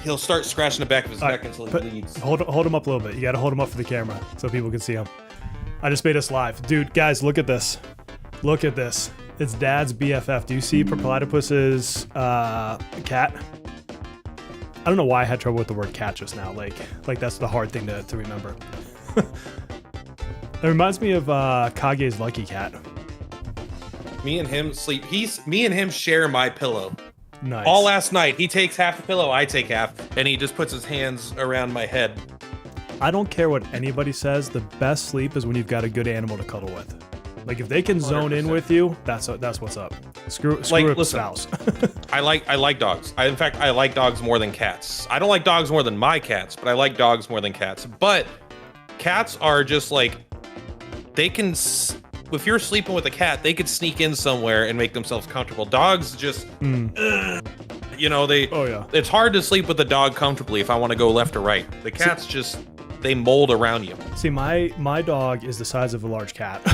he'll start scratching the back of his neck until he bleeds. Hold him up a little bit. You got to hold him up for the camera so people can see him. I just made us live. Dude, guys, look at this. Look at this. It's Dad's BFF. Do you see Platypus's cat? I don't know why I had trouble with the word cat just now. Like that's the hard thing to remember. It reminds me of Kage's Lucky Cat. Me and him sleep. Me and him share my pillow. Nice. All last night, he takes half the pillow, I take half, and he just puts his hands around my head. I don't care what anybody says. The best sleep is when you've got a good animal to cuddle with. Like if they can zone 100%. In with you, that's what's up. Screw up spouse. I like dogs. In fact, I like dogs more than cats. I don't like dogs more than my cats, but I like dogs more than cats. But cats are just like, they can. If you're sleeping with a cat, they could sneak in somewhere and make themselves comfortable. Dogs just, you know, they. Oh yeah. It's hard to sleep with a dog comfortably if I want to go left or right. The cats just, they mold around you. See, my dog is the size of a large cat,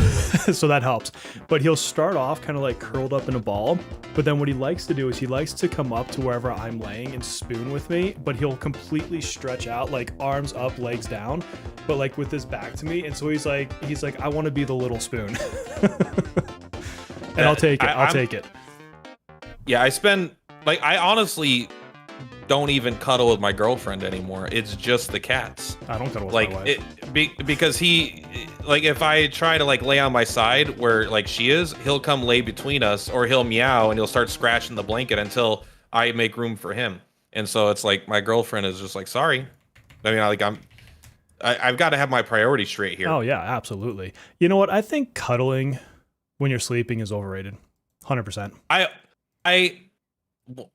so that helps. But he'll start off kind of like curled up in a ball. But then what he likes to do is he likes to come up to wherever I'm laying and spoon with me. But he'll completely stretch out, like arms up, legs down, but like with his back to me. And so he's like, I want to be the little spoon. And I'll take it. I'll take it. Yeah, I honestly don't even cuddle with my girlfriend anymore. It's just the cats. I don't cuddle with my wife. Because if I try to like lay on my side where like she is, he'll come lay between us, or he'll meow and he'll start scratching the blanket until I make room for him. And so it's like my girlfriend is just like, sorry. I mean, I've got to have my priorities straight here. Oh yeah, absolutely. You know what? I think cuddling when you're sleeping is overrated. 100%.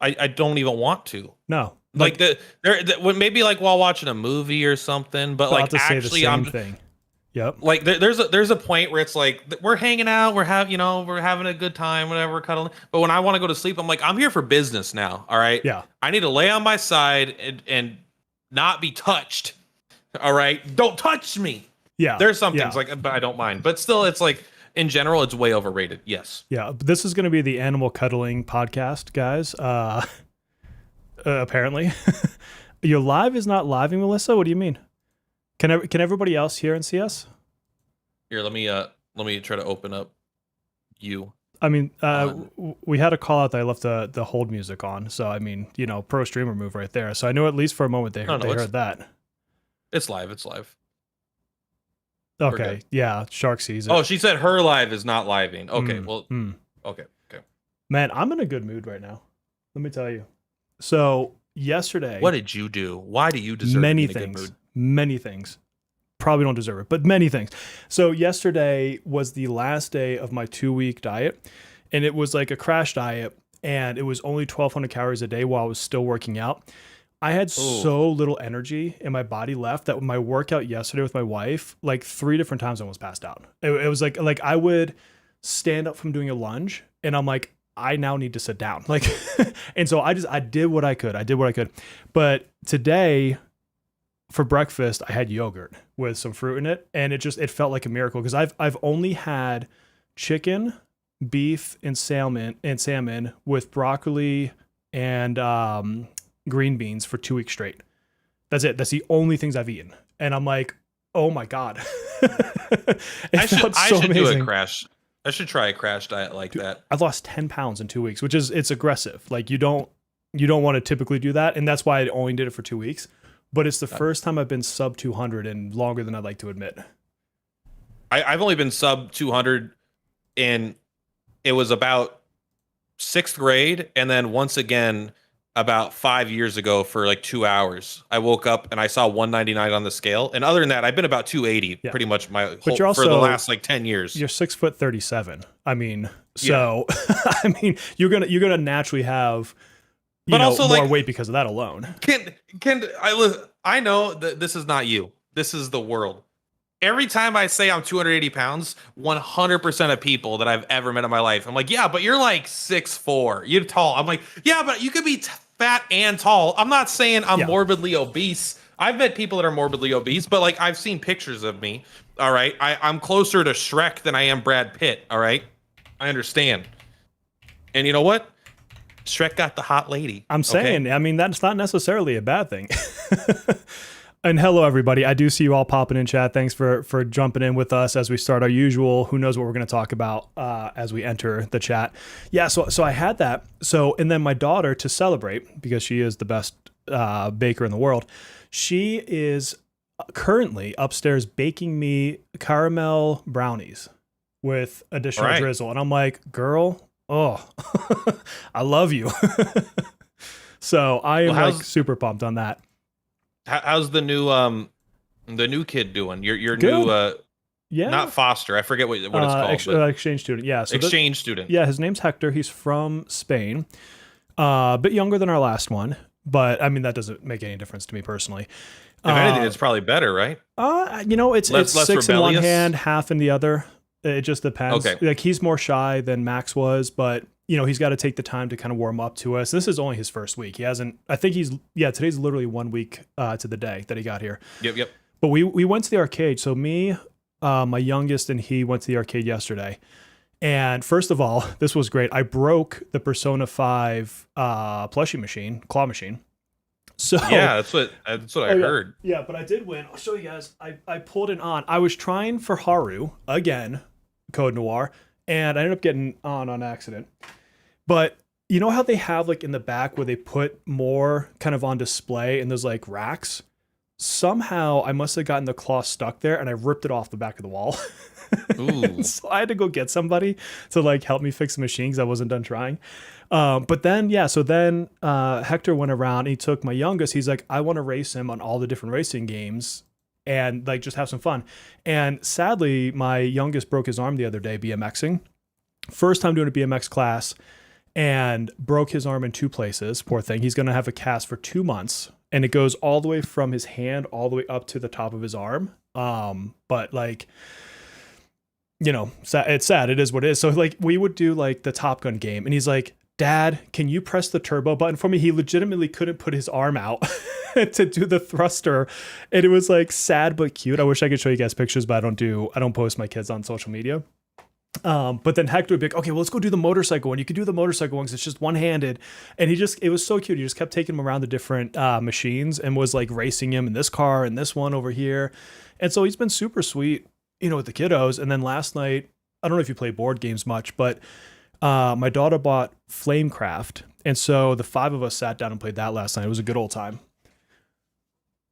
I don't even want to. No. Like maybe like while watching a movie or something, but like actually I'm thing. Yep. Like there's a point where it's like we're hanging out, we're having a good time, whatever, we're cuddling. But when I want to go to sleep, I'm like, I'm here for business now. All right. Yeah. I need to lay on my side and not be touched. All right. Don't touch me. Yeah. There's some things like, but I don't mind. But still, it's like in general, it's way overrated. Yes. Yeah. This is going to be the animal cuddling podcast, guys. Apparently, your live is not living, Melissa. What do you mean? Can everybody else hear and see us? Here, let me try to open up you. I mean, we had a call out that I left the hold music on. So I mean, pro streamer move right there. So I know at least for a moment they heard that. It's live. It's live. Okay. Yeah. Shark sees it. Oh, she said her live is not living. Okay. Okay. Man, I'm in a good mood right now. Let me tell you. So yesterday, what did you do? Why do you deserve many to be in a good mood? Many things. Probably don't deserve it, but many things. So yesterday was the last day of my 2-week diet, and it was like a crash diet, and it was only 1,200 calories a day while I was still working out. I had so little energy in my body left that my workout yesterday with my wife, like 3 different times I almost passed out. It was like I would stand up from doing a lunge, and I'm like, I now need to sit down. Like, and so I did what I could. But today for breakfast, I had yogurt with some fruit in it. And it felt like a miracle because I've only had chicken, beef, and salmon with broccoli and green beans for 2 weeks straight. That's it. That's the only things I've eaten. And I'm like, oh my God. I should do a crash. I should try a crash diet like that. I've lost 10 pounds in 2 weeks, which it's aggressive. Like you don't want to typically do that. And that's why I only did it for 2 weeks, but it's the first time I've been sub 200 and longer than I'd like to admit. I've only been sub 200 and it was about 6th grade. And then once again, about 5 years ago for like 2 hours, I woke up and I saw 199 on the scale. And other than that, I've been about 280 pretty much for the last like 10 years. You're 6'37". I mean, so I mean, you're gonna naturally have more weight because of that alone. I know that this is not you. This is the world. Every time I say I'm 280 pounds, 100% of people that I've ever met in my life, I'm like, yeah, but you're like 6'4". You're tall. I'm like, yeah, but you could be fat and tall. I'm not saying I'm morbidly obese. I've met people that are morbidly obese, but like I've seen pictures of me. All right. I'm closer to Shrek than I am Brad Pitt. All right. I understand. And you know what? Shrek got the hot lady. I'm saying, Okay? I mean, that's not necessarily a bad thing. And hello, everybody. I do see you all popping in chat. Thanks for jumping in with us as we start our usual. Who knows what we're going to talk about as we enter the chat? Yeah, so I had that. So, and then my daughter, to celebrate, because she is the best baker in the world, she is currently upstairs baking me caramel brownies with additional Right. drizzle. And I'm like, girl, oh, I love you. So I am Well, like super pumped on that. how's the new kid doing? Your Good. new Yeah. not foster. I forget what it's called, but Exchange student. Yeah. So exchange student. yeah, his name's Hector. He's from Spain. A bit younger than our last one, but I mean that doesn't make any difference to me personally. If anything, it's probably better, right? It's Less 6 in one rebellious? hand, half in the other. It just depends. Okay. Like he's more shy than Max was, but he's got to take the time to kind of warm up to us. This is only his first week. He hasn't. I think today's literally 1 week to the day that he got here. Yep. But we went to the arcade. So me, my youngest, and he went to the arcade yesterday. And first of all, this was great. I broke the Persona 5 plushie machine, claw machine. So Yeah, that's what I heard. Yeah, but I did win. I'll show you guys. I pulled it on. I was trying for Haru again, Code Noir, and I ended up getting on accident. But you know how they have like in the back where they put more kind of on display and there's like racks? Somehow I must have gotten the claw stuck there and I ripped it off the back of the wall. Ooh. So I had to go get somebody to like help me fix the machine because I wasn't done trying. But then, Hector went around. And he took my youngest. He's like, I want to race him on all the different racing games and like just have some fun. And sadly, my youngest broke his arm the other day BMXing. First time doing a BMX class and broke his arm in 2 places. Poor thing. He's going to have a cast for 2 months and it goes all the way from his hand all the way up to the top of his arm. But like, it's sad. It is what it is. So like we would do like the Top Gun game and he's like, Dad, can you press the turbo button for me? He legitimately couldn't put his arm out to do the thruster. And it was like sad but cute. I wish I could show you guys pictures, but I don't post my kids on social media. But then Hector would be like, okay, well, let's go do the motorcycle one. You can do the motorcycle one because it's just one-handed. And it was so cute. He just kept taking him around the different machines and was like racing him in this car and this one over here. And so he's been super sweet, with the kiddos. And then last night, I don't know if you play board games much, but my daughter bought Flamecraft. And so the 5 of us sat down and played that last night. It was a good old time.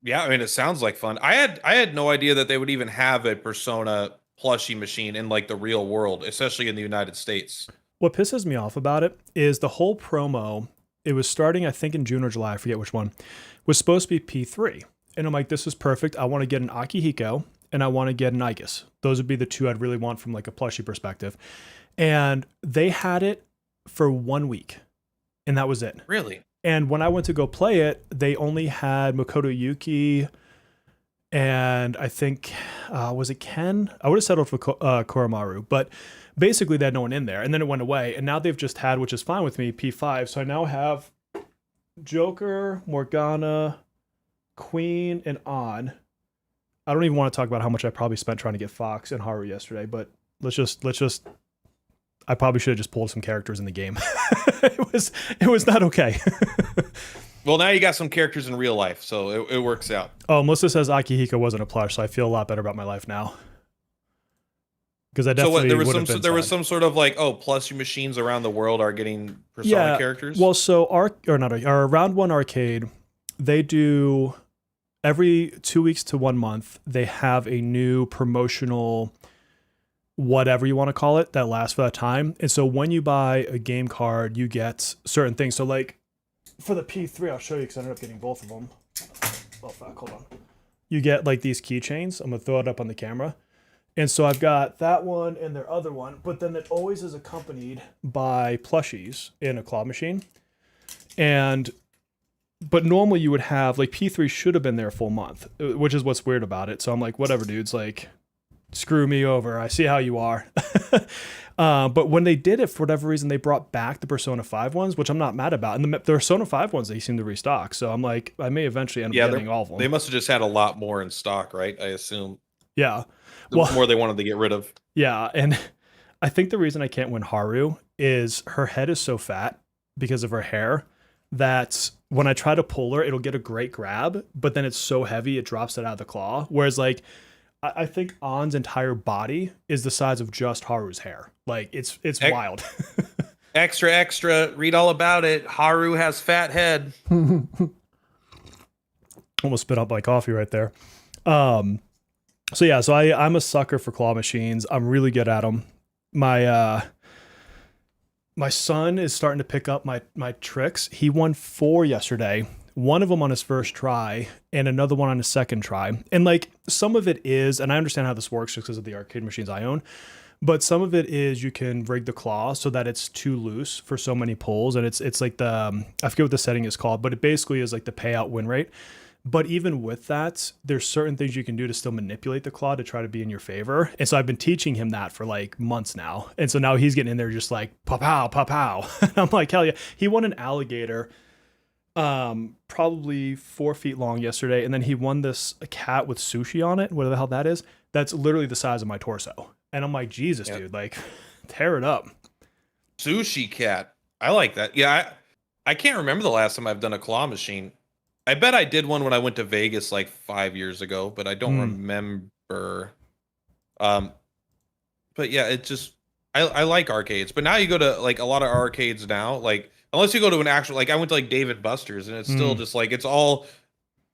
Yeah, I mean, it sounds like fun. I had no idea that they would even have a Persona plushie machine in like the real world, especially in the United States. What pisses me off about it is the whole promo. It was starting, I think, in June or July, I forget which one, was supposed to be P3. And I'm like, this is perfect. I want to get an Akihiko and I want to get an Igus. Those would be the 2 I'd really want from like a plushie perspective. And they had it for 1 week and that was it. Really? And when I went to go play it, they only had Makoto Yuki and I think, was it Ken? I would have settled for Koromaru, but basically they had no one in there. And then it went away. And now they've just had, which is fine with me, P5. So I now have Joker, Morgana, Queen, and On. I don't even want to talk about how much I probably spent trying to get Fox and Haru yesterday, but let's just I probably should have just pulled some characters in the game. It was not okay. Well, now you got some characters in real life, so it works out. Oh, Melissa says Akihiko wasn't a plush, so I feel a lot better about my life now. Because I definitely there was some sort of like, plushie machines around the world are getting Persona characters. Well, so our round 1 arcade, they do every 2 weeks to 1 month. They have a new promotional, whatever you want to call it, that lasts for that time. And so when you buy a game card, you get certain things. So like for the P3, I'll show you because I ended up getting both of them. Oh, fuck, hold on. You get like these keychains. I'm going to throw it up on the camera. And so I've got that one and their other one, but then it always is accompanied by plushies in a claw machine. But normally you would have, like, P3 should have been there a full month, which is what's weird about it. So I'm like, whatever, dudes, like, screw me over. I see how you are. But when they did it, for whatever reason, they brought back the Persona 5 ones, which I'm not mad about. And the Persona 5 ones, they seem to restock. So I'm like, I may eventually end up getting all of them. They must have just had a lot more in stock, right? I assume. Yeah. The more they wanted to get rid of. Yeah. And I think the reason I can't win Haru is her head is so fat because of her hair that when I try to pull her, it'll get a great grab, but then it's so heavy it drops it out of the claw. Whereas like I think Ann's entire body is the size of just Haru's hair. Like it's wild. Extra, extra. Read all about it. Haru has fat head. Almost spit up my coffee right there. So yeah, so I'm a sucker for claw machines. I'm really good at them. My son is starting to pick up my tricks. He won 4 yesterday. One of them on his first try and another one on his second try. And like some of it is, and I understand how this works just because of the arcade machines I own, but some of it is you can rig the claw so that it's too loose for so many pulls. And it's like I forget what the setting is called, but it basically is like the payout win rate. But even with that, there's certain things you can do to still manipulate the claw to try to be in your favor. And so I've been teaching him that for like months now. And so now he's getting in there just like, pow, pow, pow. And I'm like, hell yeah. He won an alligator, probably 4 feet long yesterday. And then he won a cat with sushi on it, whatever the hell that is. That's literally the size of my torso. And I'm like, Jesus, dude, like tear it up. Sushi cat. I like that. Yeah, I can't remember the last time I've done a claw machine. I bet I did one when I went to Vegas like 5 years ago, but I don't remember. But yeah, it just I like arcades. But now you go to like a lot of arcades now, like unless you go to an actual, like I went to like David Buster's and it's still just like it's all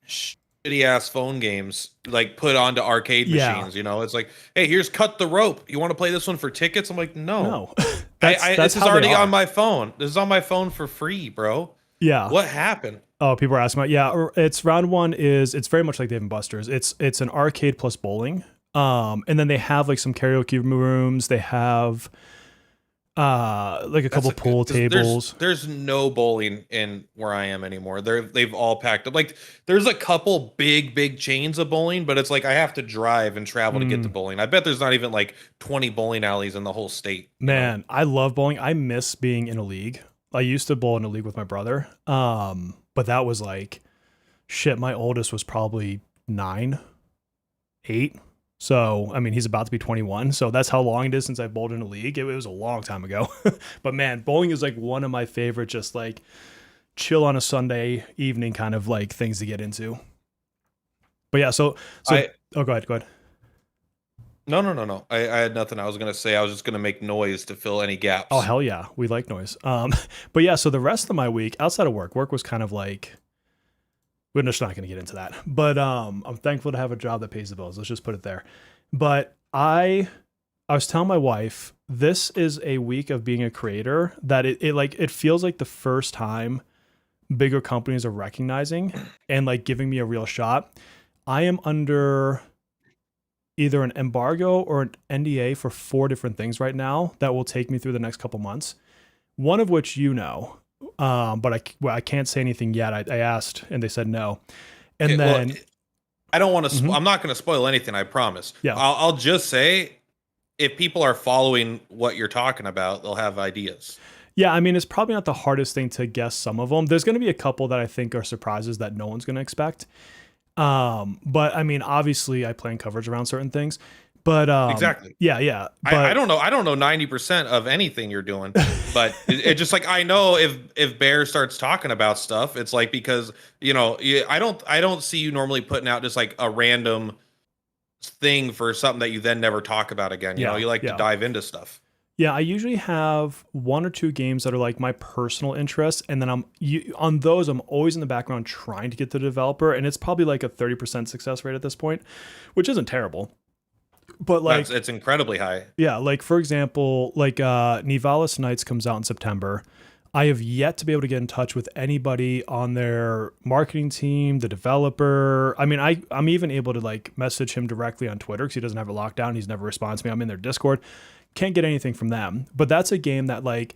shitty ass phone games like put onto arcade machines. You know, it's like, hey, here's Cut the Rope. You want to play this one for tickets? I'm like, no. This is already on my phone. This is on my phone for free, bro. Yeah. What happened? Oh, people are asking about, yeah, it's round one it's very much like Dave and Buster's. It's an arcade plus bowling. And then they have like some karaoke rooms. They have like a couple pool tables. There's no bowling in where I am anymore. They've all packed up. Like there's a couple big chains of bowling, but it's like I have to drive and travel to get to bowling. I bet there's not even like 20 bowling alleys in the whole state. Man, I love bowling. I miss being in a league. I used to bowl in a league with my brother. But that was like, shit, my oldest was probably 9, 8. So, I mean, he's about to be 21. So that's how long it is since I bowled in a league. It was a long time ago. But man, bowling is like one of my favorite, just like chill on a Sunday evening kind of like things to get into. But yeah, so go ahead. No. I had nothing. I was going to say, I was just going to make noise to fill any gaps. Oh, hell yeah. We like noise. But yeah, so the rest of my week outside of work was kind of like, we're just not going to get into that, but I'm thankful to have a job that pays the bills. Let's just put it there. But I was telling my wife, this is a week of being a creator that it feels like the first time bigger companies are recognizing and like giving me a real shot. I am under either an embargo or an NDA for 4 different things right now that will take me through the next couple months. One of which, but I can't say anything yet. I asked and they said no. And then well, I don't want to, I'm not going to spoil anything. I promise. Yeah. I'll just say if people are following what you're talking about, they'll have ideas. Yeah. I mean, it's probably not the hardest thing to guess some of them. There's going to be a couple that I think are surprises that no one's going to expect. But I mean, obviously I plan coverage around certain things, but, exactly. Yeah. But I don't know 90% of anything you're doing, but it just like, I know if Bear starts talking about stuff, it's like, because, I don't see you normally putting out just like a random thing for something that you then never talk about again. You know, you like to dive into stuff. Yeah, I usually have 1 or 2 games that are like my personal interests, and then on those I'm always in the background trying to get to the developer, and it's probably like a 30% success rate at this point, which isn't terrible. But like it's incredibly high. Yeah, like for example, like Nivalis Nights comes out in September. I have yet to be able to get in touch with anybody on their marketing team, the developer. I mean, I'm even able to like message him directly on Twitter because he doesn't have a lockdown. He's never responds to me. I'm in their Discord. Can't get anything from them. But that's a game that like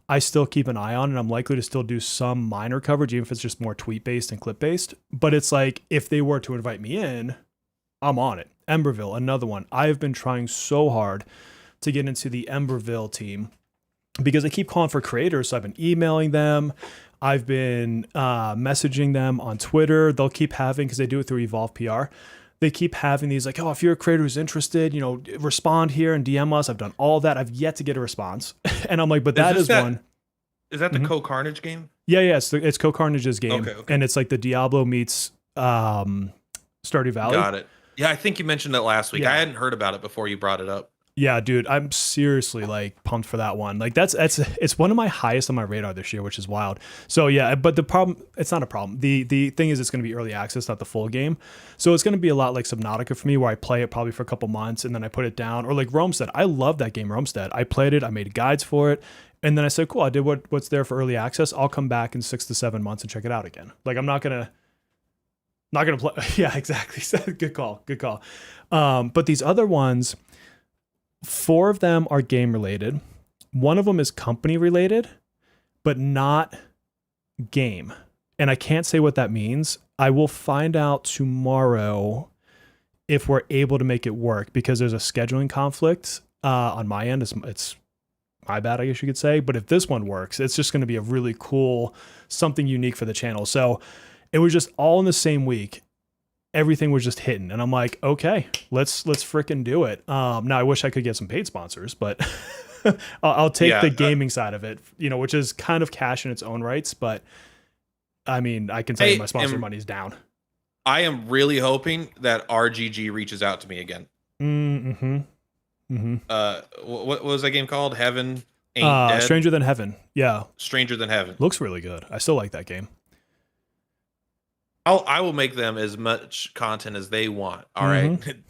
I still keep an eye on, and I'm likely to still do some minor coverage, even if it's just more tweet based and clip based. But it's like if they were to invite me in, I'm on it. Emberville, another one. I have been trying so hard to get into the Emberville team because they keep calling for creators. So I've been emailing them. I've been messaging them on Twitter. They'll keep having, because they do it through Evolve PR. They keep having these like, oh, if you're a creator who's interested, respond here and DM us. I've done all that. I've yet to get a response. And I'm like, but that is one. Is that the Mhm. Co-Carnage game? Yeah, yeah. It's Co-Carnage's game, Okay, okay. and it's like the Diablo meets Stardew Valley. Got it. Yeah, I think you mentioned it last week. I Yeah. hadn't heard about it before you brought it up. Yeah, dude, I'm seriously like pumped for that one. Like that's it's one of my highest on my radar this year, which is wild. So yeah, but the problem, it's not a problem. The thing is, it's going to be early access, not the full game. So it's going to be a lot like Subnautica for me, where I play it probably for a couple months and then I put it down. Or like Roamstead, I love that game, Roamstead. I played it, I made guides for it, and then I said, cool, I did what's there for early access. I'll come back in 6 to 7 months and check it out again. Like I'm not gonna play. Yeah, exactly. Good call. Good call. But these other ones, 4 of them are game related. One of them is company related, but not game. And I can't say what that means. I will find out tomorrow if we're able to make it work, because there's a scheduling conflict on my end. It's my bad, I guess you could say. But if this one works, it's just going to be a really cool, something unique for the channel. So it was just all in the same week. Everything was just hitting, and I'm like, okay, let's fricking do it. Now I wish I could get some paid sponsors, but I'll take the gaming side of it, which is kind of cash in its own rights. But I mean, I can tell you my sponsor money's down. I am really hoping that RGG reaches out to me again. Mm-hmm. Mm-hmm. What was that game called? Heaven Ain't Dead? Stranger Than Heaven. Yeah. Stranger Than Heaven. Looks really good. I still like that game. I will make them as much content as they want. All right. Dude,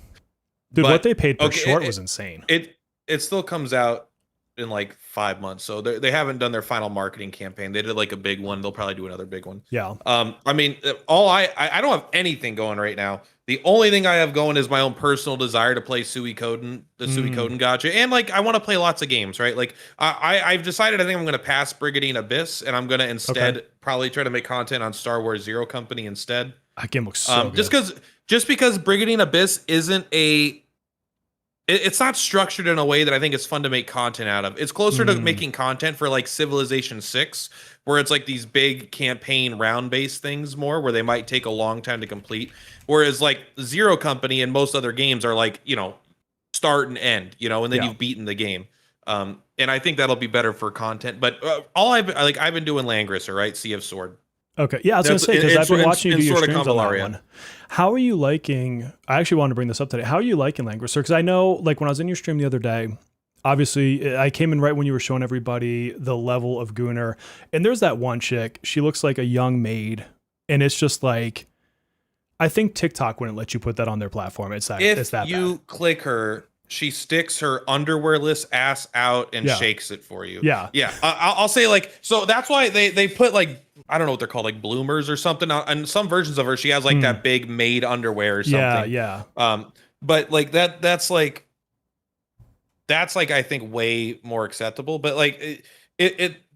but what they paid per short was insane. It still comes out in like 5 months, so they haven't done their final marketing campaign. They did like a big one. They'll probably do another big one. Yeah. I mean, I don't have anything going right now. The only thing I have going is my own personal desire to play Suikoden, the Suikoden gacha, and like I want to play lots of games, right? Like I've decided I think I'm going to pass Brigandine Abyss, and I'm going to instead probably try to make content on Star Wars Zero Company instead. That game looks so good. Just because Brigandine Abyss isn't it's not structured in a way that I think it's fun to make content out of. It's closer to making content for like Civilization 6, where it's like these big campaign round-based things more, where they might take a long time to complete. Whereas like Zero Company and most other games are like, start and end, and then you've beaten the game. And I think that'll be better for content. But I've been doing Langrisser, right? Sea of Sword. Okay. Yeah, I was going to say, because I've been watching you do your streams on that one. How are you liking, I actually wanted to bring this up today. How are you liking Langrisser? Because I know, like, when I was in your stream the other day, obviously, I came in right when you were showing everybody the level of Gunnar. And there's that one chick. She looks like a young maid. And it's just like, I think TikTok wouldn't let you put that on their platform. It's that If you click her, she sticks her underwearless ass out and shakes it for you. Yeah. Yeah. I'll say like, so that's why they put like, I don't know what they're called, like bloomers or something. And some versions of her, she has like that big maid underwear or something. Yeah. But like that's like I think way more acceptable. But like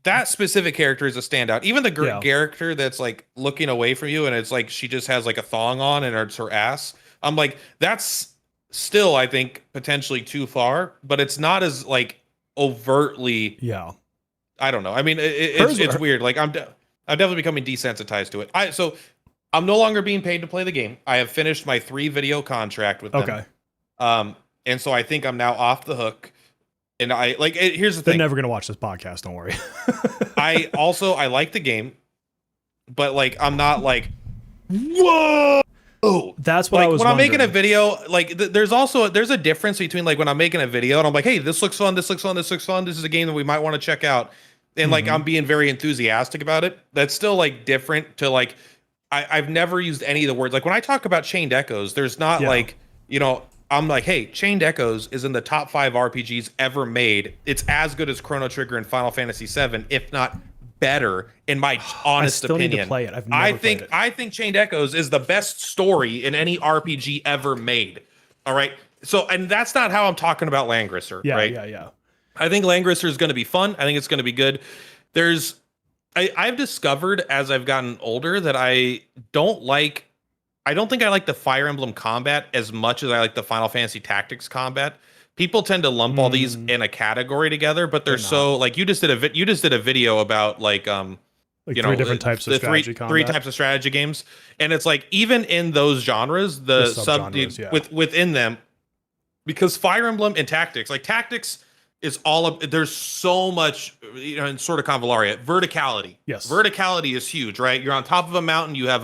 that specific character is a standout. Even the character that's like looking away from you and it's like she just has like a thong on and it's her ass. I'm like, that's still, I think, potentially too far, but it's not as like overtly. Yeah. I don't know. I mean, it's weird. Like I'm definitely becoming desensitized to it. So I'm no longer being paid to play the game. I have finished my 3 video contract with them. Okay. And so I think I'm now off the hook. And here's the thing. They're never going to watch this podcast. Don't worry. I like the game, but like, I'm not like, whoa. That's what like I was when I'm wondering. making a video, like there's a difference between like when I'm making a video and I'm like, hey, this looks fun, this is a game that we might want to check out, and like I'm being very enthusiastic about it. That's still like different to like I've never used any of the words. Like when I talk about Chained Echoes, there's not like, I'm like, hey, Chained Echoes is in the top 5 RPGs ever made. It's as good as Chrono Trigger and Final Fantasy VII, if not better, in my honest opinion. Need to play it. I've never played it. I think Chained Echoes is the best story in any RPG ever made. All right. So, and that's not how I'm talking about Langrisser, right? Yeah. I think Langrisser is going to be fun. I think it's going to be good. I've discovered as I've gotten older that I don't think I like the Fire Emblem combat as much as I like the Final Fantasy Tactics combat. People tend to lump all these in a category together, but they're so like you just did a video about like 3 different types of strategy combat. 3 types of strategy games, and it's like even in those genres, the sub subgenres, within them, because Fire Emblem and Tactics, like Tactics is all of there's so much, in sort of Convallaria. Verticality. Yes. Verticality is huge, right? You're on top of a mountain, you have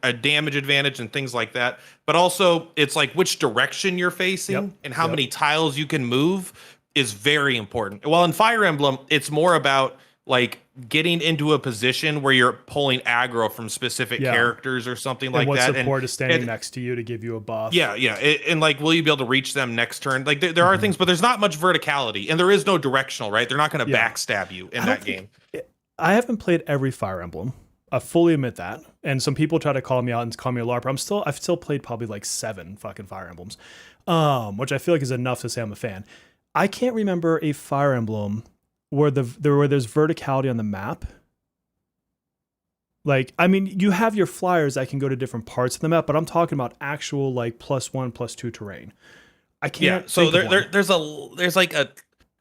a damage advantage and things like that. But also it's like which direction you're facing Yep. and how Yep. many tiles you can move is very important. Well, in Fire Emblem, it's more about like getting into a position where you're pulling aggro from specific Yeah. characters or something And like what that. support is standing and next to you to give you a buff. yeah, yeah, and like, will you be able to reach them next turn? Like, there are things, but there's not much verticality, and there is no directional, right? They're not going to Yeah. backstab you in I that don't game. I haven't played every Fire Emblem. I fully admit that. And some people try to call me out and call me a LARPer. I've still played probably like 7 fucking Fire Emblems, which I feel like is enough to say I'm a fan. I can't remember a Fire Emblem where there's verticality on the map. Like, I mean, you have your flyers that can go to different parts of the map, but I'm talking about actual like +1, +2 terrain. I can't. Yeah, so think of one. there's like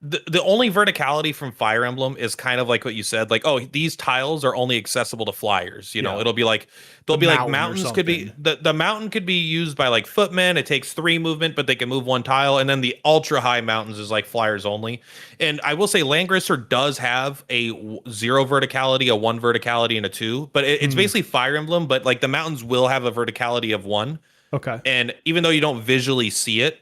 the only verticality from Fire Emblem is kind of like what you said, like, oh, these tiles are only accessible to flyers. Yeah. It'll be like there'll The be like mountain or mountains could be something. the mountain could be used by like footmen. It takes 3 movement, but they can move 1 tile, and then the ultra high mountains is like flyers only. And I will say Langrisser does have a 0 verticality, a 1 verticality, and a 2, but it's basically Fire Emblem, but like the mountains will have a verticality of 1. Okay. And even though you don't visually see it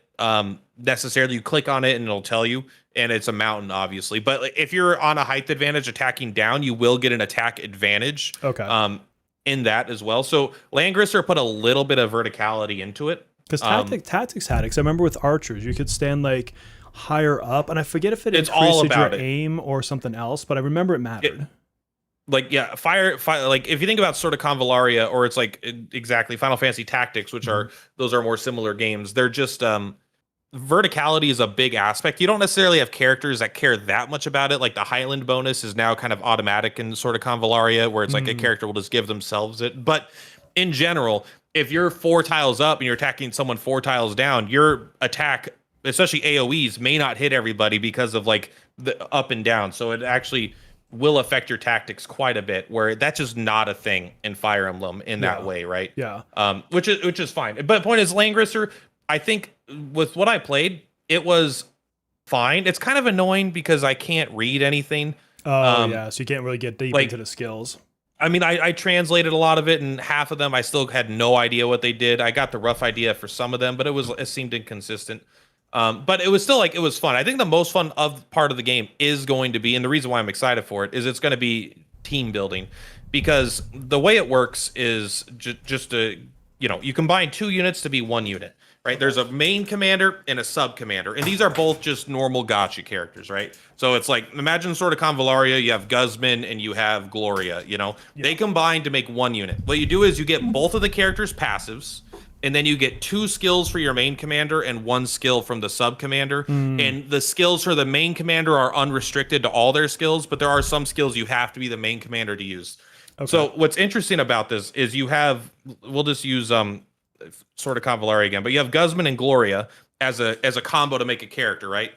necessarily, you click on it and it'll tell you, and it's a mountain, obviously. But like, if you're on a height advantage attacking down, you will get an attack advantage. Okay. In that as well. So Langrisser put a little bit of verticality into it. Because tactics had it. 'Cause I remember with archers, you could stand like higher up, and I forget if it It's all increased your about it. aim or something else, but I remember it mattered. Like, yeah, fire, like if you think about sort of Convallaria, or it's like exactly Final Fantasy Tactics, which are those are more similar games. They're just verticality is a big aspect. You don't necessarily have characters that care that much about it. Like the Highland bonus is now kind of automatic in sort of Convallaria, where it's like a character will just give themselves it. But in general, if you're 4 tiles up and you're attacking someone 4 tiles down, your attack, especially AoEs, may not hit everybody because of like the up and down. So it actually will affect your tactics quite a bit, where that's just not a thing in Fire Emblem in that way, right? Yeah. Which is fine. But the point is, Langrisser, I think with what I played, it was fine. It's kind of annoying because I can't read anything. Oh, yeah. So you can't really get deep like- into the skills. I mean, I translated a lot of it, and half of them I still had no idea what they did. I got the rough idea for some of them, but it seemed inconsistent. But it was still like, it was fun. I think the most fun part of the game is going to be, and the reason why I'm excited for it is it's going to be team building, because the way it works is just to, you combine 2 units to be 1 unit, right? There's a main commander and a sub commander, and these are both just normal gacha characters, right? So it's like, imagine sort of Convallaria, you have Guzman and you have Gloria, they combine to make 1 unit. What you do is you get both of the characters' passives, and then you get 2 skills for your main commander and 1 skill from the sub commander. And the skills for the main commander are unrestricted to all their skills, but there are some skills you have to be the main commander to use. Okay. So what's interesting about this is we'll just use sort of Convallaria again, but you have Guzman and Gloria as a combo to make a character, right?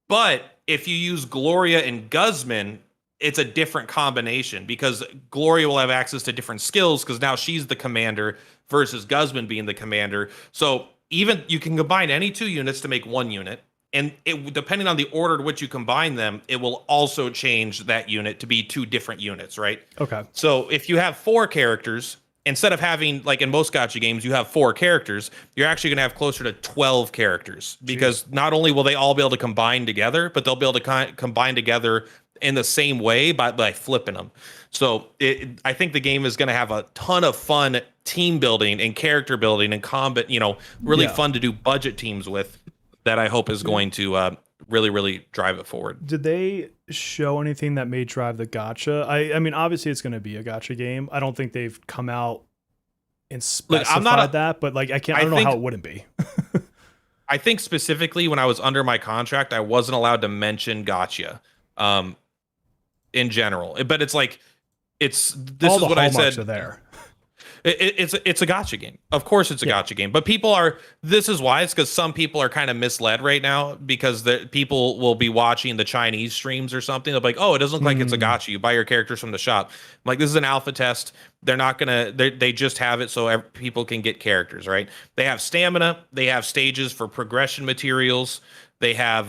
But if you use Gloria and Guzman, it's a different combination, because Gloria will have access to different skills because now she's the commander versus Guzman being the commander. So even you can combine any 2 units to make 1 unit, and depending on the order in which you combine them, it will also change that unit to be 2 different units, right? Okay. So if you have 4 characters, instead of having, like in most gacha games, you have 4 characters, you're actually going to have closer to 12 characters, because not only will they all be able to combine together, but they'll be able to combine together in the same way by flipping them. So I think the game is going to have a ton of fun team building and character building and combat, really fun to do budget teams with, that I hope is going to really, really drive it forward. Did they show anything that may drive the gacha? I mean, obviously it's going to be a gacha game. I don't think they've come out and specified that, but like I don't know how it wouldn't be. I think specifically when I was under my contract, I wasn't allowed to mention gacha in general. But it's like, this all is the what I hallmarks said. are there. It's a gacha game. Of course it's a gacha game. But this is why. It's because some people are kind of misled right now, because the people will be watching the Chinese streams or something. They'll be like, oh, it doesn't look like it's a gacha. You buy your characters from the shop. I'm like, this is an alpha test. They're not gonna, they just have it so people can get characters, right? They have stamina. They have stages for progression materials. They have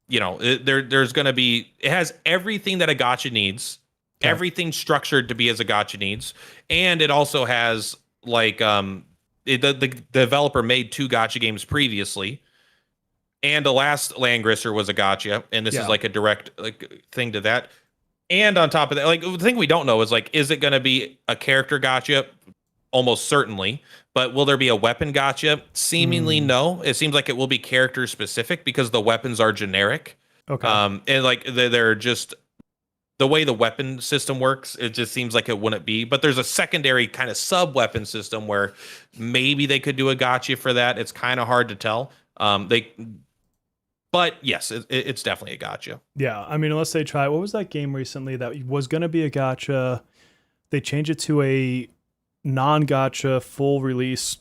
there's going to be, it has everything that a gacha needs, Okay. everything structured to be as a gacha needs, and it also has like the developer made two gacha games previously, and the last Langrisser was a gacha, and this is Yeah. like a direct like thing to that. And on top of that, like the thing we don't know is like, is it going to be a character gacha? Almost certainly. But will there be a weapon gacha? Seemingly no. It seems like it will be character specific because the weapons are generic. Okay. And like they're just the way the weapon system works, it just seems like it wouldn't be. But there's a secondary kind of sub weapon system where maybe they could do a gacha for that. It's kind of hard to tell. But yes, it's definitely a gacha. Yeah. I mean, unless they try, what was that game recently that was going to be a gacha? They changed it to a non-gacha full release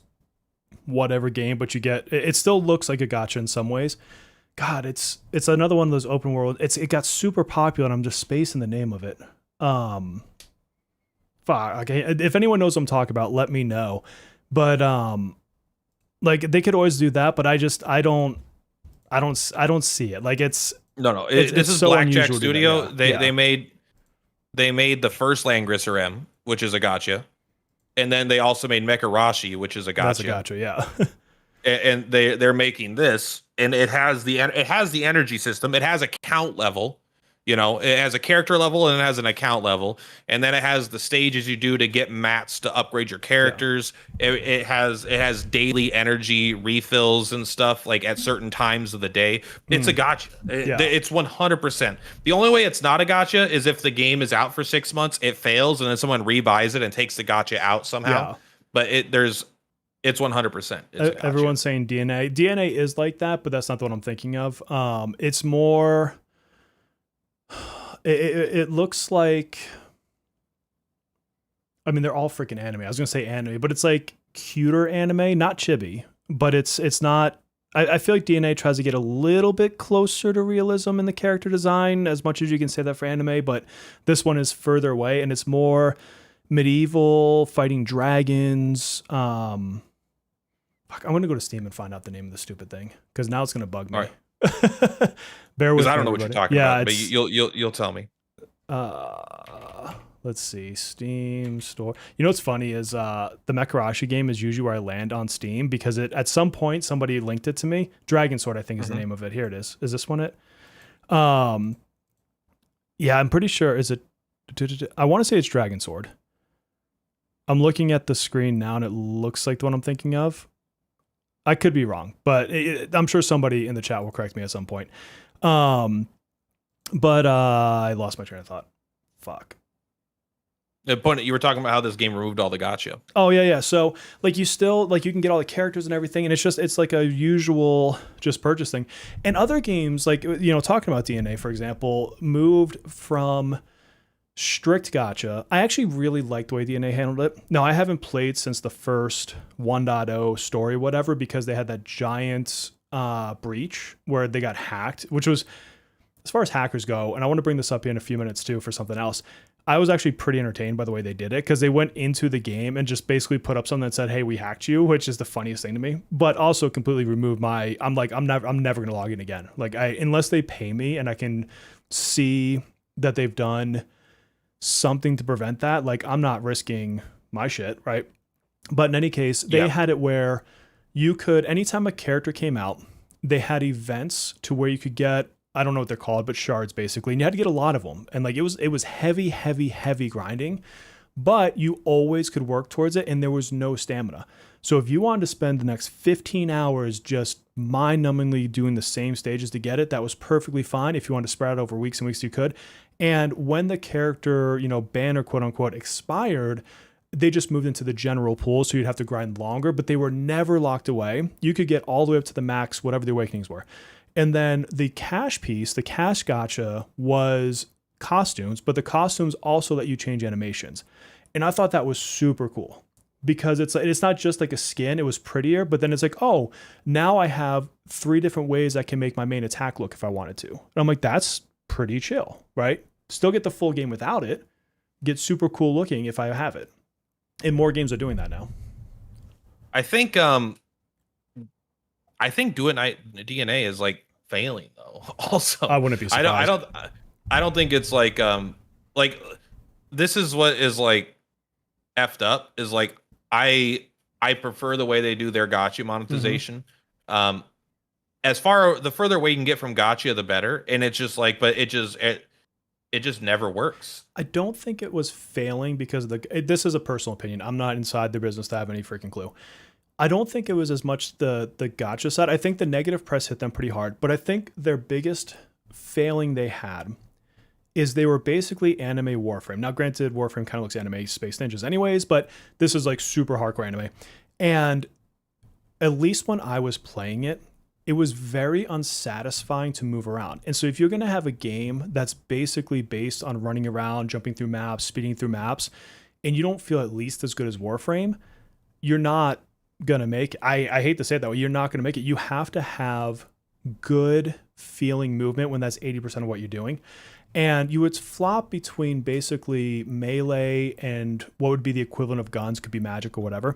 whatever game, but you get it still looks like a gacha in some ways. God, it's another one of those open world. It got super popular and I'm just spacing the name of it. Okay, if anyone knows what I'm talking about, let me know. But like they could always do that, but I don't see it. Like it's No. It's This is so Blackjack unusual to do that, Studio. yeah. They made the first Langrisser M, which is a gacha, and then they also made Mecharashi, which is a gacha. That's a gacha, yeah. And they're making this, and it has the energy system. It has a count level. It has a character level and it has an account level, and then it has the stages you do to get mats to upgrade your characters. Yeah. It has daily energy refills and stuff like at certain times of the day. It's a gacha. It's 100%. The only way it's not a gacha is if the game is out for 6 months, it fails, and then someone rebuys it and takes the gacha out somehow. Yeah. But it's 100%. Everyone's saying DNA. DNA is like that, but that's not the one I'm thinking of. It's more. It looks like, I mean, they're all freaking anime. I was gonna say anime, but it's like cuter anime, not chibi, but it's not. I feel like DNA tries to get a little bit closer to realism in the character design, as much as you can say that for anime, but this one is further away and it's more medieval, fighting dragons. I'm gonna go to Steam and find out the name of the stupid thing because now it's gonna bug me. All right. Bear with me. Because I don't know what you're talking about, but you'll tell me. Let's see, Steam store. You know what's funny is the Mecharashi game is usually where I land on Steam because at some point somebody linked it to me. Dragon Sword, I think, is the name of it. Here it is. Is this one it? Yeah, I'm pretty sure. Is it? I want to say it's Dragon Sword. I'm looking at the screen now and it looks like the one I'm thinking of. I could be wrong, but I'm sure somebody in the chat will correct me at some point. But I lost my train of thought. Fuck. The point you were talking about how this game removed all the gacha. Oh yeah. So like you still like you can get all the characters and everything, and it's like a usual just purchase thing. And other games like talking about DNA for example moved from strict gacha. I actually really like the way DNA handled it. Now, I haven't played since the first 1.0 story, whatever, because they had that giant breach where they got hacked, which was, as far as hackers go, and I want to bring this up in a few minutes too for something else. I was actually pretty entertained by the way they did it because they went into the game and just basically put up something that said, "Hey, we hacked you," which is the funniest thing to me. But also completely removed I'm never gonna log in again. Like unless they pay me and I can see that they've done something to prevent that, like I'm not risking my shit, right? But in any case, they had it where you could, anytime a character came out, they had events to where you could get, I don't know what they're called, but shards basically, and you had to get a lot of them. And like it was heavy grinding, but you always could work towards it and there was no stamina. So if you wanted to spend the next 15 hours just mind-numbingly doing the same stages to get it, that was perfectly fine. If you wanted to spread out over weeks and weeks, you could. And when the character, banner, quote unquote, expired, they just moved into the general pool. So you'd have to grind longer, but they were never locked away. You could get all the way up to the max, whatever the awakenings were. And then the cash piece, the cash gacha was costumes, but the costumes also let you change animations. And I thought that was super cool because it's not just like a skin, it was prettier, but then it's like, oh, now I have 3 different ways I can make my main attack look if I wanted to. And I'm like, that's pretty chill, right? Still get the full game without it, get super cool looking if I have it. And more games are doing that now. I think doing DNA is like failing though. Also, I wouldn't be surprised. I don't think it's like this is what is like effed up is like I prefer the way they do their gotcha monetization. As far the further away you can get from gotcha, the better. And it's just like, but it just never works. I don't think it was failing because of this is a personal opinion. I'm not inside the business to have any freaking clue. I don't think it was as much the gotcha side. I think the negative press hit them pretty hard, but I think their biggest failing they had is they were basically anime Warframe. Now, granted, Warframe kind of looks anime Space Ninjas anyways, but this is like super hardcore anime. And at least when I was playing it, it was very unsatisfying to move around. And so if you're going to have a game that's basically based on running around, jumping through maps, speeding through maps, and you don't feel at least as good as Warframe, you're not going to make it. I hate to say it that way. You're not going to make it. You have to have good feeling movement when that's 80% of what you're doing. And you would flop between basically melee and what would be the equivalent of guns, could be magic or whatever.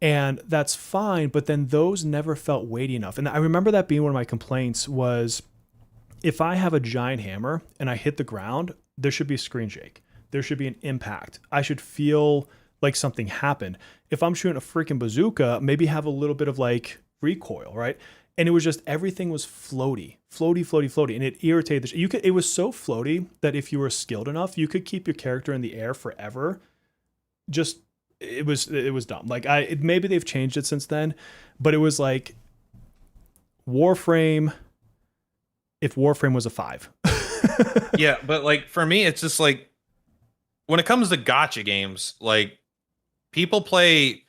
And that's fine, but then those never felt weighty enough. And I remember that being one of my complaints was if I have a giant hammer and I hit the ground, there should be a screen shake. There should be an impact. I should feel like something happened. If I'm shooting a freaking bazooka, maybe have a little bit of like recoil, right? And it was just everything was floaty, and it irritated. It was so floaty that if you were skilled enough, you could keep your character in the air forever. Just it was dumb. Like maybe they've changed it since then, but it was like Warframe. If Warframe was a 5. Yeah, but like for me, it's just like when it comes to gotcha games, like people play.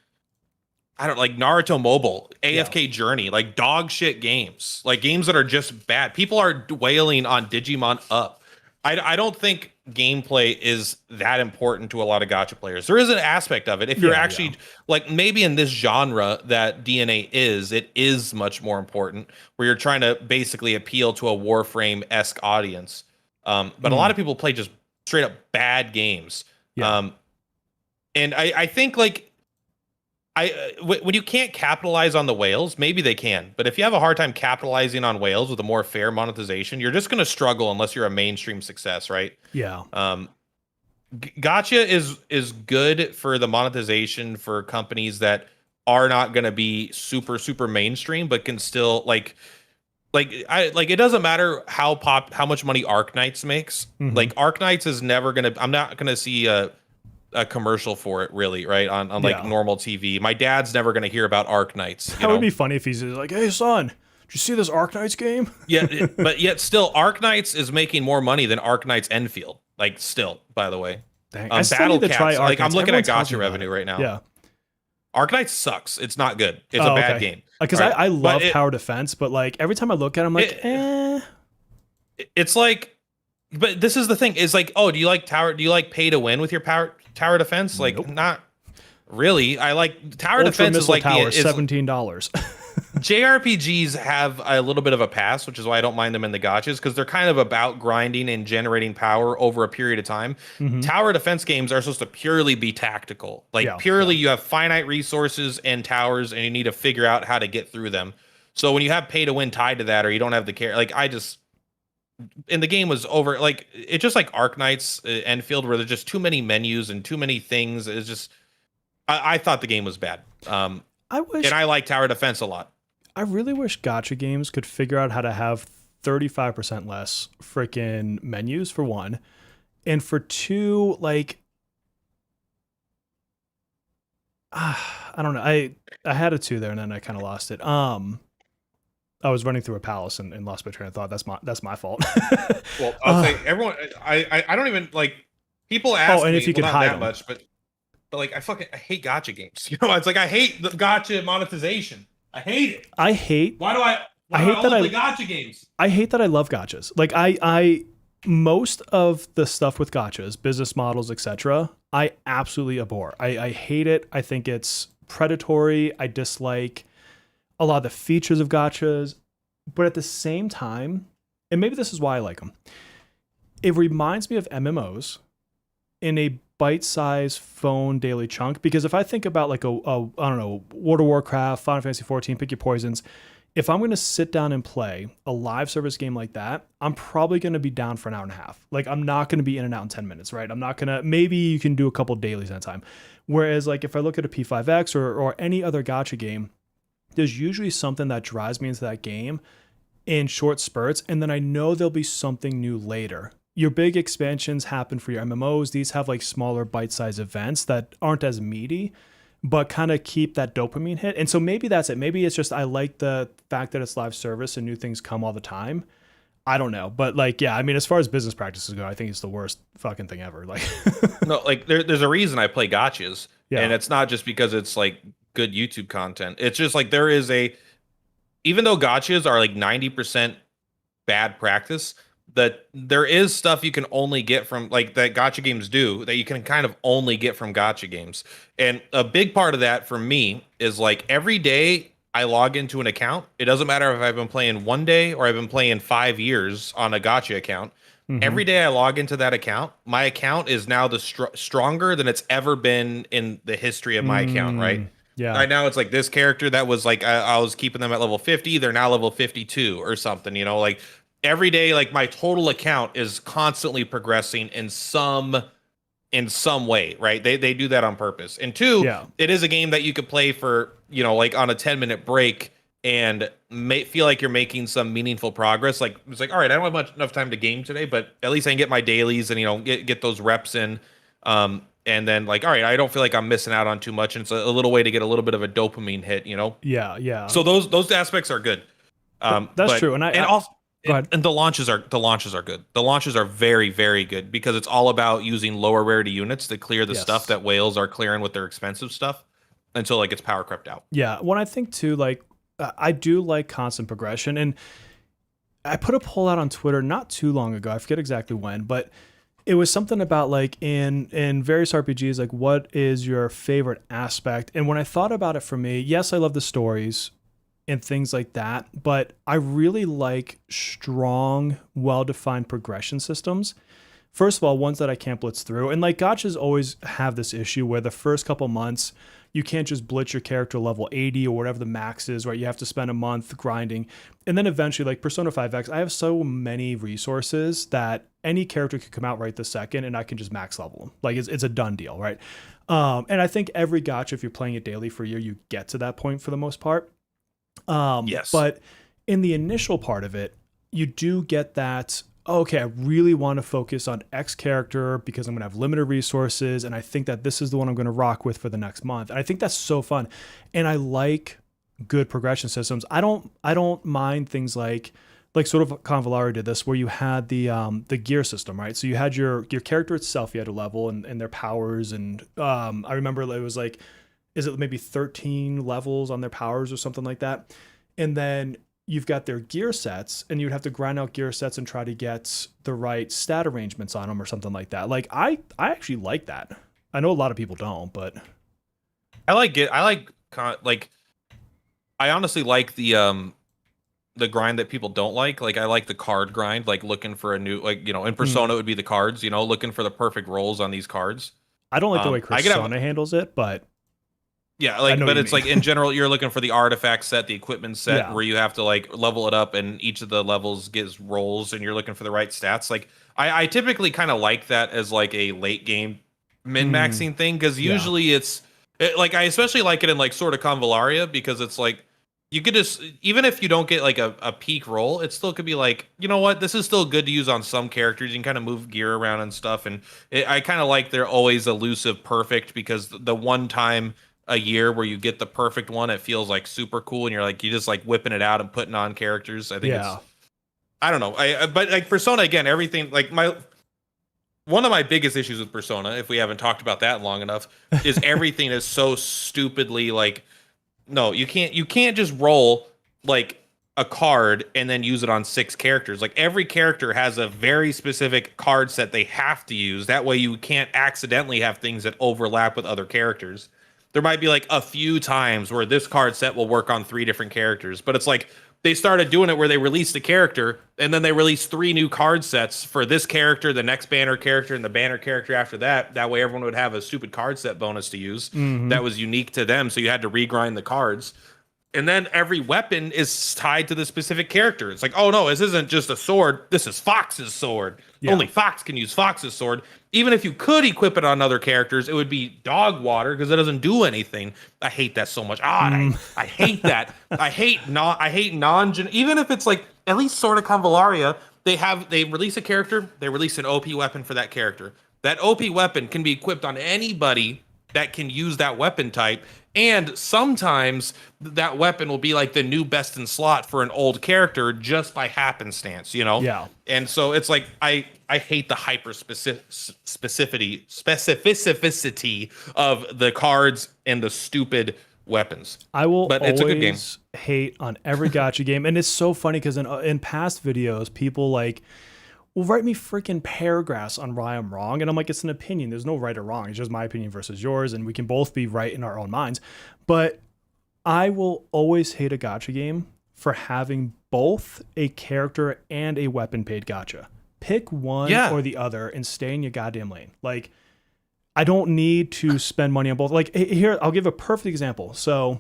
I don't like Naruto Mobile, AFK Journey, like dog shit games, like games that are just bad. People are wailing on Digimon Up. I don't think gameplay is that important to a lot of gacha players. There is an aspect of it. If you're actually like maybe in this genre that DNA is, it is much more important where you're trying to basically appeal to a Warframe-esque audience. But a lot of people play just straight up bad games. Yeah. And I think like, when you can't capitalize on the whales, maybe they can. But if you have a hard time capitalizing on whales with a more fair monetization, you're just going to struggle unless you're a mainstream success, right? Yeah. Gotcha is good for the monetization for companies that are not going to be super mainstream, but can still like it doesn't matter how much money Arknights makes. Like Arknights is never going to. I'm not going to see a commercial for it really, right? On like normal TV. My dad's never going to hear about Arknights. That would be funny if he's like, "Hey son, did you see this Arknights game?" Yeah, but yet still Arknights is making more money than Arknights Enfield. Like still, by the way. Dang. I still need to try Arknights. Like I'm looking at gotcha revenue right now. Yeah. Arknights sucks. It's not good. It's a bad game. Because right? I love tower defense, but like every time I look at it, I'm like, It's like, but this is the thing. Is like, oh, do you like pay to win with your tower defense? Like, not really. I like tower defense is like $17. JRPGs have a little bit of a pass, which is why I don't mind them in the gotchas, because they're kind of about grinding and generating power over a period of time. Tower defense games are supposed to purely be tactical. Like you have finite resources and towers, and you need to figure out how to get through them. So when you have pay to win tied to that, or you don't have the care, like and the game was over. Like it's just like Arknights Enfield, where there's just too many menus and too many things. It's just I thought the game was bad. And I like tower defense a lot. I really wish gacha games could figure out how to have 35% less freaking menus for one, and for two, like I don't know. I had a 2 there and then I kind of lost it. I was running through a palace and lost my train of thought. That's my fault. Well, I'll say everyone. I don't even like people ask and me. If you could not hide that them. much, but like I hate gacha games. You know, it's like I hate the gacha monetization. I hate it. I hate. Why do I only play gacha games? I hate that I love gachas. Like I most of the stuff with gachas, business models, etc. I absolutely abhor. I hate it. I think it's predatory. I dislike a lot of the features of gachas, but at the same time, and maybe this is why I like them, it reminds me of MMOs in a bite-sized phone daily chunk. Because if I think about like I don't know, World of Warcraft, Final Fantasy 14, pick your poisons, if I'm going to sit down and play a live service game like that, I'm probably going to be down for an hour and a half. Like I'm not going to be in and out in 10 minutes, right? I'm not going to, maybe you can do a couple dailies at a time. Whereas like if I look at a P5X or any other gacha game, there's usually something that drives me into that game in short spurts. And then I know there'll be something new later. Your big expansions happen for your MMOs. These have like smaller bite-sized events that aren't as meaty, but kind of keep that dopamine hit. And so maybe that's it. Maybe it's just I like the fact that it's live service and new things come all the time. I don't know. But like, yeah, I mean, as far as business practices go, I think it's the worst fucking thing ever. Like, No, like there's a reason I play gotchas. yeah. And it's not just because it's like good YouTube content. It's just like there is even though gotchas are like 90% bad practice, that there is stuff you can only get from like that gotcha games do that you can kind of only get from gotcha games. And a big part of that for me is like every day I log into an account. It doesn't matter if I've been playing 1 day or I've been playing 5 years on a gotcha account. Mhm. Every day I log into that account, my account is now the stronger than it's ever been in the history of my account, right? Yeah. Right now it's like this character that was like I was keeping them at level 50, they're now level 52 or something, like every day like my total account is constantly progressing in some way, right? They do that on purpose. And two, Yeah. it is a game that you could play for, like on a 10-minute break and feel like you're making some meaningful progress. Like it's like, all right, I don't have enough time to game today, but at least I can get my dailies and get those reps in. And then like, all right, I don't feel like I'm missing out on too much. And it's a little way to get a little bit of a dopamine hit, Yeah. Yeah. So those aspects are good. That's true. And also, go ahead. and the launches are good. The launches are very, very good because it's all about using lower rarity units to clear the Yes. stuff that whales are clearing with their expensive stuff until like it's power crept out. Yeah. When I think too, like I do like constant progression, and I put a poll out on Twitter not too long ago. I forget exactly when, but it was something about like in various RPGs, like what is your favorite aspect? And when I thought about it, for me, yes, I love the stories and things like that, but I really like strong, well-defined progression systems. First of all, ones that I can't blitz through. And like gotchas always have this issue where the first couple months, you can't just blitz your character level 80 or whatever the max is, right? You have to spend a month grinding. And then eventually, like Persona 5X, I have so many resources that any character could come out right this second and I can just max level them. Like it's a done deal, right? And I think every gacha, if you're playing it daily for a year, you get to that point for the most part. Yes. But in the initial part of it, you do get that, okay, I really want to focus on X character because I'm going to have limited resources. And I think that this is the one I'm going to rock with for the next month. And I think that's so fun. And I like good progression systems. I don't mind things like sort of Convalari did this, where you had the gear system, right? So you had your character itself, you had a level and their powers. And I remember it was like, is it maybe 13 levels on their powers or something like that? And then you've got their gear sets, and you'd have to grind out gear sets and try to get the right stat arrangements on them or something like that. Like I actually like that. I know a lot of people don't, but I like it. I honestly like the grind that people don't like. Like I like the card grind, like looking for a new, like, in Persona it would be the cards, looking for the perfect rolls on these cards. I don't like the way Persona handles it, but yeah, like, but it's like in general, you're looking for the artifact set, the equipment set, where you have to like level it up, and each of the levels gives rolls, and you're looking for the right stats. Like, I typically kind of like that as like a late game min maxing thing, because usually like I especially like it in like sort of Convallaria, because it's like you could just, even if you don't get like a peak roll, it still could be like, you know what, this is still good to use on some characters. You can kind of move gear around and stuff, and I kind of like they're always elusive perfect, because the one time a year where you get the perfect one, it feels like super cool, and you're just like whipping it out and putting on characters. I think I don't know. But like Persona, again, everything, like one of my biggest issues with Persona, if we haven't talked about that long enough, is everything is so stupidly like, no, you can't just roll like a card and then use it on 6 characters. Like every character has a very specific card set they have to use. That way you can't accidentally have things that overlap with other characters. There might be like a few times where this card set will work on 3 different characters, but it's like they started doing it where they released a character and then they released 3 new card sets for this character, the next banner character, and the banner character after that. That way everyone would have a stupid card set bonus to use that was unique to them, so you had to regrind the cards. And then every weapon is tied to the specific character. It's like, oh no, this isn't just a sword. This is Fox's sword. Yeah. Only Fox can use Fox's sword. Even if you could equip it on other characters, it would be dog water because it doesn't do anything. I hate that so much. I hate that. I hate non. Even if it's like at least Sword of Convallaria, they release a character, they release an OP weapon for that character. That OP weapon can be equipped on anybody that can use that weapon type. And sometimes that weapon will be like the new best in slot for an old character just by happenstance, you know? Yeah. And so it's like I hate the specificity of the cards and the stupid weapons. I will but always it's a good game. hate on every gacha game. And it's so funny because in past videos, people like will write me freaking paragraphs on why I'm wrong. And I'm like, it's an opinion. There's no right or wrong. It's just my opinion versus yours. And we can both be right in our own minds. But I will always hate a gacha game for having both a character and a weapon paid gacha. Pick one or the other and stay in your goddamn lane. Like, I don't need to spend money on both. Like, here, I'll give a perfect example. So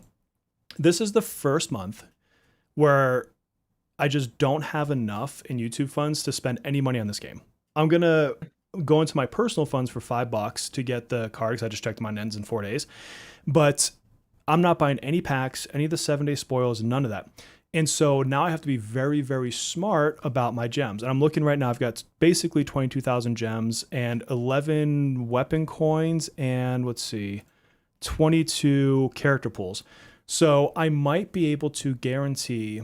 this is the first month where I just don't have enough in YouTube funds to spend any money on this game. I'm going to go into my personal funds for $5 to get the card because I just checked mine ends in 4 days. But I'm not buying any packs, any of the 7-day spoils, none of that. And so now I have to be very, very smart about my gems. And I'm looking right now, I've got basically 22,000 gems and 11 weapon coins and let's see, 22 character pools. So I might be able to guarantee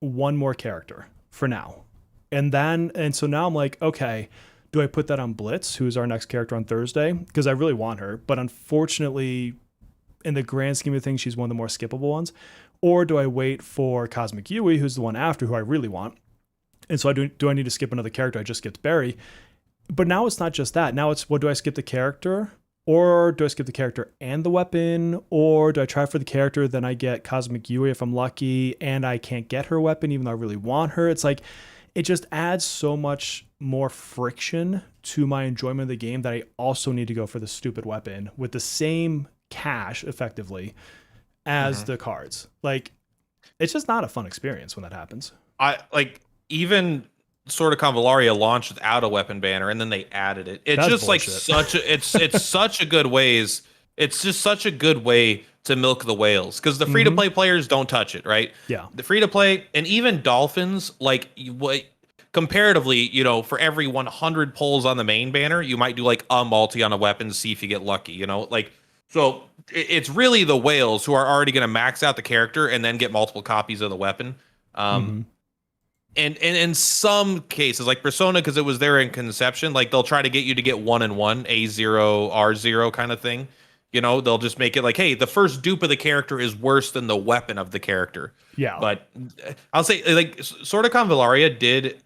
one more character for now. And so now I'm like, okay, do I put that on Blitz, who's our next character on Thursday? Because I really want her. But unfortunately, in the grand scheme of things, she's one of the more skippable ones. Or do I wait for Cosmic Yui, who's the one after, who I really want? And so do I need to skip another character? I just skipped Barry. But now it's not just that. Now it's, do I skip the character? Or do I skip the character and the weapon? Or do I try for the character, then I get Cosmic Yui if I'm lucky, and I can't get her weapon even though I really want her? It's like, it just adds so much more friction to my enjoyment of the game that I also need to go for the stupid weapon with the same cash, effectively, as the cards. Like, it's just not a fun experience when that happens. Even Sword of Convallaria launched without a weapon banner, and then they added it. It's just bullshit. Like such a it's such a good ways. It's just such a good way to milk the whales because the free to play players don't touch it, right? Yeah. The free to play and even Dolphins, like what comparatively, you know, for every 100 pulls on the main banner, you might do like a multi on a weapon, see if you get lucky. You know, like so it's really the whales who are already going to max out the character and then get multiple copies of the weapon. And in some cases, like Persona, because it was there in conception, like they'll try to get you to get 1-in-1, A0, R0 kind of thing. You know, they'll just make it like, hey, the first dupe of the character is worse than the weapon of the character. Yeah. But I'll say, like, Sword of Convallaria did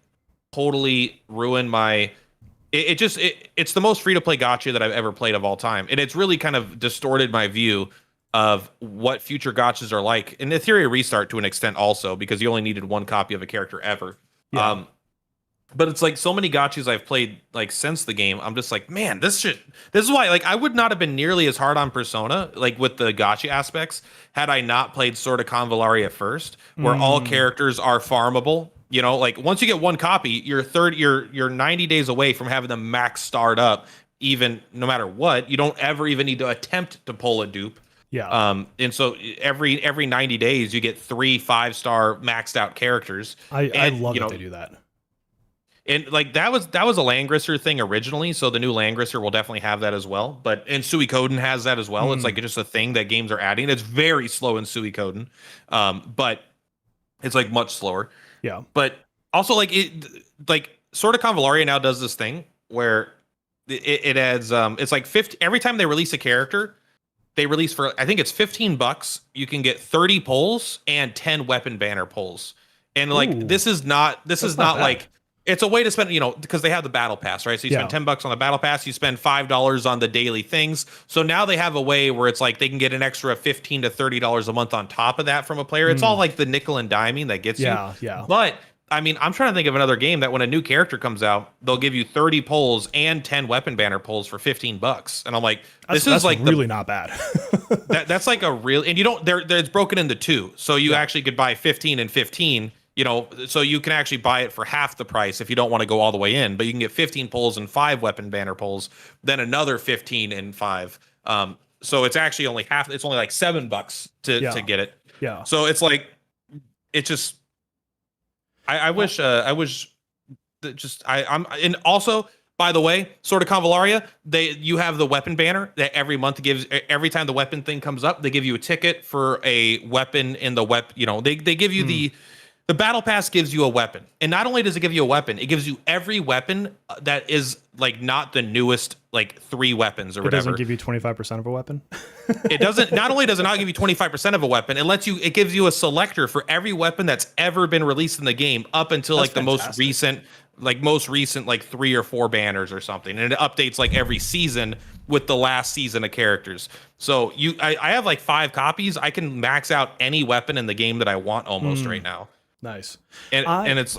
totally ruin my... It's the most free-to-play gacha that I've ever played of all time. And it's really kind of distorted my view of what future gachas are like. In the Theory of Restart to an extent also, because you only needed one copy of a character ever. Yeah. But it's like so many gachas I've played like since the game, I'm just like, man, this is why like I would not have been nearly as hard on Persona, like with the gacha aspects, had I not played Sword of Convallaria first, where all characters are farmable. You know, like once you get one copy, you're 90 days away from having them max start up, even no matter what. You don't ever even need to attempt to pull a dupe. Yeah. And so every 90 days you get 3 5-star maxed out characters. I love that they do that. And like that was a Langrisser thing originally, so the new Langrisser will definitely have that as well. And Suikoden has that as well. It's like just a thing that games are adding. It's very slow in Suikoden, but it's like much slower. Yeah. But also like Sword of Convallaria now does this thing where it adds it's like 50 every time they release a character. They release for, I think it's $15. You can get 30 pulls and 10 weapon banner pulls. And like, this is not like, it's a way to spend, you know, because they have the battle pass, right? So you spend $10 on the battle pass, you spend $5 on the daily things. So now they have a way where it's like, they can get an extra $15 to $30 a month on top of that from a player. It's all like the nickel and diming that gets you. Yeah. But I mean, I'm trying to think of another game that when a new character comes out, they'll give you 30 pulls and 10 weapon banner pulls for $15. And I'm like, That's really not bad. that's like a real, and you don't, it's broken into two. So you actually could buy 15 and 15, you know, so you can actually buy it for half the price if you don't want to go all the way in, but you can get 15 pulls and 5 weapon banner pulls, then another 15 and 5. So it's actually only half, it's only like $7 to get it. Yeah. So it's like, it just, I wish that just I'm and also by the way, sort of Convallaria, you have the weapon banner that every month gives every time the weapon thing comes up, they give you a ticket for a weapon in the weapon. You know, they give you the battle pass gives you a weapon, and not only does it give you a weapon, it gives you every weapon that is like not the newest like 3 weapons or whatever. It doesn't give you 25% of a weapon. It doesn't. Not only does it not give you 25% of a weapon, it gives you a selector for every weapon that's ever been released in the game up until like the most recent like 3 or 4 banners or something, and it updates like every season with the last season of characters. So I have like 5 copies. I can max out any weapon in the game that I want almost right now. Nice. And it's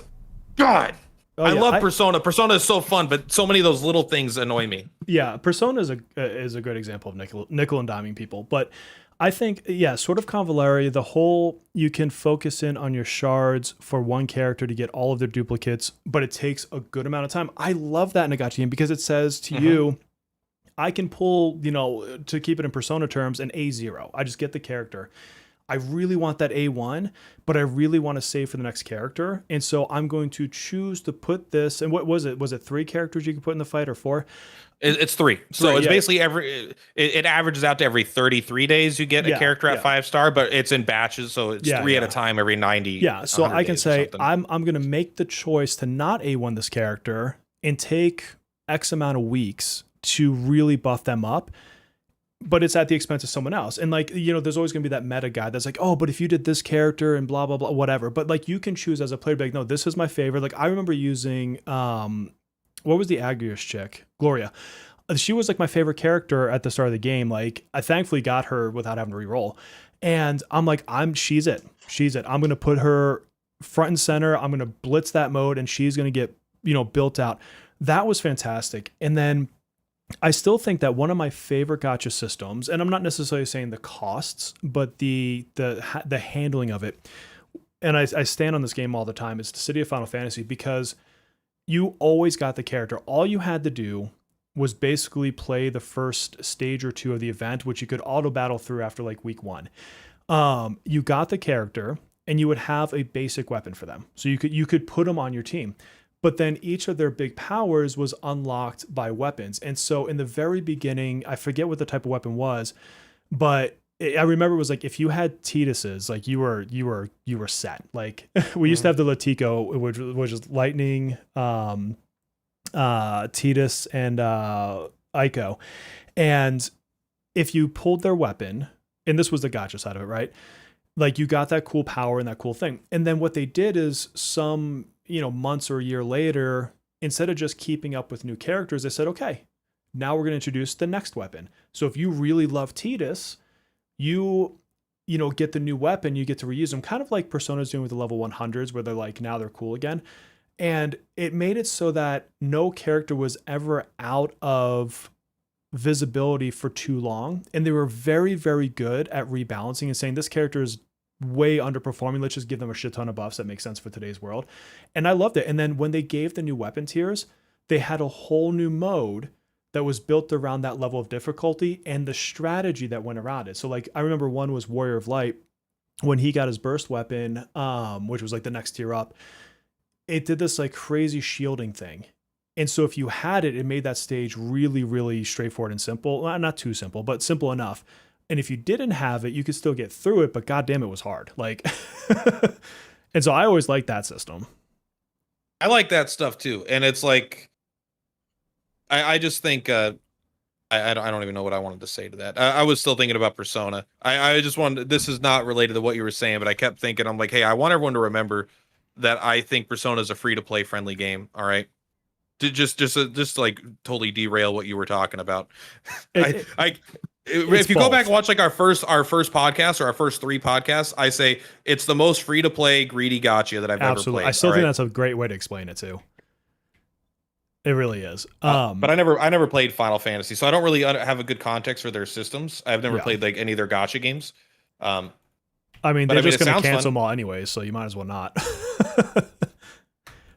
God. I love Persona. Persona is so fun, but so many of those little things annoy me. Yeah, Persona is a good example of nickel and diming people. But I think, sort of Convallaria, the whole, you can focus in on your shards for one character to get all of their duplicates, but it takes a good amount of time. I love that in a gacha game because it says to you, I can pull, to keep it in Persona terms, an A0. I just get the character. I really want that A1, but I really want to save for the next character. And so I'm going to choose to put this, and what was it? Was it 3 characters you could put in the fight or 4? It's 3. So it's basically it averages out to every 33 days you get a character at 5-star, but it's in batches. So it's 3 at a time every 90. Yeah. So I can say I'm going to make the choice to not A1 this character and take X amount of weeks to really buff them up. But it's at the expense of someone else. And like, there's always going to be that meta guy that's like, oh, but if you did this character and blah, blah, blah, whatever. But like, you can choose as a player, be like, no, this is my favorite. Like I remember using, what was the Agrius chick? Gloria. She was like my favorite character at the start of the game. Like I thankfully got her without having to reroll. And I'm like, she's it. I'm going to put her front and center. I'm going to blitz that mode and she's going to get, built out. That was fantastic. And then I still think that one of my favorite gacha systems, and I'm not necessarily saying the costs, but the handling of it, and I stand on this game all the time, is the City of Final Fantasy, because you always got the character. All you had to do was basically play the first stage or 2 of the event, which you could auto battle through after like week 1. You got the character, and you would have a basic weapon for them, so you could put them on your team. But then each of their big powers was unlocked by weapons. And so in the very beginning, I forget what the type of weapon was, but I remember it was like, if you had Tidus's, like you were set. Like we used to have the Latico, which was lightning, Tidus and Aiko. And if you pulled their weapon, and this was the gacha side of it, right? Like you got that cool power and that cool thing. And then what they did is some, months or a year later, instead of just keeping up with new characters, they said, okay, now we're going to introduce the next weapon. So if you really love Tidus, you get the new weapon, you get to reuse them, kind of like Persona's doing with the level 100s, where they're like, now they're cool again. And it made it so that no character was ever out of visibility for too long. And they were very, very good at rebalancing and saying, this character is way underperforming. Let's just give them a shit ton of buffs that make sense for today's world. And I loved it. And then when they gave the new weapon tiers, they had a whole new mode that was built around that level of difficulty and the strategy that went around it. So like, I remember one was Warrior of Light. When he got his burst weapon, which was like the next tier up, it did this like crazy shielding thing. And so if you had it, it made that stage really, really straightforward and simple. Well, not too simple, but simple enough. And if you didn't have it, you could still get through it, but goddamn, it was hard. Like, and so I always liked that system. I like that stuff too. And it's like, I just think, I don't even know what I wanted to say to that. I was still thinking about Persona. I just wanted, this is not related to what you were saying, but I kept thinking, I'm like, hey, I want everyone to remember that I think Persona is a free to play friendly game. All right. Just like totally derail what you were talking about. It's If you go back both. and watch like our first podcast or our first 3 podcasts, I say it's the most free to play greedy gotcha that I've ever Absolutely. played. I still all think right? that's a great way to explain it too. It really is. But I never played Final Fantasy, so I don't really have a good context for their systems. I've never Yeah. played like any of their gotcha games. I mean, But they're I mean, just it going to sounds cancel fun. them all anyway, so you might as well not.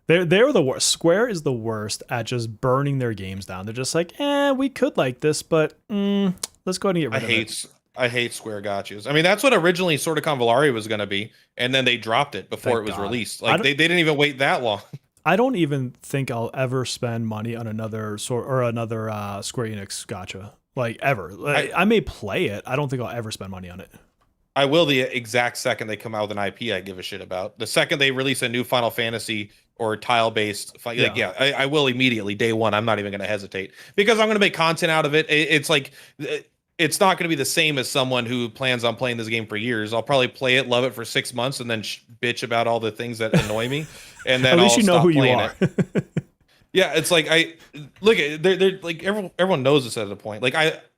They're the worst. Square is the worst at just burning their games down. They're just like, we could like this, but let's go ahead and get I rid of it. hate Square gotchas. I mean, that's what originally Sword of Convalaria was going to be, and then they dropped it before Thank it was God. released. I Like don't- they didn't even wait that long. I don't even think I'll ever spend money on another Square Enix gotcha. Like ever. Like, I may play it. I don't think I'll ever spend money on it. I will the exact second they come out with an IP I give a shit about. The second they release a new Final Fantasy or tile-based, I will immediately day one. I'm not even going to hesitate because I'm going to make content out of it. It's like it's not going to be the same as someone who plans on playing this game for years. I'll probably play it, love it for 6 months, and then bitch about all the things that annoy me, and then At least I'll you know stop who you playing are. it. Yeah, it's like I look at they're like everyone knows this at a point. Like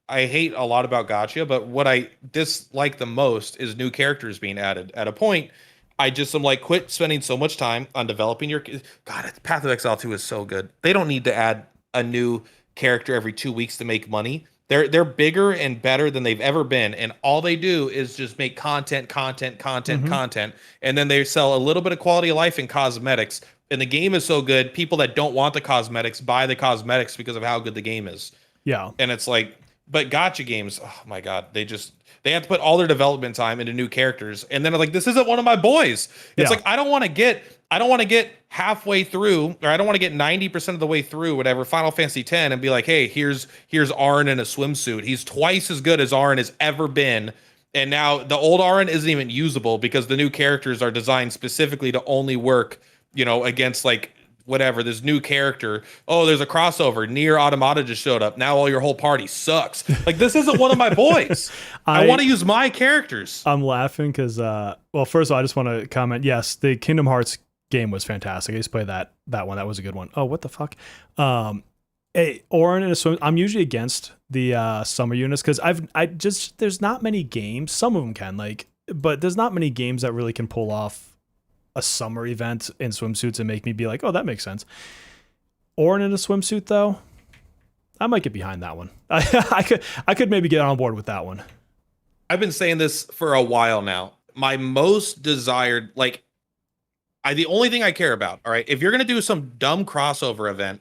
I hate a lot about gotcha, but what I dislike the most is new characters being added. At a point, I just am like, quit spending so much time on developing your God. Path of Exile 2 is so good. They don't need to add a new character every 2 weeks to make money. They're bigger and better than they've ever been, and all they do is just make content, and then they sell a little bit of quality of life and cosmetics. And the game is so good, people that don't want the cosmetics buy the cosmetics because of how good the game is. Yeah. And it's like, but gotcha games, oh my God, they have to put all their development time into new characters. And then I'm like, this isn't one of my boys. It's Yeah. like, I don't want to get halfway through, or I don't want to get 90% of the way through whatever Final Fantasy X and be like, hey, here's Arn in a swimsuit. He's twice as good as Arn has ever been. And now the old Arn isn't even usable because the new characters are designed specifically to only work, against like whatever, this new character. Oh, there's a crossover. Nier Automata just showed up. Now all your whole party sucks. Like, this isn't one of my boys. I want to use my characters. I'm laughing because, first of all, I just want to comment. Yes, the Kingdom Hearts game was fantastic. I used to play that one. That was a good one. Oh, what the fuck? Orin in a swim. I'm usually against the summer units because there's not many games. Some of them can but there's not many games that really can pull off a summer event in swimsuits and make me be like, oh, that makes sense. Orin in a swimsuit though, I might get behind that one. I could maybe get on board with that one. I've been saying this for a while now. My most desired, the only thing I care about, all right, if you're going to do some dumb crossover event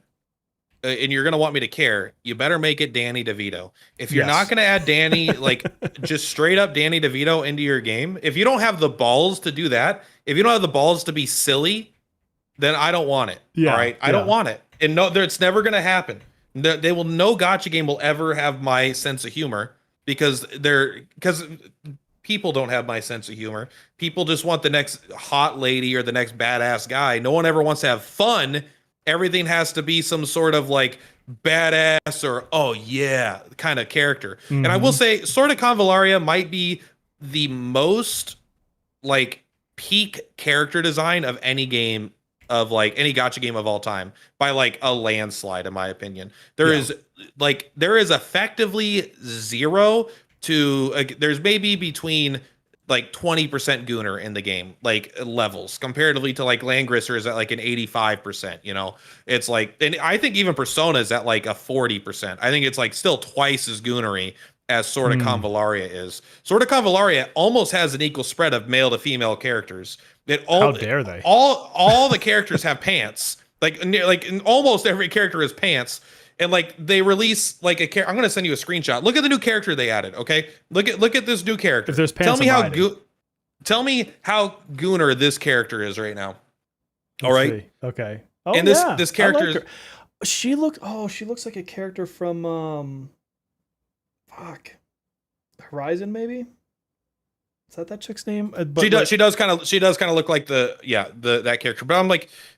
and you're going to want me to care, you better make it Danny DeVito. If you're not going to add Danny, just straight up Danny DeVito into your game, if you don't have the balls to do that, if you don't have the balls to be silly, then I don't want it. Yeah, all right. I don't want it. And no, it's never going to happen. No gotcha game will ever have my sense of humor because people don't have my sense of humor. People just want the next hot lady or the next badass guy. No one ever wants to have fun. Everything has to be some sort of badass or oh yeah kind of character. Mm-hmm. And I will say, Sword of Convalaria might be the most peak character design of any game of any gotcha game of all time by a landslide, in my opinion. There is effectively 0 to there's maybe between 20% Gunner in the game, levels comparatively to Langrisser is at an 85%, it's and I think even Persona is at a 40%. I think it's still twice as Gunnery as Sword of Convalaria is. Sword of Convalaria almost has an equal spread of male to female characters. How dare they? All the characters have pants. Almost every character has pants. And they release a character. I'm gonna send you a screenshot. Look at the new character they added. Okay, look at this new character. If there's pants, tell me how Gunner this character is right now. All right. See. Okay. Oh, and this character, she looks like a character from Horizon, maybe. Is that chick's name? She does kind of look like that character. But I'm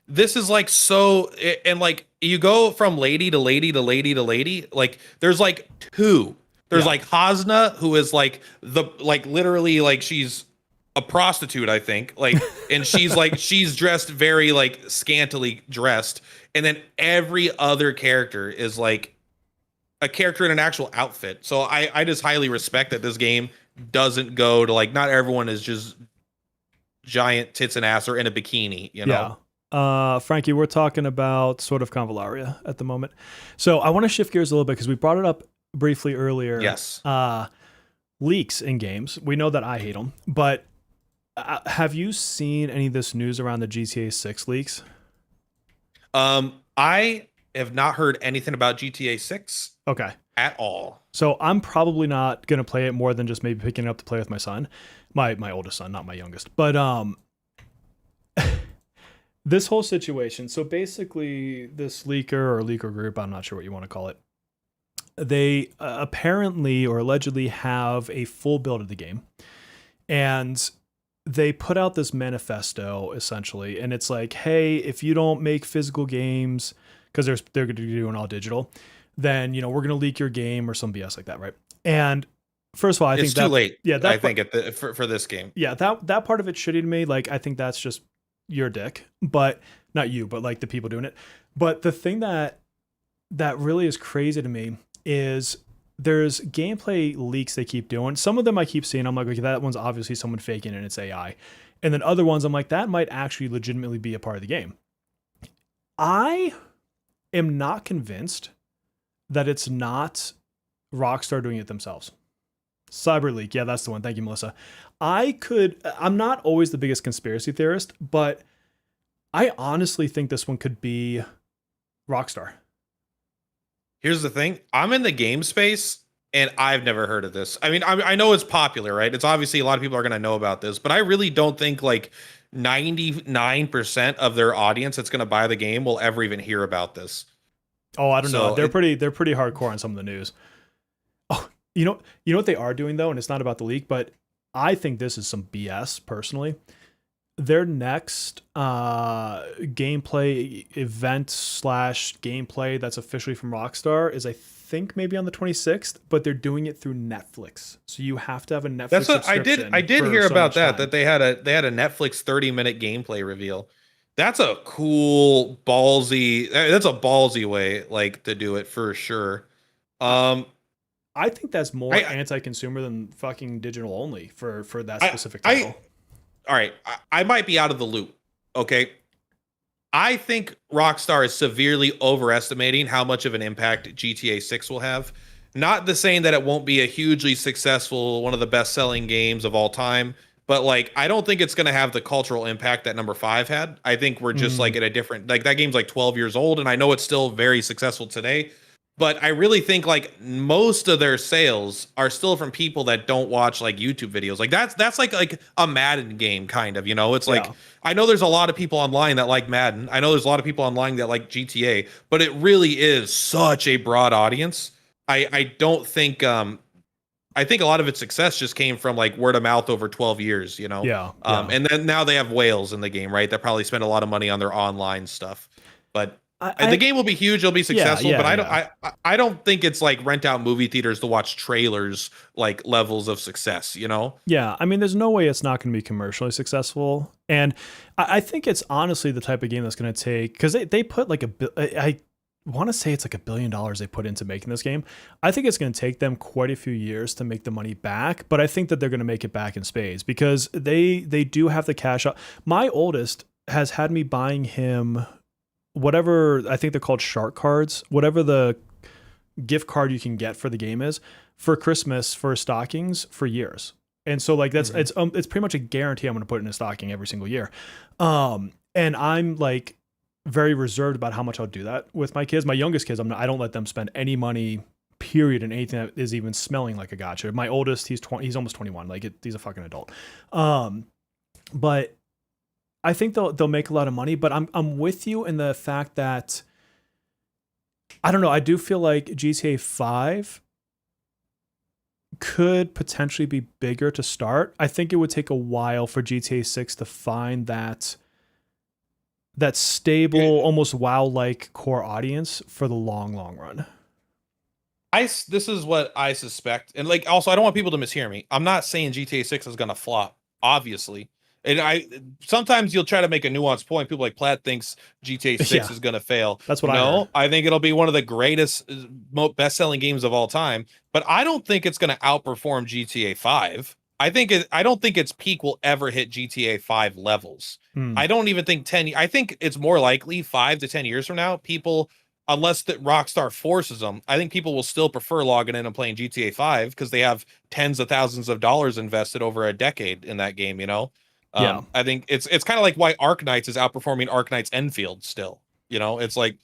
this is so, and you go from lady to lady to lady to lady. There's 2. There's Hasna, who is literally she's a prostitute, I think. And she's she's dressed very scantily dressed. And then every other character is a character in an actual outfit. So I just highly respect that this game doesn't go to like not everyone is just giant tits and ass or in a bikini, you know. Yeah. Frankie, we're talking about Sword of Convallaria at the moment. So I want to shift gears a little bit because we brought it up briefly earlier. Yes. Leaks in games. We know that I hate them, but have you seen any of this news around the GTA 6 leaks? I have not heard anything about GTA 6 Okay. at all. So I'm probably not going to play it more than just maybe picking it up to play with my son, my oldest son, not my youngest. But this whole situation. So basically, this leaker group, I'm not sure what you want to call it. They apparently or allegedly have a full build of the game, and they put out this manifesto essentially, and it's like, hey, if you don't make physical games, because they're going to be doing all digital, then we're going to leak your game or some BS like that, right? And first of all, I think it's too late. Yeah, I think for this game. Yeah, that part of it shitty to me. Like, I think that's just your dick, but not you, but like the people doing it. But the thing that really is crazy to me is there's gameplay leaks they keep doing. Some of them I keep seeing. I'm like, okay, that one's obviously someone faking and it's AI. And then other ones I'm like, that might actually legitimately be a part of the game. I am not convinced that it's not Rockstar doing it themselves. Cyber leak. Yeah, that's the one. Thank you, Melissa. I'm not always the biggest conspiracy theorist, but I honestly think this one could be Rockstar. Here's the thing. I'm in the game space and I've never heard of this. I mean, I know it's popular, right? It's obviously a lot of people are going to know about this, but I really don't think like 99% of their audience that's going to buy the game will ever even hear about this. Oh, I don't know. They're pretty hardcore on some of the news. Oh, you know what they are doing though, and it's not about the leak, but I think this is some BS personally. Their next gameplay event / gameplay that's officially from Rockstar is, I think, maybe on the 26th, but they're doing it through Netflix. So you have to have a Netflix subscription. I did hear about that they had a Netflix 30-minute gameplay reveal. That's a cool ballsy. That's a ballsy way like to do it for sure. I think that's more anti-consumer than fucking digital only for that specific title. All right, I might be out of the loop. Okay. I think Rockstar is severely overestimating how much of an impact GTA 6 will have. Not the saying that it won't be a hugely successful, one of the best-selling games of all time, but like I don't think it's going to have the cultural impact that number 5 had. I think we're just like at a different, like that game's like 12 years old, and I know it's still very successful today. But I really think like most of their sales are still from people that don't watch like YouTube videos. Like that's like a Madden game kind of, it's like, I know there's a lot of people online that like Madden. I know there's a lot of people online that like GTA, but it really is such a broad audience. I don't think, I think a lot of its success just came from like word of mouth over 12 years, Yeah. And then now they have whales in the game, right? That probably spend a lot of money on their online stuff, but the game will be huge. It'll be successful, but I don't think it's like rent out movie theaters to watch trailers like levels of success, Yeah, I mean, there's no way it's not going to be commercially successful, and I think it's honestly the type of game that's going to take, because they put like I want to say it's like $1 billion they put into making this game. I think it's going to take them quite a few years to make the money back, but I think that they're going to make it back in spades because they do have the cash out. My oldest has had me buying him whatever, I think they're called shark cards, whatever the gift card you can get for the game is, for Christmas, for stockings, for years. And so like that's it's pretty much a guarantee I'm going to put it in a stocking every single year. And I'm like very reserved about how much I'll do that with my kids. My youngest kids, I don't let them spend any money period in anything that is even smelling like a gotcha. My oldest, he's almost 21. Like he's a fucking adult. But I think they'll make a lot of money, but I'm with you in the fact that I don't know. I do feel like GTA 5 could potentially be bigger to start. I think it would take a while for GTA 6 to find that stable, almost WoW-like core audience for the long run. This is what I suspect, and like also I don't want people to mishear me. I'm not saying GTA 6 is going to flop, obviously. And I sometimes you'll try to make a nuanced point. People like Platt thinks GTA 6 Yeah, is going to fail. that's what I heard. No, I think it'll be one of the greatest, best-selling games of all time. But I don't think it's going to outperform GTA 5. I don't think its peak will ever hit GTA 5 levels. Hmm. I don't even think 10. I think it's more likely 5 to 10 years from now, people, unless that Rockstar forces them, I think people will still prefer logging in and playing GTA 5 because they have tens of thousands of dollars invested over a decade in that game. Yeah. I think it's kind of like why Arknights is outperforming Arknights Enfield still. It's like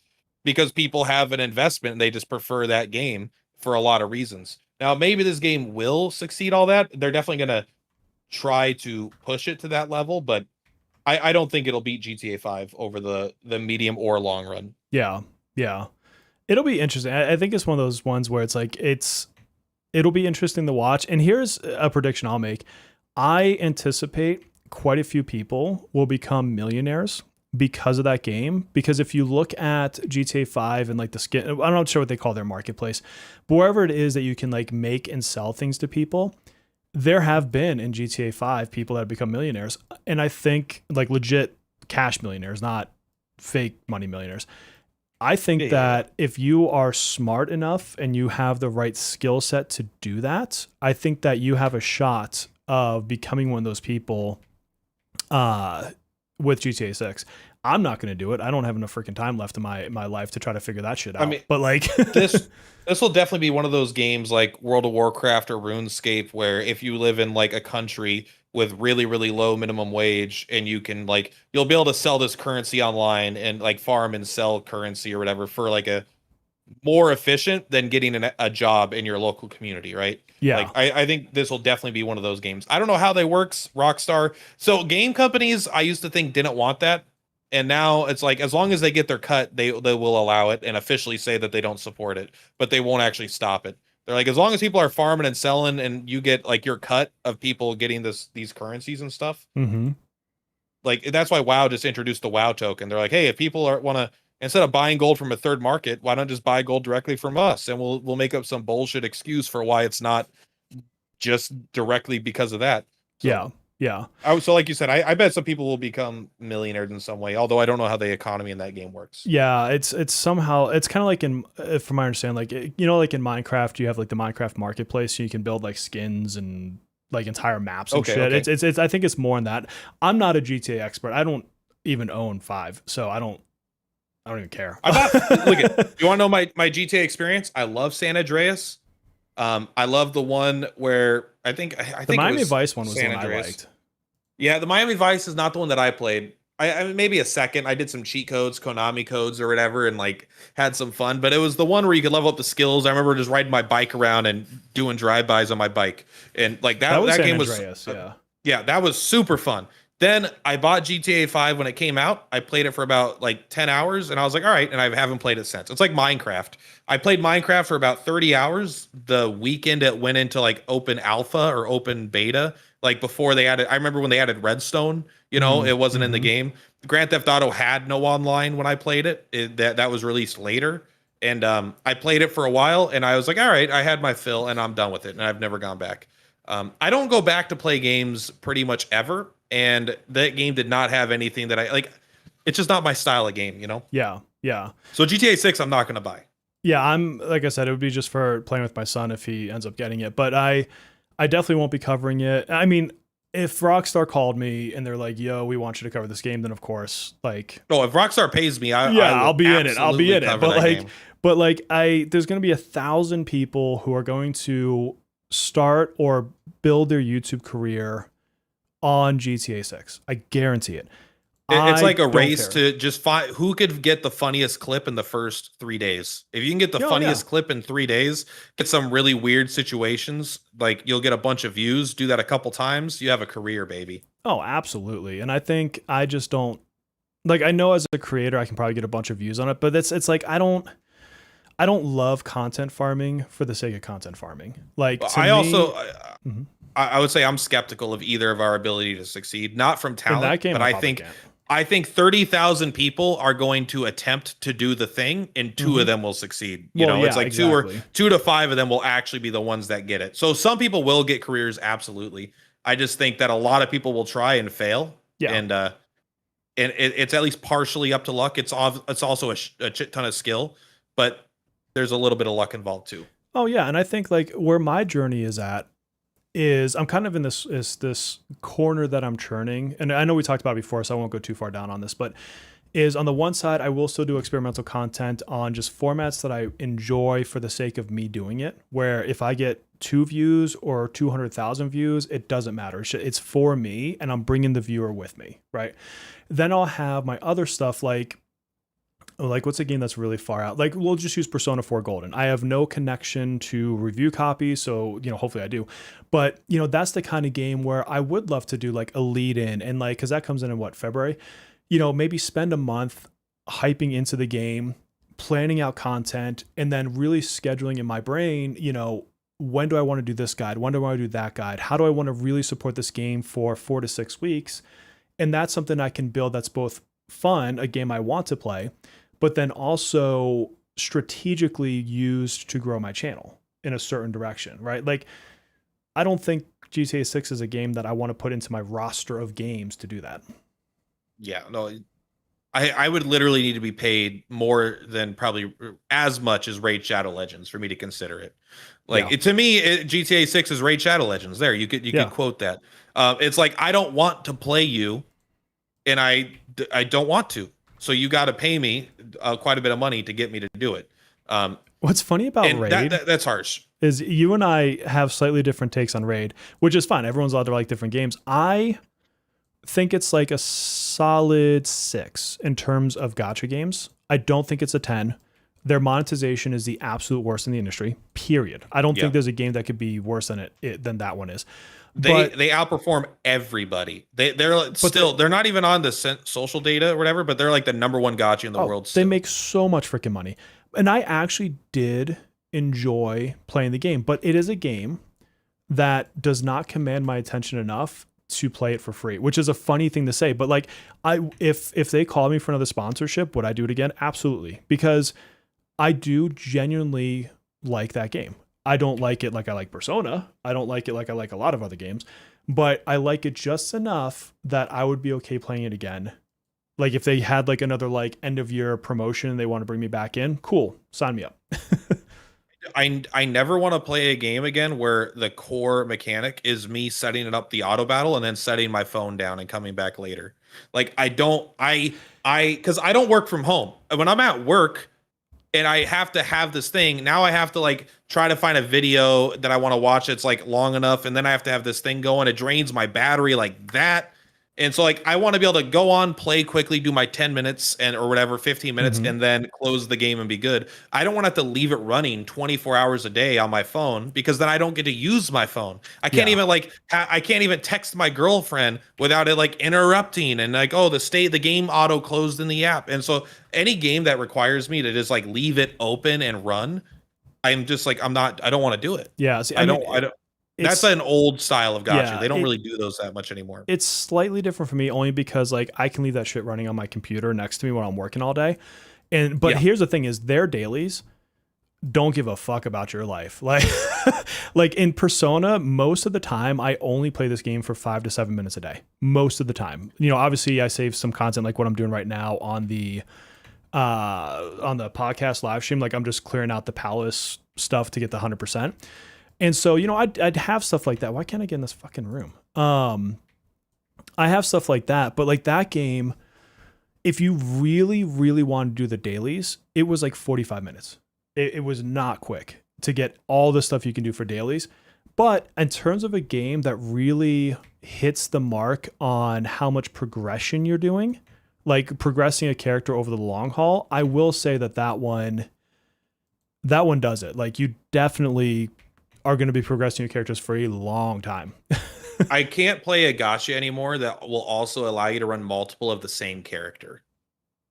because people have an investment and they just prefer that game for a lot of reasons. Now, maybe this game will succeed all that. They're definitely going to try to push it to that level, but I don't think it'll beat GTA 5 over the medium or long run. Yeah. Yeah. It'll be interesting. I think it's one of those ones where it's like it'll be interesting to watch. And here's a prediction I'll make. I anticipate quite a few people will become millionaires because of that game. Because if you look at GTA 5 and like the skin, I'm not sure what they call their marketplace, but wherever it is that you can like make and sell things to people, there have been in GTA 5 people that have become millionaires. And I think like legit cash millionaires, not fake money millionaires. I think that if you are smart enough and you have the right skill set to do that, I think that you have a shot of becoming one of those people with GTA 6. I'm not going to do it. I don't have enough freaking time left in my life to try to figure that shit out. I mean, but like this will definitely be one of those games like World of Warcraft or RuneScape where if you live in like a country with really, really low minimum wage and you can like you'll be able to sell this currency online and like farm and sell currency or whatever for like a more efficient than getting a job in your local community, right? Yeah. Like I think this will definitely be one of those games. I don't know how they works, Rockstar. So game companies I used to think didn't want that. And now it's like as long as they get their cut, they will allow it and officially say that they don't support it, but they won't actually stop it. They're like, as long as people are farming and selling and you get like your cut of people getting these currencies and stuff. Mm-hmm. Like that's why WoW just introduced the WoW token. They're like, hey, if people want to instead of buying gold from a third market, why don't just buy gold directly from us? And we'll make up some bullshit excuse for why it's not just directly because of that. So, yeah. Yeah. So like you said, I bet some people will become millionaires in some way, although I don't know how the economy in that game works. Yeah, it's somehow it's kind of like in from my understanding, like like in Minecraft, you have like the Minecraft marketplace, so you can build like skins and like entire maps and shit. Okay. It's I think it's more in that. I'm not a GTA expert. I don't even own 5, so I don't even care. Look at you want to know my GTA experience? I love San Andreas. I love the one where I think the Miami Vice one was the one I liked. Yeah, the Miami Vice is not the one that I played. I mean, maybe a second. I did some cheat codes, Konami codes or whatever, and like had some fun. But it was the one where you could level up the skills. I remember just riding my bike around and doing drive-bys on my bike, and like that game was yeah, that was super fun. Then I bought GTA 5 when it came out. I played it for about like 10 hours and I was like, all right. And I haven't played it since. It's like Minecraft. I played Minecraft for about 30 hours the weekend it went into like open alpha or open beta. Like before they added, I remember when they added Redstone, it wasn't in the game. Grand Theft Auto had no online when I played it. That was released later. And I played it for a while and I was like, all right, I had my fill and I'm done with it. And I've never gone back. I don't go back to play games pretty much ever. And that game did not have anything that I like. It's just not my style of game, Yeah, yeah. So GTA 6, I'm not going to buy. Yeah, I'm like I said, it would be just for playing with my son if he ends up getting it. But I definitely won't be covering it. I mean, if Rockstar called me and they're like, "Yo, we want you to cover this game," then of course, like, if Rockstar pays me, I'll be in it. I'll be in it. But there's going to be 1,000 people who are going to start or build their YouTube career on GTA 6. I guarantee it. It's like a race to just find who could get the funniest clip in the first 3 days. If you can get the funniest clip in 3 days, get some really weird situations, like you'll get a bunch of views, do that a couple times, you have a career, baby. Oh, absolutely. And I think I just don't like, I know as a creator, I can probably get a bunch of views on it, but it's like, I don't love content farming for the sake of content farming. Like I would say I'm skeptical of either of our ability to succeed, not from talent, but I think 30,000 people are going to attempt to do the thing and 2 of them will succeed. It's like exactly. 2 to 5 of them will actually be the ones that get it. So some people will get careers. Absolutely. I just think that a lot of people will try and fail, Yeah. and it's at least partially up to luck. It's also a shit ton of skill, but there's a little bit of luck involved too. Oh yeah, and I think like where my journey is at is I'm kind of in this corner that I'm churning, and I know we talked about it before, so I won't go too far down on this, but is on the one side I will still do experimental content on just formats that I enjoy for the sake of me doing it. Where if I get 2 views or 200,000 views, it doesn't matter. It's for me, and I'm bringing the viewer with me, right? Then I'll have my other stuff like what's a game that's really far out? Like we'll just use Persona 4 Golden. I have no connection to review copies, so hopefully I do. But that's the kind of game where I would love to do like a lead in, and like because that comes in what, February? Maybe spend a month hyping into the game, planning out content, and then really scheduling in my brain, when do I want to do this guide? When do I want to do that guide? How do I want to really support this game for 4 to 6 weeks? And that's something I can build that's both fun, a game I want to play, but then also strategically used to grow my channel in a certain direction, right? Like, I don't think GTA 6 is a game that I want to put into my roster of games to do that. Yeah, no, I would literally need to be paid more than probably as much as Raid Shadow Legends for me to consider it. Like Yeah. to me, GTA 6 is Raid Shadow Legends. There, you could quote that. It's like I don't want to play you, and I don't want to. So you got to pay me quite a bit of money to get me to do it. What's funny about Raid that's harsh. is you and I have slightly different takes on Raid, which is fine. Everyone's allowed to like different games. I think it's like a solid 6 in terms of gacha games. I don't think it's a 10. Their monetization is the absolute worst in the industry, period. I don't think there's a game that could be worse than than that one is. They outperform everybody. They're not even on the social data or whatever, but they're like the #1 gacha in the world. They make so much freaking money. And I actually did enjoy playing the game, but it is a game that does not command my attention enough to play it for free, which is a funny thing to say. But like, if they call me for another sponsorship, would I do it again? Absolutely. Because I do genuinely like that game. I don't like it like I like Persona. I don't like it like I like a lot of other games, but I like it just enough that I would be okay playing it again. Like if they had like another like end of year promotion and they want to bring me back in, cool, sign me up. I never want to play a game again where the core mechanic is me setting it up the auto battle and then setting my phone down and coming back later. Like because I don't work from home. When I'm at work and I have to have this thing, now I have to like try to find a video that I want to watch that's like long enough, and then I have to have this thing going. It drains my battery like that. And so like I want to be able to go on, play quickly, do my 10 minutes or whatever, 15 minutes, and then close the game and be good. I don't want to have to leave it running 24 hours a day on my phone, because then I don't get to use my phone. I can't even I can't even text my girlfriend without it like interrupting and like, oh, the game auto closed in the app. And so any game that requires me to just like leave it open and run, I'm just like, I don't want to do it. Yeah. See, I don't. That's an old style of gacha. Yeah, they don't really do those that much anymore. It's slightly different for me only because like I can leave that shit running on my computer next to me when I'm working all day. But here's the thing is their dailies don't give a fuck about your life. Like like in Persona, most of the time I only play this game for 5 to 7 minutes a day. Most of the time. Obviously I save some content like what I'm doing right now on the podcast live stream. Like I'm just clearing out the palace stuff to get the 100%. And so, I'd have stuff like that. Why can't I get in this fucking room? I have stuff like that, but like that game, if you really, really want to do the dailies, it was like 45 minutes. It was not quick to get all the stuff you can do for dailies. But in terms of a game that really hits the mark on how much progression you're doing, like progressing a character over the long haul, I will say that one does it. Like you definitely are going to be progressing your characters for a long time. I can't play a gacha anymore that will also allow you to run multiple of the same character.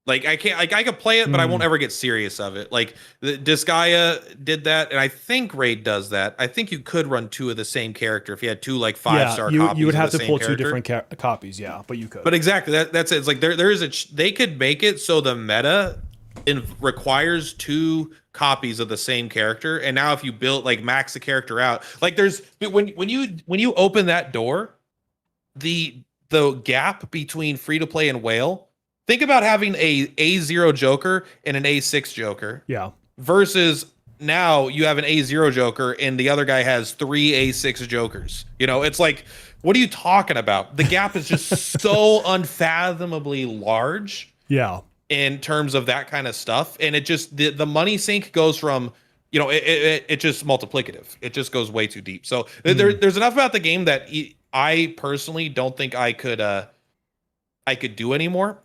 Like I can't, like I could play it, but I won't ever get serious of it. Like the Disgaea did that, and I think Raid does that. I think you could run 2 of the same character if you had 2 like 5-star copies. You would have of the to pull same 2 character. different copies, yeah, but you could. But exactly that's it. It's like there is they could make it so the meta requires 2 copies of the same character, and now if you build like max the character out, like there's when you open that door the gap between free to play and whale. Think about having a A0 Joker and an A6 Joker. Yeah. Versus now you have an A0 Joker and the other guy has 3 A6 Jokers. You know, it's like, what are you talking about? The gap is just so unfathomably large. Yeah. In terms of that kind of stuff. And it just, the money sink goes from, you know, it just multiplicative. It just goes way too deep. So there's enough about the game that I personally don't think I could do anymore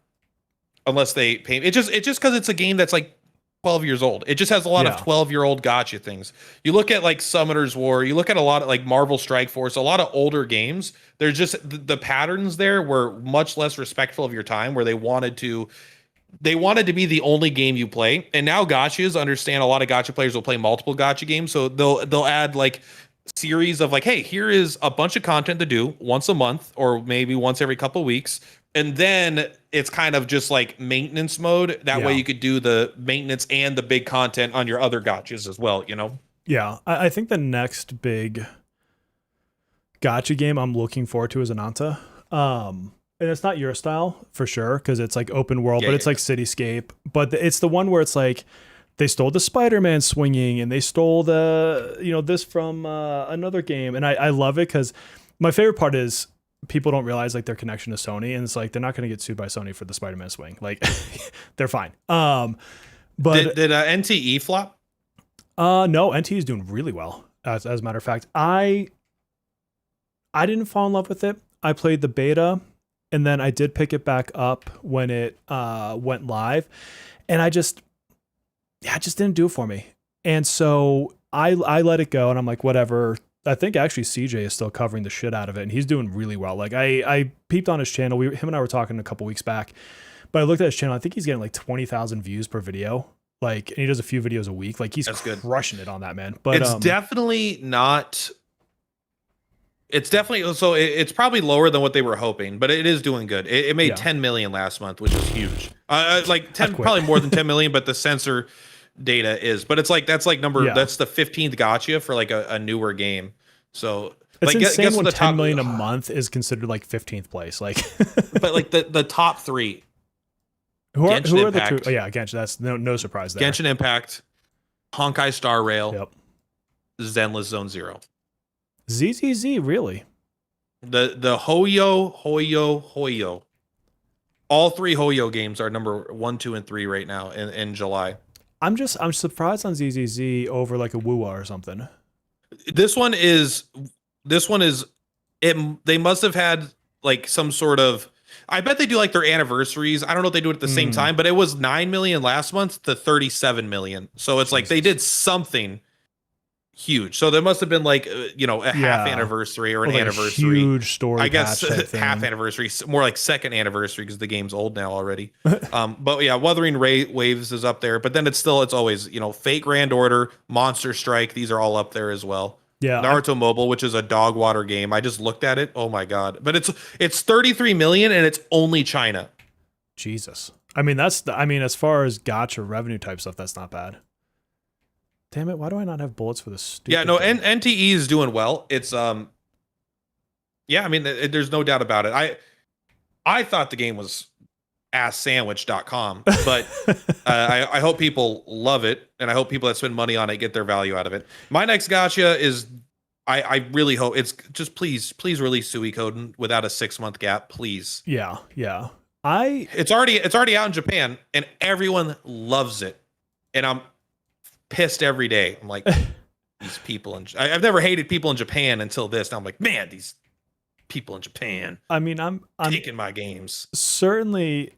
unless they pay. It's just because it's a game that's like 12 years old. It just has a lot of 12-year-old gotcha things. You look at like Summoner's War, you look at a lot of like Marvel Strike Force, a lot of older games. There's just the patterns there were much less respectful of your time, where they wanted to be the only game you play. And now gotchas understand, a lot of gotcha players will play multiple gotcha games. So they'll add like series of like, hey, here is a bunch of content to do once a month or maybe once every couple of weeks. And then it's kind of just like maintenance mode. That way you could do the maintenance and the big content on your other gotchas as well, you know? Yeah. I think the next big gotcha game I'm looking forward to is Ananta. And it's not your style for sure, because it's like open world, but it's like Cityscape. But it's the one where it's like they stole the Spider-Man swinging and they stole the, you know, this from another game. And I love it because my favorite part is people don't realize like their connection to Sony, and it's like they're not going to get sued by Sony for the Spider-Man swing. Like they're fine. But did NTE flop? No, NTE is doing really well. As a matter of fact, I didn't fall in love with it. I played the beta. And then I did pick it back up when it went live, and it just didn't do it for me. And so I let it go, and I'm like, whatever. I think actually CJ is still covering the shit out of it, and he's doing really well. Like I peeped on his channel. Him and I were talking a couple weeks back, but I looked at his channel. I think he's getting like 20,000 views per video. Like, and he does a few videos a week. Like he's crushing it on that, man. But it's definitely not. It's definitely, so it's probably lower than what they were hoping, but it is doing good. It made 10 million last month, which is huge. Like 10, probably more than 10 million, but the sensor data is. But it's like that's the 15th gotcha for like a newer game. So it's like, insane guess when the 10 top, million a month is considered like 15th place. Like, but like the top three. Who are the two? Oh yeah, Genshin. That's no surprise there. Genshin Impact, Honkai Star Rail, yep. Zenless Zone Zero. ZZZ, really? The Hoyo. All three Hoyo games are number 1, 2, and 3 right now in July. I'm surprised on ZZZ over like a Wuwa or something. This one is it. They must have had like some sort of. I bet they do like their anniversaries. I don't know if they do it at the same time, but it was 9 million last month to 37 million. So it's like they did something huge. So there must have been like a half anniversary or an anniversary. Huge story. I guess half anniversary, more like second anniversary because the game's old now already. But yeah, Wuthering Waves is up there. But then it's always Fate Grand Order, Monster Strike. These are all up there as well. Yeah, Naruto Mobile, which is a dog water game. I just looked at it. Oh my god! But it's 33 million and it's only China. Jesus. I mean as far as gacha revenue type stuff, that's not bad. Damn it, why do I not have bullets for this stupid thing? NTE is doing well. It's there's no doubt about it. I thought the game was asssandwich.com, but I hope people love it, and I hope people that spend money on it get their value out of it. My next gacha is I really hope it's just please release Suikoden without a 6-month gap, please. Yeah. It's already out in Japan and everyone loves it. And I'm pissed every day. I'm like, these people I've never hated people in Japan until this. Now I'm like, man, these people in Japan. I mean, I'm taking my games. Certainly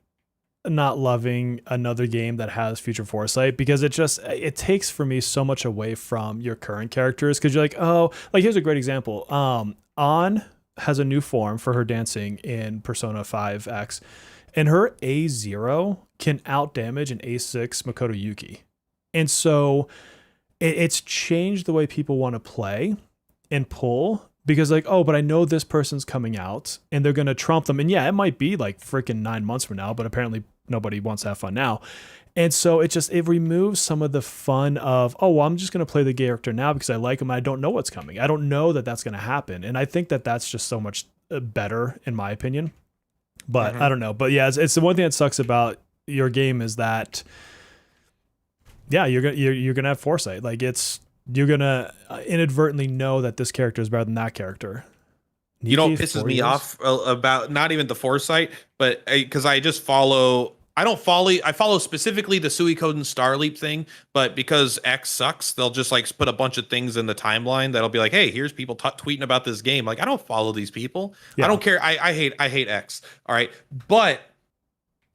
not loving another game that has future foresight, because it takes for me so much away from your current characters. Because you're like, oh, like here's a great example. An has a new form for her dancing in Persona 5X, and her A0 can outdamage an A6 Makoto Yuki. And so it's changed the way people want to play and pull, because like, oh, but I know this person's coming out and they're going to trump them. And yeah, it might be like freaking 9 months from now, but apparently nobody wants to have fun now. And so it removes some of the fun of, oh, well, I'm just going to play the character now because I like him. I don't know what's coming. I don't know that that's going to happen. And I think that that's just so much better in my opinion. But I don't know. But yeah, it's the one thing that sucks about your game is that, yeah, you're gonna have foresight. Like you're gonna inadvertently know that this character is better than that character. You know what pisses me off about not even the foresight, but because I just follow. I follow specifically the Suikoden Starleap thing, but because X sucks, they'll just like put a bunch of things in the timeline that'll be like, hey, here's people tweeting about this game. Like, I don't follow these people. Yeah. I don't care. I hate X. All right. But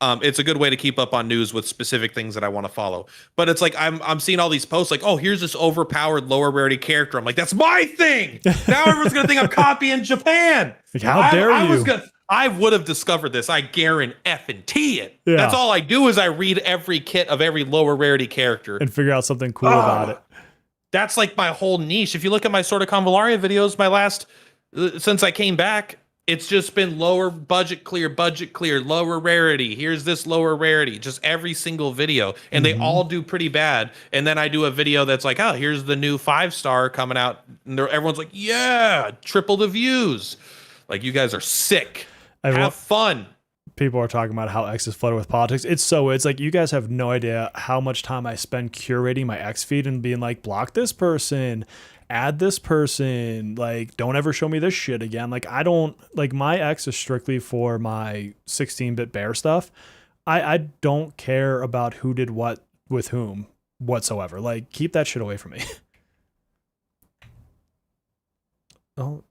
it's a good way to keep up on news with specific things that I want to follow. But it's like I'm seeing all these posts like, oh, here's this overpowered lower rarity character. I'm like, that's my thing. Now everyone's gonna think I'm copying Japan. Like, how dare you? I would have discovered this. I guarantee it. Yeah. That's all I do is I read every kit of every lower rarity character and figure out something cool about it. That's like my whole niche. If you look at my Sword of Convalaria videos, my last since I came back, it's just been lower budget clear, lower rarity. Here's this lower rarity, just every single video. And they all do pretty bad. And then I do a video that's like, oh, here's the new 5-star coming out. And everyone's like, yeah, triple the views. Like, you guys are sick. Have fun. People are talking about how X is flooded with politics. It's like you guys have no idea how much time I spend curating my X feed and being like, block this person, add this person, like, don't ever show me this shit again. Like, I don't like, my X is strictly for my 16-bit bear stuff. I don't care about who did what with whom whatsoever. Like, keep that shit away from me. Oh,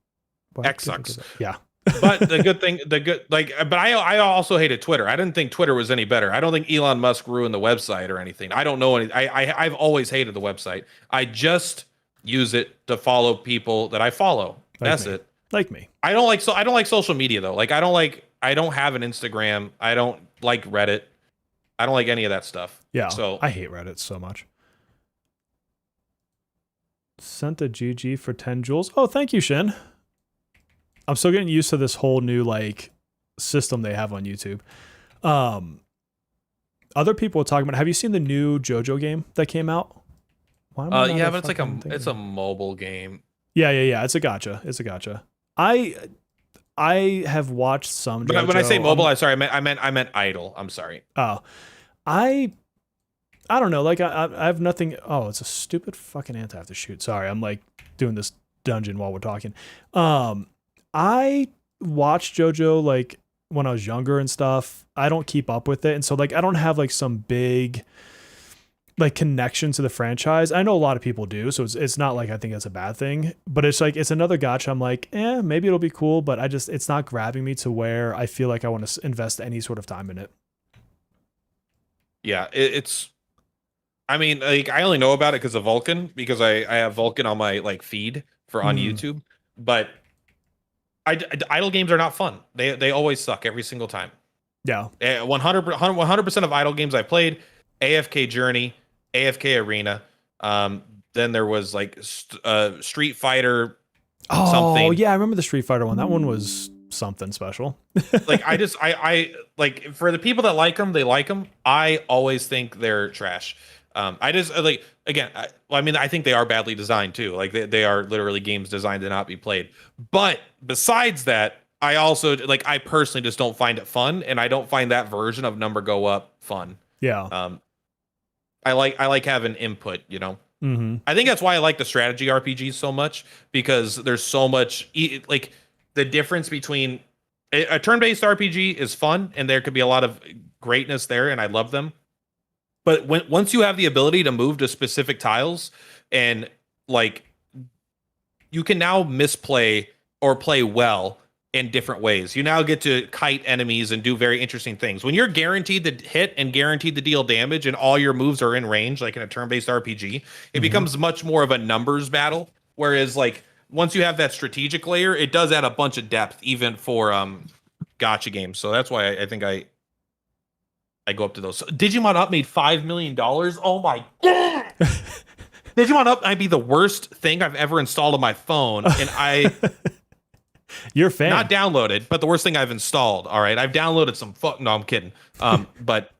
X sucks. Yeah. But but I also hated Twitter. I didn't think Twitter was any better. I don't think Elon Musk ruined the website or anything. I don't know any. I've always hated the website. I just use it to follow people that I follow. That's it. Like me. I don't like social media though. Like I don't have an Instagram. I don't like Reddit. I don't like any of that stuff. Yeah. So I hate Reddit so much. Sent a GG for 10 joules. Oh, thank you, Shin. I'm still getting used to this whole new like system they have on YouTube. Other people are talking about. Have you seen the new JoJo game that came out? Yeah, but it's a mobile game. Yeah. It's a gotcha. I have watched some. But when I say mobile, I meant idle. I'm sorry. Oh, I don't know. Like I have nothing. Oh, it's a stupid fucking ant I have to shoot. Sorry, I'm like doing this dungeon while we're talking. I watched JoJo like when I was younger and stuff. I don't keep up with it. And so like, I don't have like some big like connection to the franchise. I know a lot of people do. So it's not like I think that's a bad thing, but it's like, it's another gacha. I'm like, maybe it'll be cool, but it's not grabbing me to where I feel like I want to invest any sort of time in it. Yeah. I mean, like I only know about it because of Vulcan, because I have Vulcan on my like feed on YouTube, but idle games are not fun. They always suck every single time. Yeah. 100% of idle games I played, AFK Journey, AFK Arena. Then there was like Street Fighter. Oh, yeah, I remember the Street Fighter one. That one was something special. Like I like, for the people that like them, they like them. I always think they're trash. I just like, again, I think they are badly designed too. Like they are literally games designed to not be played. But besides that, I also like, I personally just don't find it fun, and I don't find that version of Number Go Up fun. Yeah. I like having input, you know. Mm-hmm. I think that's why I like the strategy RPGs so much, because there's so much like the difference between a turn-based RPG is fun, and there could be a lot of greatness there, and I love them. But once you have the ability to move to specific tiles, and like you can now misplay or play well in different ways. You now get to kite enemies and do very interesting things. When you're guaranteed to hit and guaranteed to deal damage, and all your moves are in range, like in a turn-based RPG, it becomes much more of a numbers battle. Whereas like once you have that strategic layer, it does add a bunch of depth, even for gacha games. So that's why I think I go up to those. So Digimon Up made $5 million. Oh my god! Digimon Up might be the worst thing I've ever installed on my phone, and you're a fan. Not downloaded, but the worst thing I've installed. All right, I've downloaded some. No, I'm kidding. But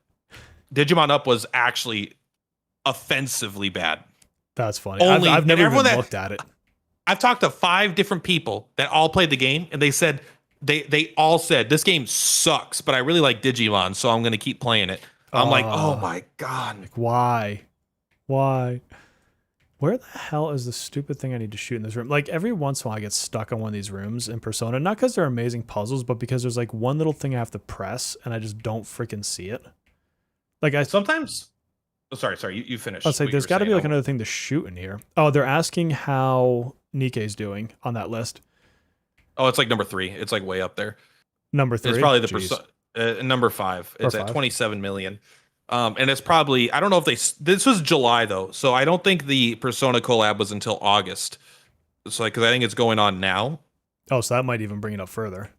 Digimon Up was actually offensively bad. That's funny. I've never even looked at it. I've talked to 5 different people that all played the game, and they said they all said this game sucks, but I really like Digimon, so I'm gonna keep playing it. I'm like, oh my god. Like, why? Where the hell is the stupid thing I need to shoot in this room? Like every once in a while I get stuck on one of these rooms in Persona, not because they're amazing puzzles, but because there's like one little thing I have to press and I just don't freaking see it. Like I Sometimes, oh, sorry, you finished. I was like, what you there's were got to be saying. like another thing to shoot in here. Oh, they're asking how Nikkei's doing on that list. Oh, it's like number 3. It's like way up there. Number 3. It's probably the Jeez. number 5. It's Or at 5. 27 million. And it's probably, I don't know if this was July though, so I don't think the Persona collab was until August. So like, because I think it's going on now. Oh, so that might even bring it up further.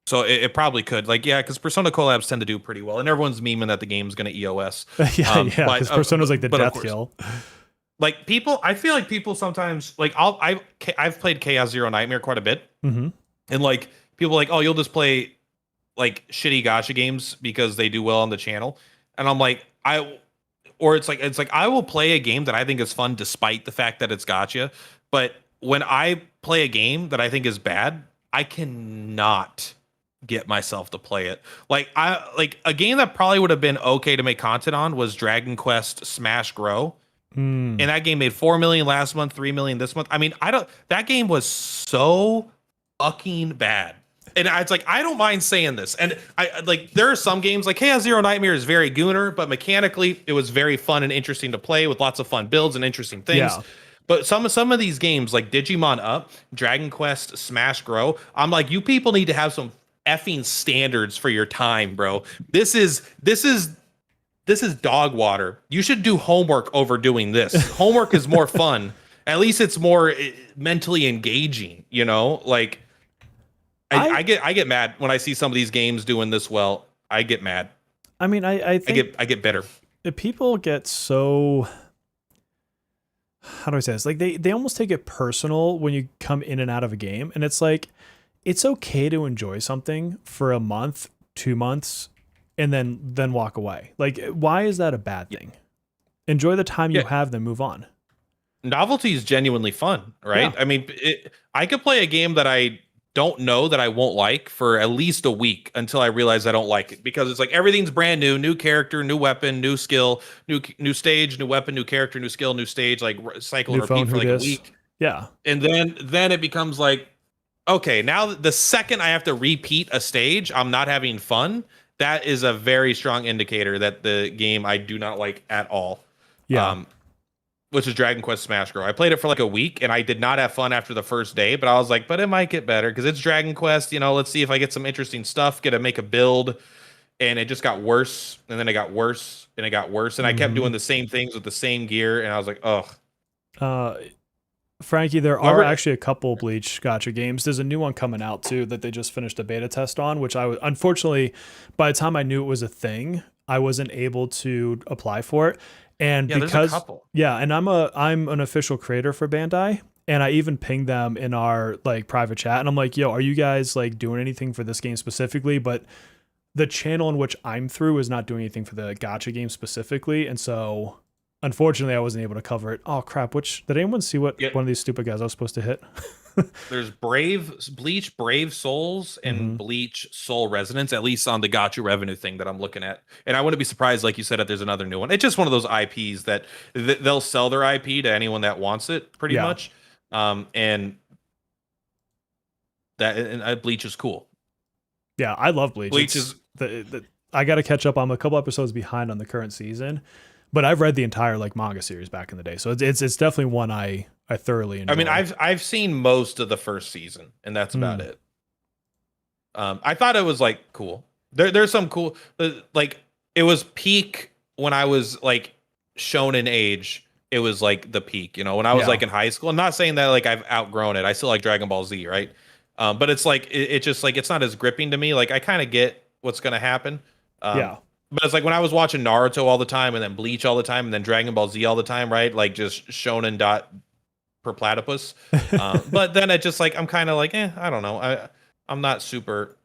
So it probably could, like, yeah, because Persona collabs tend to do pretty well, and everyone's memeing that the game's going to EOS. Yeah, because Persona's like the death course, kill. like people, I feel like people sometimes like I've played Chaos Zero Nightmare quite a bit, Mm-hmm. and like people are like, oh, you'll just play like shitty gacha games because they do well on the channel, and I'm like, it's like I will play a game that I think is fun despite the fact that it's gacha, but when I play a game that I think is bad, I cannot get myself to play it. Like a game that probably would have been okay to make content on was Dragon Quest Smash Grow. And that game made 4 million last month, 3 million this month. I mean, that game was so fucking bad. And it's like, I don't mind saying this. And I like, there are some games like Chaos Zero Nightmare is very gooner, but mechanically it was very fun and interesting to play with lots of fun builds and interesting things. Yeah. But some of these games like Digimon Up, Dragon Quest, Smash Grow, I'm like, you people need to have some effing standards for your time, bro. This is dog water. You should do homework over doing this. Homework is more fun. At least it's more mentally engaging, you know? Like I get mad when I see some of these games doing this well. I get mad. I mean, I think I get bitter. People get so, how do I say this? Like they almost take it personal when you come in and out of a game, and it's like it's okay to enjoy something for a month, 2 months, and then walk away. Like, why is that a bad thing? Enjoy the time you have, then move on. Novelty is genuinely fun, right? Yeah. I mean, I could play a game that I don't know that I won't like for at least a week until I realize I don't like it, because it's like everything's brand new character, new weapon, new skill, new stage, new weapon, new character, new skill, new stage, like cycle and repeat for like a week. Yeah. And then it becomes like, okay, now the second I have to repeat a stage, I'm not having fun. That is a very strong indicator that the game I do not like at all. Yeah. Which is Dragon Quest Smash Grow. I played it for like a week and I did not have fun after the first day, but I was like, but it might get better because it's Dragon Quest. You know, let's see if I get some interesting stuff, get to make a build. And it just got worse. And then it got worse and it got worse. And I kept doing the same things with the same gear. And I was like, ugh. Frankie, there are actually a couple Bleach gacha games. There's a new one coming out too that they just finished a beta test on, which unfortunately, by the time I knew it was a thing, I wasn't able to apply for it. And yeah, because there's a couple. Yeah, and I'm an official creator for Bandai, and I even pinged them in our like private chat, and I'm like, yo, are you guys like doing anything for this game specifically? But the channel in which I'm through is not doing anything for the gacha game specifically, and so unfortunately I wasn't able to cover it. Oh crap, did anyone see what one of these stupid guys I was supposed to hit? There's Bleach Brave Souls and Bleach Soul Resonance, at least on the gacha revenue thing that I'm looking at. And I wouldn't be surprised, like you said, if there's another new one. It's just one of those IPs that they'll sell their IP to anyone that wants it, pretty much. And Bleach is cool. Yeah, I love Bleach. Bleach is I got to catch up. I'm a couple episodes behind on the current season, but I've read the entire like manga series back in the day, so it's definitely one I thoroughly enjoy. I mean, I've seen most of the first season, and that's about it. I thought it was like cool. There's some cool, like it was peak when I was like shonen age. It was like the peak, you know, when I was like in high school. I'm not saying that like I've outgrown it. I still like Dragon Ball Z, right? But it's like it just like it's not as gripping to me. Like I kind of get what's gonna happen. But it's like when I was watching Naruto all the time, and then Bleach all the time, and then Dragon Ball Z all the time, right? Like just shonen dot per platypus. But then it just like I'm kind of like, I don't know. I'm not super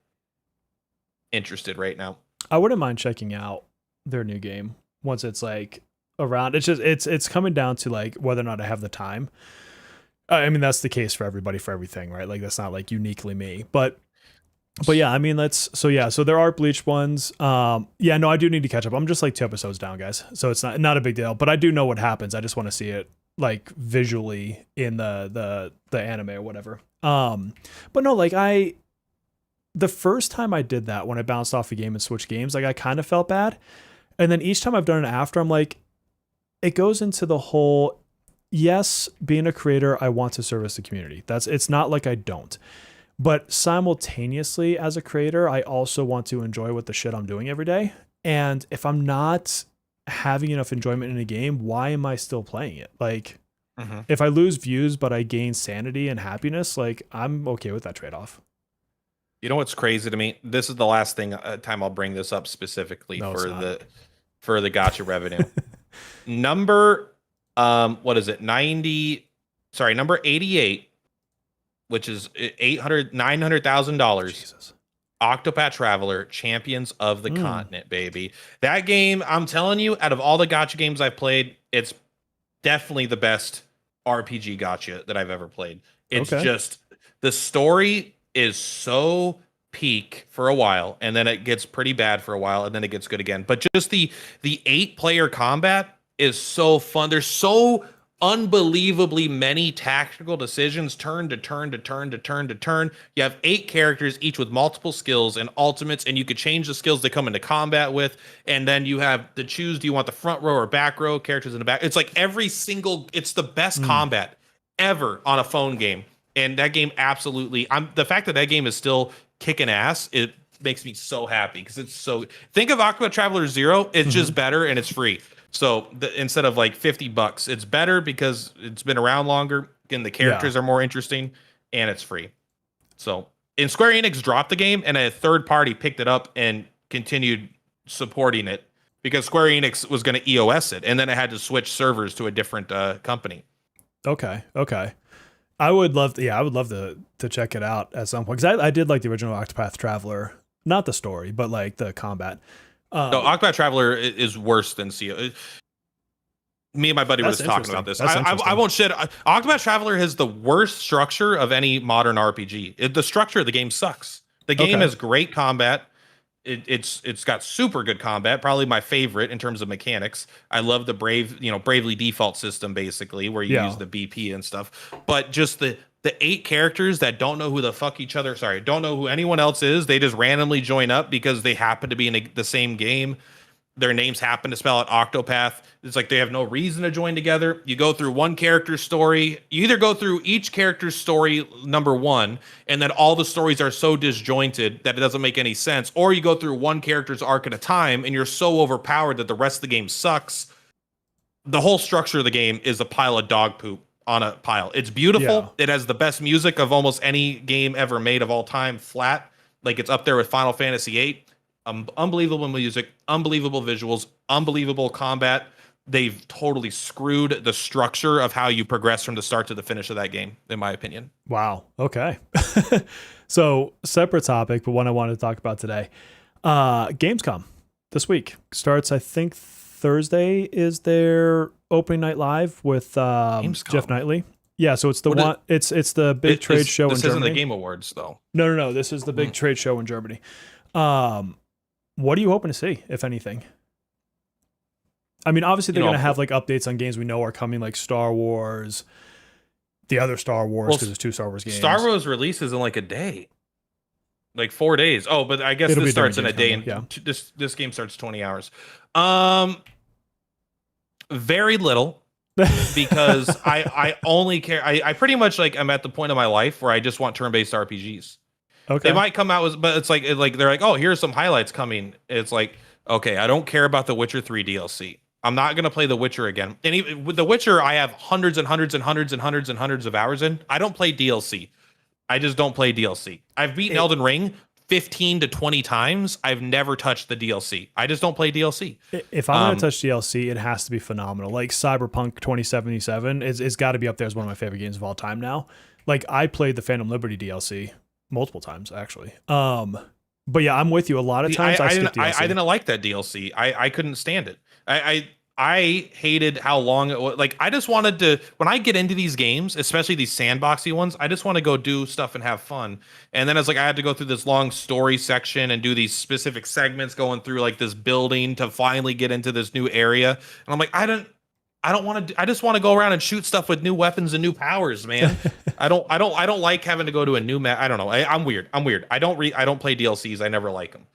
interested right now. I wouldn't mind checking out their new game once it's like around. It's just it's coming down to like whether or not I have the time. I mean, that's the case for everybody for everything, right? Like that's not like uniquely me, but But yeah, I mean so there are Bleach ones. Yeah, no, I do need to catch up. I'm just like 2 episodes down, guys. So it's not a big deal. But I do know what happens. I just want to see it like visually in the anime or whatever. But no, like the first time I did that when I bounced off a game and switched games, like I kind of felt bad. And then each time I've done it after, I'm like, it goes into the whole, yes, being a creator, I want to service the community. It's not like I don't. But simultaneously, as a creator, I also want to enjoy what the shit I'm doing every day. And if I'm not having enough enjoyment in a game, why am I still playing it? Like, if I lose views, but I gain sanity and happiness, like, I'm okay with that trade-off. You know what's crazy to me? This is the last time I'll bring this up specifically for the gacha revenue. Number, what is it? Number 88. Which is $900,000. Octopath Traveler, Champions of the Continent, baby. That game, I'm telling you, out of all the gacha games I've played, it's definitely the best RPG gacha that I've ever played. It's just, the story is so peak for a while, and then it gets pretty bad for a while, and then it gets good again. But just the 8-player combat is so fun. There's so unbelievably many tactical decisions, turn to turn to turn to turn to turn. You have 8 characters, each with multiple skills and ultimates, and you could change the skills they come into combat with. And then you have to choose, do you want the front row or back row characters in the back? It's like it's the best combat ever on a phone game. And that game absolutely, the fact that game is still kicking ass, it makes me so happy because it's so, think of Octopath Traveler 0, it's just better and it's free. So instead of like $50, it's better because it's been around longer and the characters are more interesting and it's free. So, and Square Enix dropped the game and a third party picked it up and continued supporting it because Square Enix was going to EOS it, and then it had to switch servers to a different company. Okay. I would love to check it out at some point because I did like the original Octopath Traveler, not the story, but like the combat. No, Octopath Traveler is worse than CO. Me and my buddy were just talking about this. I won't shit. Octopath Traveler has the worst structure of any modern RPG. The structure of the game sucks. The game has great combat. It's got super good combat, probably my favorite in terms of mechanics. I love the Bravely Default system, basically, where you use the BP and stuff. But just the 8 characters that don't know who the fuck don't know who anyone else is. They just randomly join up because they happen to be in the same game. Their names happen to spell out Octopath. It's like they have no reason to join together. You go through one character's story. You either go through each character's story, number 1, and then all the stories are so disjointed that it doesn't make any sense, or you go through one character's arc at a time and you're so overpowered that the rest of the game sucks. The whole structure of the game is a pile of dog poop on a pile. It's beautiful. It has the best music of almost any game ever made of all time, flat. Like it's up there with Final Fantasy VIII. Unbelievable music, unbelievable visuals, unbelievable combat. They've totally screwed the structure of how you progress from the start to the finish of that game, in my opinion. Wow. Okay. So separate topic, but one I wanted to talk about today. Gamescom this week starts, I think Thursday is their opening night live with Jeff Knightley. Yeah, so it's it's the big trade show in Germany. This isn't the Game Awards though. No. This is the big trade show in Germany. What are you hoping to see, if anything? I mean, obviously they're going to have like updates on games we know are coming, like Star Wars, the other Star Wars, because there's 2 Star Wars games. Star Wars releases in like a day, like 4 days. Oh, but I guess this starts in a day, and this game starts 20 hours. Very little, because I only care. I pretty much like I'm at the point of my life where I just want turn-based RPGs. Okay. They might come out with, but it's like they're like, oh, here's some highlights coming. It's like, okay, I don't care about the Witcher 3 DLC. I'm not gonna play The Witcher again. And even with The Witcher, I have hundreds and hundreds and hundreds and hundreds and hundreds of hours in. I don't play DLC. I just don't play DLC. I've beaten Elden Ring 15 to 20 times. I've never touched the DLC. I just don't play DLC. If I'm gonna touch DLC, it has to be phenomenal. Like Cyberpunk 2077 is got to be up there as one of my favorite games of all time now. Like I played the Phantom Liberty DLC multiple times actually. But yeah, I'm with you. A lot of times I skip DLC. I didn't like that DLC. I couldn't stand it. I hated how long it was. Like, I just wanted to, when I get into these games, especially these sandboxy ones, I just want to go do stuff and have fun. And then it's like I had to go through this long story section and do these specific segments going through like this building to finally get into this new area. And I'm like, I don't want to, I just want to go around and shoot stuff with new weapons and new powers, man. I don't like having to go to a new map. I don't know. I'm weird. I don't play DLCs. I never like them.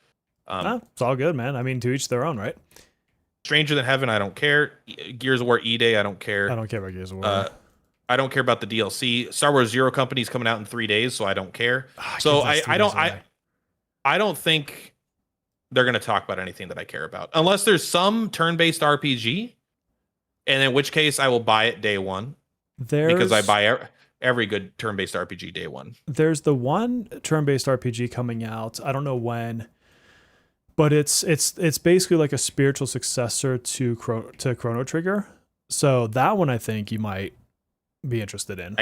It's all good, man. I mean, to each their own, right? Stranger Than Heaven, I don't care. Gears of War E-Day, I don't care. I don't care about Gears of War. I don't care about the DLC. Star Wars Zero Company's coming out in 3 days, so I don't care. So I don't think they're going to talk about anything that I care about. Unless there's some turn-based RPG, and in which case I will buy it day one. Because I buy every good turn-based RPG day one. There's the one turn-based RPG coming out. I don't know when. But it's basically like a spiritual successor to Chrono Trigger. So that one I think you might be interested in.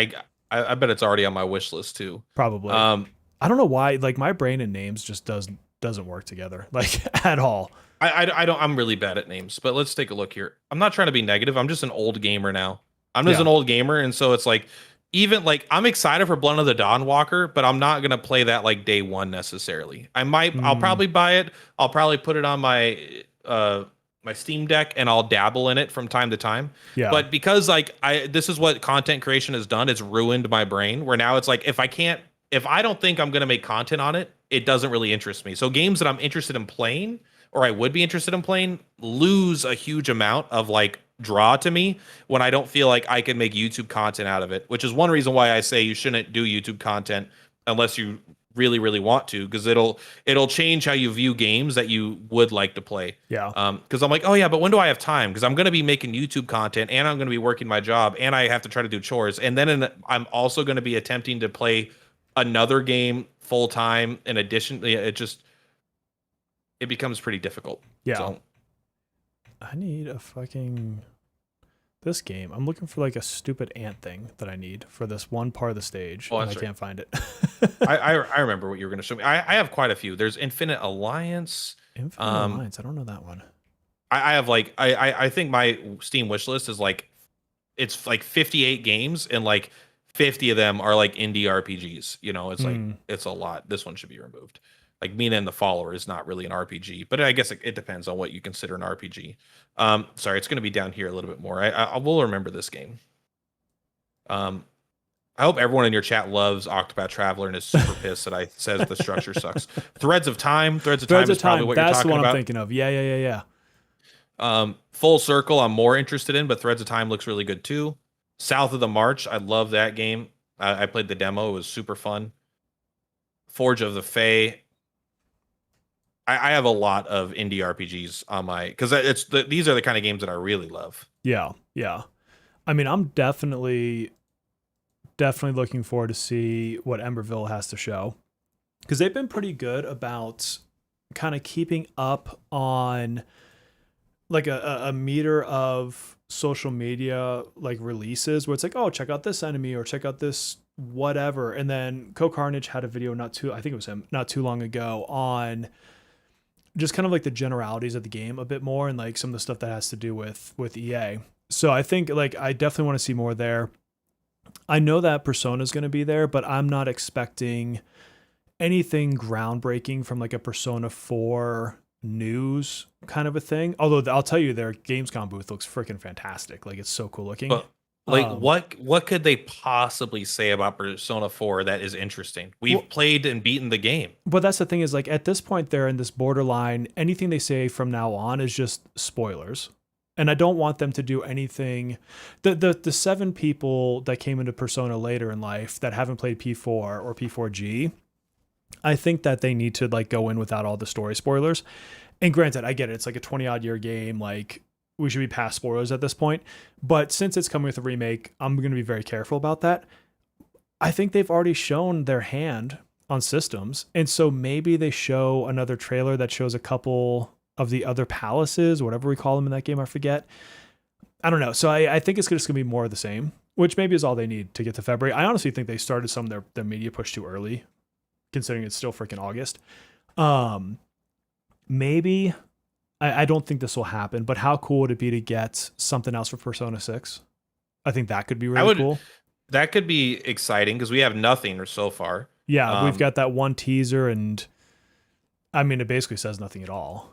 I bet it's already on my wish list too. Probably. I don't know why. Like my brain and names just doesn't work together like at all. I'm really bad at names. But let's take a look here. I'm not trying to be negative. I'm just an old gamer now. I'm just an old gamer, and so it's like even like I'm excited for Blood of the Dawnwalker, but I'm not gonna play that like day one necessarily. I'll probably buy it. I'll probably put it on my my Steam Deck and I'll dabble in it from time to time. Yeah. But because like this is what content creation has done, it's ruined my brain where now it's like if I don't think I'm gonna make content on it, it doesn't really interest me. So games that I'm interested in playing or I would be interested in playing lose a huge amount of like draw to me when I don't feel like I can make YouTube content out of it, which is one reason why I say you shouldn't do YouTube content unless you really, really want to, because it'll change how you view games that you would like to play. Yeah. Because I'm like, oh yeah, but when do I have time? Because I'm going to be making YouTube content and I'm going to be working my job and I have to try to do chores. And then I'm also going to be attempting to play another game full time in addition. It becomes pretty difficult. Yeah. So, I need this game. I'm looking for like a stupid ant thing that I need for this one part of the stage. Oh, and I can't find it. I remember what you were going to show me. I have quite a few. There's Infinite Alliance. Infinite Alliance. I don't know that one. I have like I think my Steam wish list is like it's like 58 games and like 50 of them are like indie RPGs. You know, it's like it's a lot. This one should be removed. Like Mina and the Follower is not really an RPG, but I guess it depends on what you consider an RPG. Sorry, it's going to be down here a little bit more. I will remember this game. I hope everyone in your chat loves Octopath Traveler and is super pissed that I says the structure sucks. Threads of Time is probably what you're talking about. That's the one I'm thinking of. Yeah. Full Circle, I'm more interested in, but Threads of Time looks really good too. South of the March, I love that game. I played the demo; it was super fun. Forge of the Fae. I have a lot of indie RPGs on my because these are the kind of games that I really love. Yeah. I mean, I'm definitely looking forward to see what Emberville has to show because they've been pretty good about kind of keeping up on like a meter of social media like releases where it's like, oh, check out this enemy or check out this whatever, and then Co Carnage had a video not too long ago on just kind of like the generalities of the game a bit more and like some of the stuff that has to do with EA. So I think like I definitely want to see more there. I know that Persona is going to be there, but I'm not expecting anything groundbreaking from like a Persona 4 news kind of a thing. Although I'll tell you their Gamescom booth looks freaking fantastic. Like it's so cool looking. But like what could they possibly say about Persona 4 that is interesting? We've played and beaten the game. But that's the thing is like at this point they're in this borderline. Anything they say from now on is just spoilers. And I don't want them to do anything. The 7 people that came into Persona later in life that haven't played P4 or P4G, I think that they need to like go in without all the story spoilers. And granted, I get it. It's like a 20-odd year game. Like we should be past spoilers at this point. But since it's coming with a remake, I'm going to be very careful about that. I think they've already shown their hand on systems. And so maybe they show another trailer that shows a couple of the other palaces, whatever we call them in that game, I forget. I don't know. So I think it's just going to be more of the same, which maybe is all they need to get to February. I honestly think they started some of their media push too early, considering it's still freaking August. Maybe I don't think this will happen, but how cool would it be to get something else for Persona 6? I think that could be I really would cool. that could be exciting because we have nothing so far. Yeah, we've Um, got that one teaser, and I mean, it basically says nothing at all.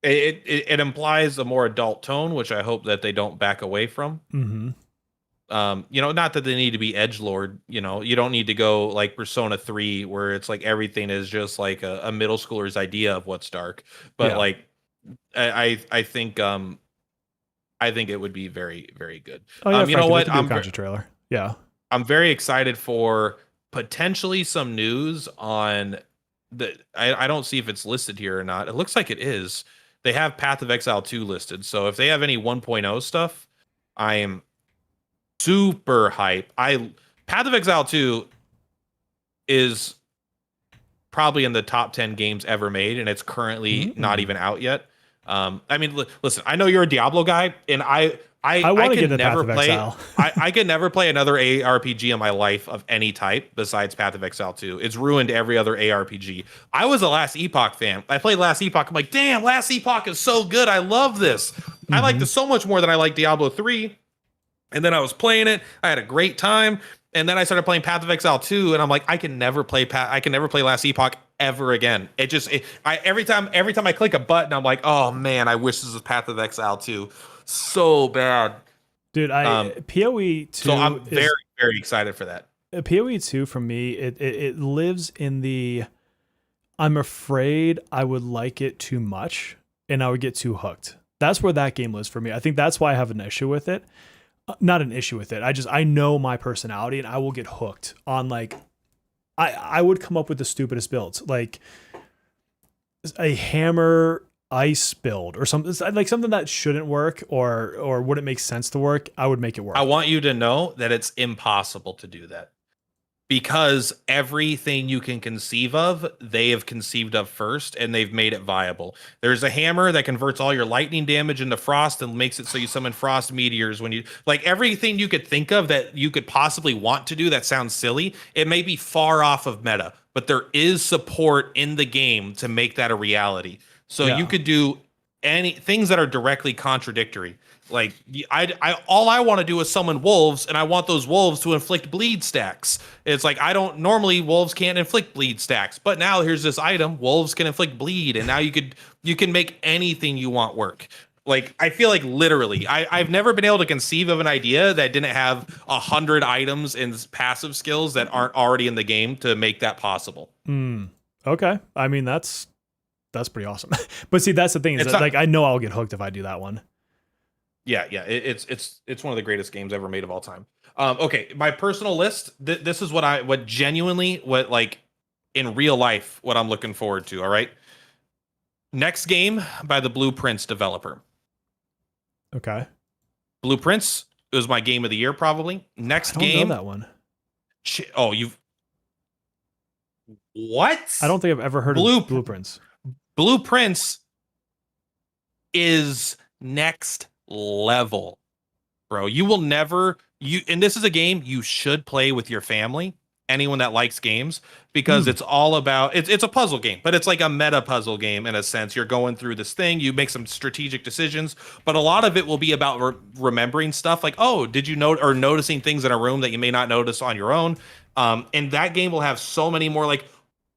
it implies a more adult tone, which I hope that they don't back away from. Mm-hmm. Not that they need to be edge lord. You don't need to go like Persona 3, where it's like everything is just like a middle schooler's idea of what's dark. But Yeah. like, I think I think it would be very, very good. Oh yeah, You know frankly, they what? could do a concept trailer. Yeah. I'm very excited for potentially some news on the. I don't see if it's listed here or not. It looks like it is. They have Path of Exile 2 listed. So if they have any 1.0 stuff, I am super hype. Path of Exile 2 is probably in the top 10 games ever made, and it's currently not even out yet. I mean, listen, I know you're a Diablo guy, and I want to get can into Path never of play. Exile. I can never play another ARPG in my life of any type besides Path of Exile 2. It's ruined every other ARPG. I was a Last Epoch fan. I played Last Epoch. I'm like, damn, Last Epoch is so good. I love this. I like this so much more than I like Diablo 3. And then I was playing it. I had a great time. And then I started playing Path of Exile 2, and I'm like, I can never play Last Epoch ever again. Every time I click a button, I'm like, oh man, I wish this was Path of Exile 2 so bad. Dude, PoE 2 So I'm very, very excited for that. PoE 2 for me, it lives in the I'm afraid I would like it too much and I would get too hooked. That's where that game lives for me. I think that's why I have an issue with it. Not an issue with it. I know my personality and I will get hooked on like I would come up with the stupidest builds, like a hammer ice build or something, like something that shouldn't work or wouldn't make sense to work. I would make it work. I want you to know that it's impossible to do that, because everything you can conceive of, they have conceived of first, and they've made it viable. There's a hammer that converts all your lightning damage into frost and makes it so you summon frost meteors when you like everything you could think of that you could possibly want to do that sounds silly. It may be far off of meta, but there is support in the game to make that a reality. So Yeah. you could do any things that are directly contradictory. Like all I want to do is summon wolves, and I want those wolves to inflict bleed stacks. It's like wolves can't inflict bleed stacks, but now here's this item, wolves can inflict bleed, and now you can make anything you want work. Like I feel like literally, I've never been able to conceive of an idea that didn't have 100 items and passive skills that aren't already in the game to make that possible. Okay, I mean that's pretty awesome. But see, that's the thing is that, like I know I'll get hooked if I do that one. Yeah, it's one of the greatest games ever made of all time. Okay, my personal list. This is what like in real life, what I'm looking forward to. All right, next game by the Blueprints developer. Okay, Blueprints was my game of the year probably. Next I don't game. know that one. You've what? I don't think I've ever heard of Blueprints. Blueprints is next level, bro. You will never and this is a game you should play with your family, anyone that likes games, because it's all about it's a puzzle game, but it's like a meta puzzle game in a sense. You're going through this thing, you make some strategic decisions, but a lot of it will be about remembering stuff like, oh, did you note or noticing things in a room that you may not notice on your own. And that game will have so many more like,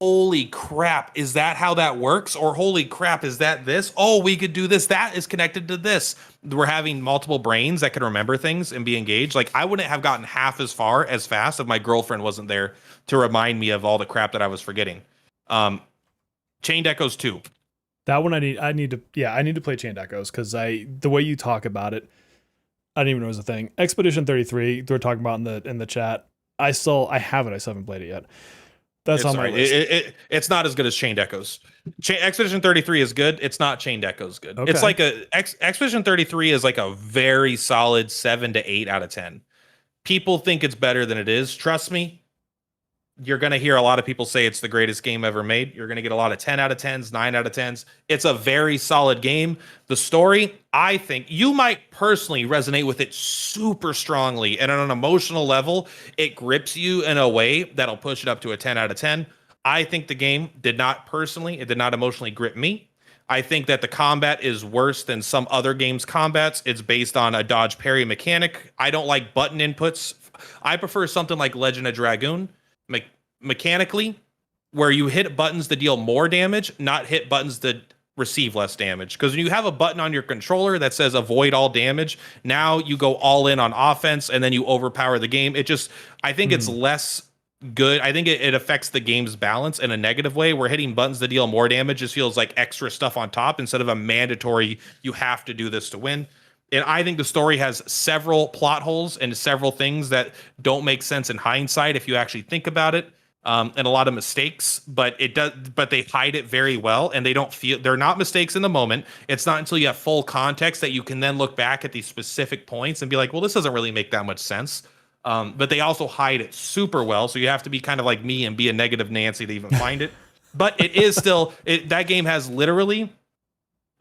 holy crap, is that how that works? Or holy crap, is that this? Oh, we could do this. That is connected to this. We're having multiple brains that can remember things and be engaged. Like I wouldn't have gotten half as far as fast if my girlfriend wasn't there to remind me of all the crap that I was forgetting. Chained Echoes 2. That one I need to play Chained Echoes because the way you talk about it, I didn't even know it was a thing. Expedition 33, they're talking about in the chat. I have it. I still haven't played it yet. That's on my list. It's not as good as Chained Echoes. Expedition 33 is good. It's not Chained Echoes good. Okay. It's like Expedition 33 is like a very solid 7 to 8 out of 10. People think it's better than it is. Trust me. You're going to hear a lot of people say it's the greatest game ever made. You're going to get a lot of 10 out of 10s, 9 out of 10s. It's a very solid game. The story, I think you might personally resonate with it super strongly. And on an emotional level, it grips you in a way that'll push it up to a 10 out of 10. I think the game did not emotionally grip me. I think that the combat is worse than some other games' combats. It's based on a dodge parry mechanic. I don't like button inputs. I prefer something like Legend of Dragoon, mechanically, where you hit buttons to deal more damage, not hit buttons to receive less damage. Because when you have a button on your controller that says avoid all damage, now you go all in on offense and then you overpower the game. I think it's less good. I think it affects the game's balance in a negative way, where hitting buttons to deal more damage just feels like extra stuff on top instead of a mandatory, you have to do this to win. And I think the story has several plot holes and several things that don't make sense in hindsight if you actually think about it. And a lot of mistakes, but they hide it very well, and they're not mistakes in the moment. It's not until you have full context that you can then look back at these specific points and be like, well, this doesn't really make that much sense. But they also hide it super well, so you have to be kind of like me and be a negative Nancy to even find it. But it is still that game has literally,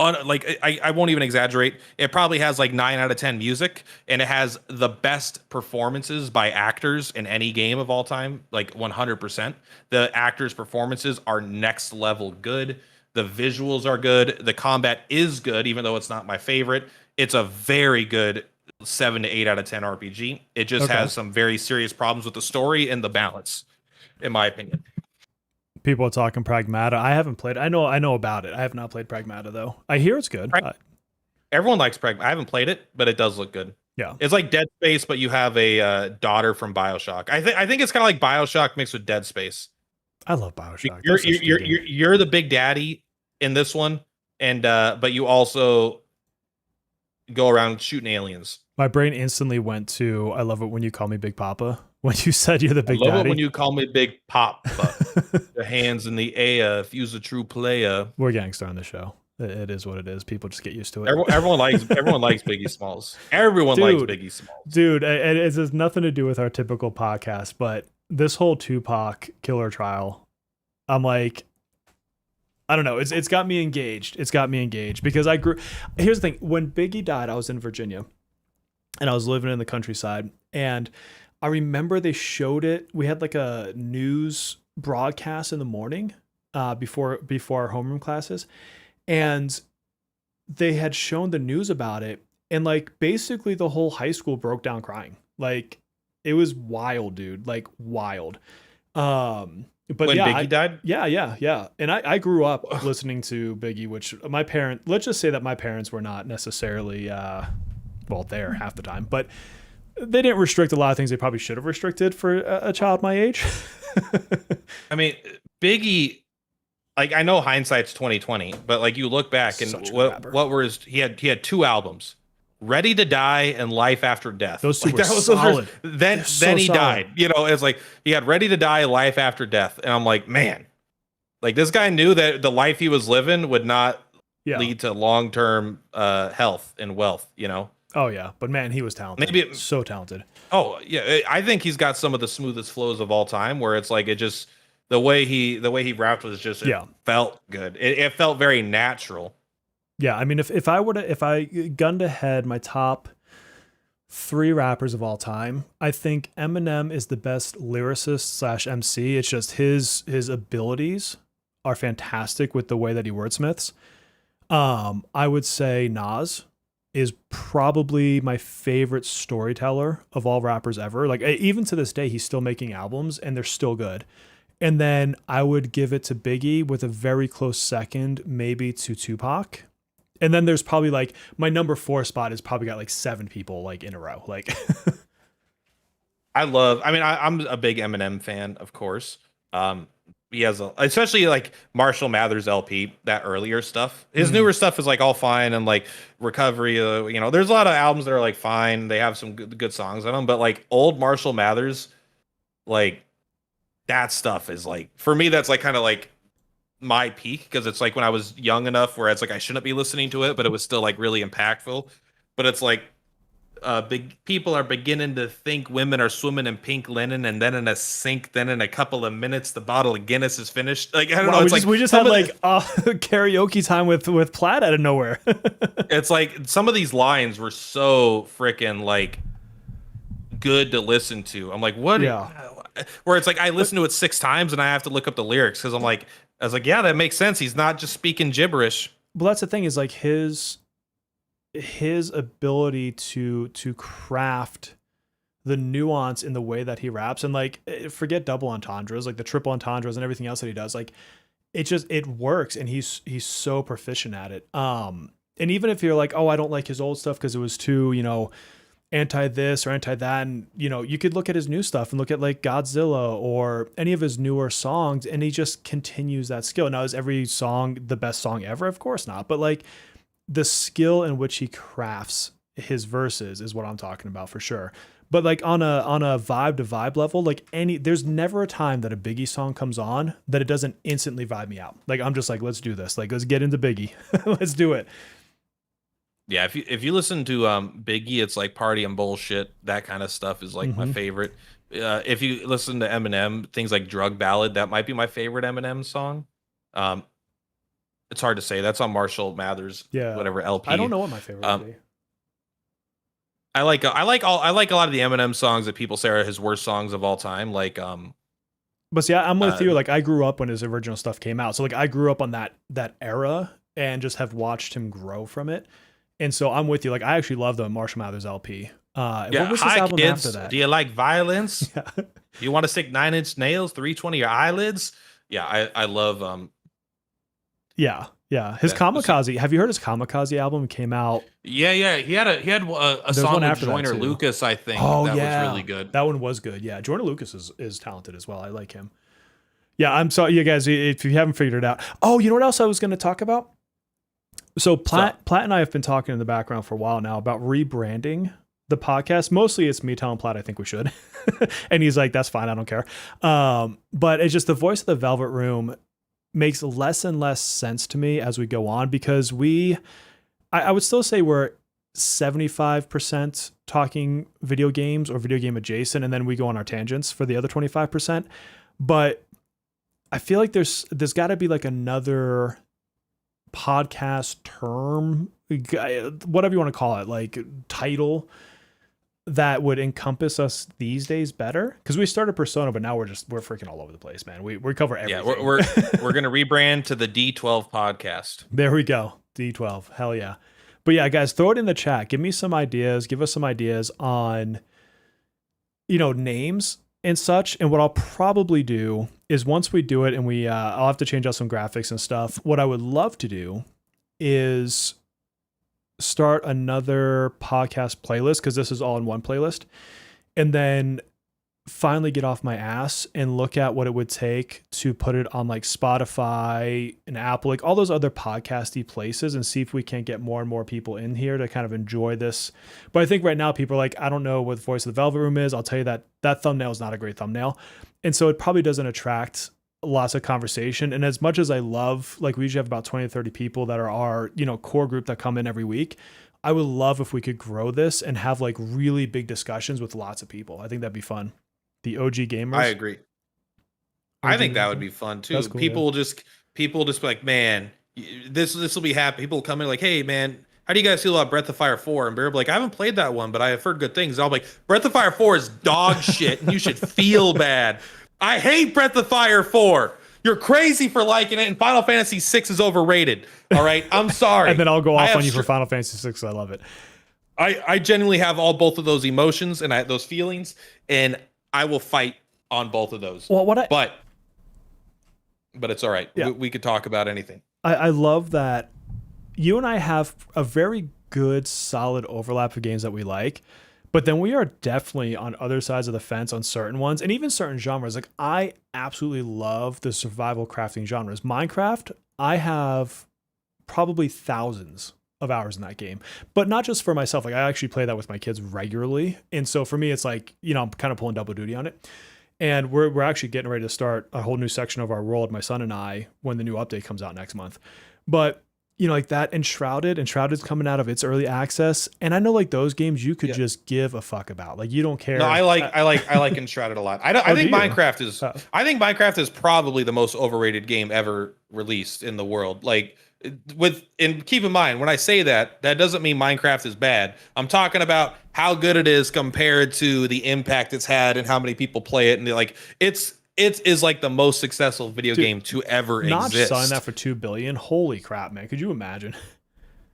I won't even exaggerate. It probably has like 9 out of 10 music, and it has the best performances by actors in any game of all time, like 100%. The actors' performances are next level good. The visuals are good. The combat is good, even though it's not my favorite. It's a very good 7 to 8 out of 10 RPG. It just has some very serious problems with the story and the balance, in my opinion. People are talking Pragmata. I haven't played. I know about it. I have not played Pragmata though. I hear it's good. Everyone likes Pragmata. I haven't played it, but it does look good. Yeah, it's like Dead Space, but you have a daughter from BioShock. I think it's kind of like BioShock mixed with Dead Space. I love BioShock. You're the big daddy in this one, and but you also go around shooting aliens. My brain instantly went to, I love it when you call me Big Papa. When you said you're the big daddy. I love it when you call me Big Papa. The hands in the air, if you's a true player. We're gangster on the show. It is what it is. People just get used to it. Everyone likes Biggie Smalls. Everyone likes Biggie Smalls. Dude, it has nothing to do with our typical podcast, but this whole Tupac killer trial, I'm like, I don't know. It's got me engaged. It's got me engaged because I grew. Here's the thing. When Biggie died, I was in Virginia and I was living in the countryside, and I remember they showed it. We had like a news broadcast in the morning before our homeroom classes, and they had shown the news about it, and like basically the whole high school broke down crying. Like it was wild, dude. Like wild. But when yeah, Biggie died? Yeah. And I grew up listening to Biggie, which let's just say that my parents were not necessarily there half the time, but they didn't restrict a lot of things they probably should have restricted for a child my age. I mean, Biggie, like I know hindsight's 2020, but like you look back and what were he had 2 albums, Ready to Die and Life After Death. Those two were solid. Then he died. You know, it's like he had Ready to Die, Life After Death, and I'm like, man, like this guy knew that the life he was living would not lead to long-term health and wealth. You know. Oh yeah, but man, he was talented. So talented. Oh yeah, I think he's got some of the smoothest flows of all time. Where it's like the way he rapped was just it felt good. It felt very natural. Yeah, I mean, if I gunned ahead my top 3 rappers of all time, I think Eminem is the best lyricist / MC. It's just his abilities are fantastic with the way that he wordsmiths. I would say Nas is probably my favorite storyteller of all rappers ever. Like even to this day, he's still making albums and they're still good. And then I would give it to Biggie with a very close second, maybe to Tupac. And then there's probably like my number 4 spot is probably got like 7 people like in a row. Like I'm a big Eminem fan, of course. He has especially like Marshall Mathers LP, that earlier stuff. His newer stuff is like all fine, and like Recovery, there's a lot of albums that are like fine. They have some good songs on them, but like old Marshall Mathers, like that stuff is like, for me, that's like kind of like my peak, because it's like when I was young enough where it's like I shouldn't be listening to it, but it was still like really impactful. But it's like big people are beginning to think women are swimming in pink linen, and then in a sink, then in a couple of minutes the bottle of Guinness is finished. Like I don't know. It's we just had like karaoke time with Plaid out of nowhere. It's like some of these lines were so freaking like good to listen to. I'm like, what? Yeah. Where it's like I listen to it 6 times and I have to look up the lyrics because I was like, yeah, that makes sense. He's not just speaking gibberish. Well, that's the thing is like his ability to craft the nuance in the way that he raps, and like forget double entendres, like the triple entendres and everything else that he does, like it works, and he's so proficient at it. And even if you're like, oh, I don't like his old stuff because it was too, anti this or anti that, and you could look at his new stuff and look at like Godzilla or any of his newer songs, and he just continues that skill. Now, is every song the best song ever? Of course not, but like the skill in which he crafts his verses is what I'm talking about for sure. But like on a vibe to vibe level, like there's never a time that a Biggie song comes on that it doesn't instantly vibe me out. Like I'm just like, let's do this. Like let's get into Biggie. Let's do it. Yeah, if you listen to Biggie, it's like Party and Bullshit. That kind of stuff is like my favorite. If you listen to Eminem, things like Drug Ballad, that might be my favorite Eminem song. It's hard to say. That's on Marshall Mathers, whatever LP. I don't know what my favorite would be. I like a lot of the Eminem songs that people say are his worst songs of all time. Like, but see, I'm with you. Like, I grew up when his original stuff came out, so like I grew up on that era and just have watched him grow from it. And so I'm with you. Like, I actually love the Marshall Mathers LP. What was his album kids, after that? Do you like violence? You want to stick 9 Inch Nails, 320 your eyelids? Yeah, I love. Yeah. His Kamikaze. Have you heard his Kamikaze album? Came out. Yeah. He had a song with Joyner Lucas, I think. Oh, that was really good. That one was good. Yeah, Joyner Lucas is talented as well. I like him. Yeah, I'm sorry, you guys, if you haven't figured it out. Oh, you know what else I was going to talk about? So Platt and I have been talking in the background for a while now about rebranding the podcast. Mostly it's me telling Platt I think we should. And he's like, that's fine, I don't care. But it's just the voice of the Velvet Room makes less and less sense to me as we go on, because I would still say we're 75% talking video games or video game adjacent, and then we go on our tangents for the other 25%. But I feel like there's got to be like another podcast term, whatever you want to call it, like title that would encompass us these days better, because we started Persona, but now we're freaking all over the place, man. We cover everything. Yeah, we're gonna rebrand to the D12 podcast. There we go, D12. Hell yeah. But yeah, guys, throw it in the chat. Give me some ideas. Give us some ideas on names and such. And what I'll probably do is once we do it, and I'll have to change out some graphics and stuff. What I would love to do is start another podcast playlist, because this is all in one playlist, and then finally get off my ass and look at what it would take to put it on like Spotify and Apple, like all those other podcasty places, and see if we can't get more and more people in here to kind of enjoy this. But I think right now people are like, I don't know what Voice of the Velvet Room is. I'll tell you that thumbnail is not a great thumbnail. And so it probably doesn't attract lots of conversation. And as much as I love, like we usually have about 20 to 30 people that are our, core group that come in every week. I would love if we could grow this and have like really big discussions with lots of people. I think that'd be fun. The OG gamers. I agree. I think that would be fun too. Cool, people will just be like, man, this will be happy. People will come in like, hey man, how do you guys feel about Breath of Fire 4? And Bear will be like, I haven't played that one, but I have heard good things. And I'll be like, Breath of Fire 4 is dog shit, and you should feel bad. I hate Breath of Fire 4. You're crazy for liking it, and Final Fantasy 6 is overrated. All right, I'm sorry. And then I'll go off on you for Final Fantasy 6. I love it. I genuinely have both of those emotions and those feelings, and I will fight on both of those. Well, but it's all right. Yeah. We could talk about anything. I love that you and I have a very good, solid overlap of games that we like. But then we are definitely on other sides of the fence on certain ones, and even certain genres. Like I absolutely love the survival crafting genres. Minecraft, I have probably thousands of hours in that game, but not just for myself. Like I actually play that with my kids regularly. And so for me, it's like, I'm kind of pulling double duty on it. And we're actually getting ready to start a whole new section of our world, my son and I, when the new update comes out next month. But like that Enshrouded's coming out of its early access. And I know like those games you could just give a fuck about. Like you don't care. No, I like Enshrouded a think Minecraft is probably the most overrated game ever released in the world. Like and keep in mind, when I say that doesn't mean Minecraft is bad. I'm talking about how good it is compared to the impact it's had and how many people play it. And it's it is like the most successful video Dude, game to ever Notch selling that exist. for 2 billion. Holy crap, man! Could you imagine?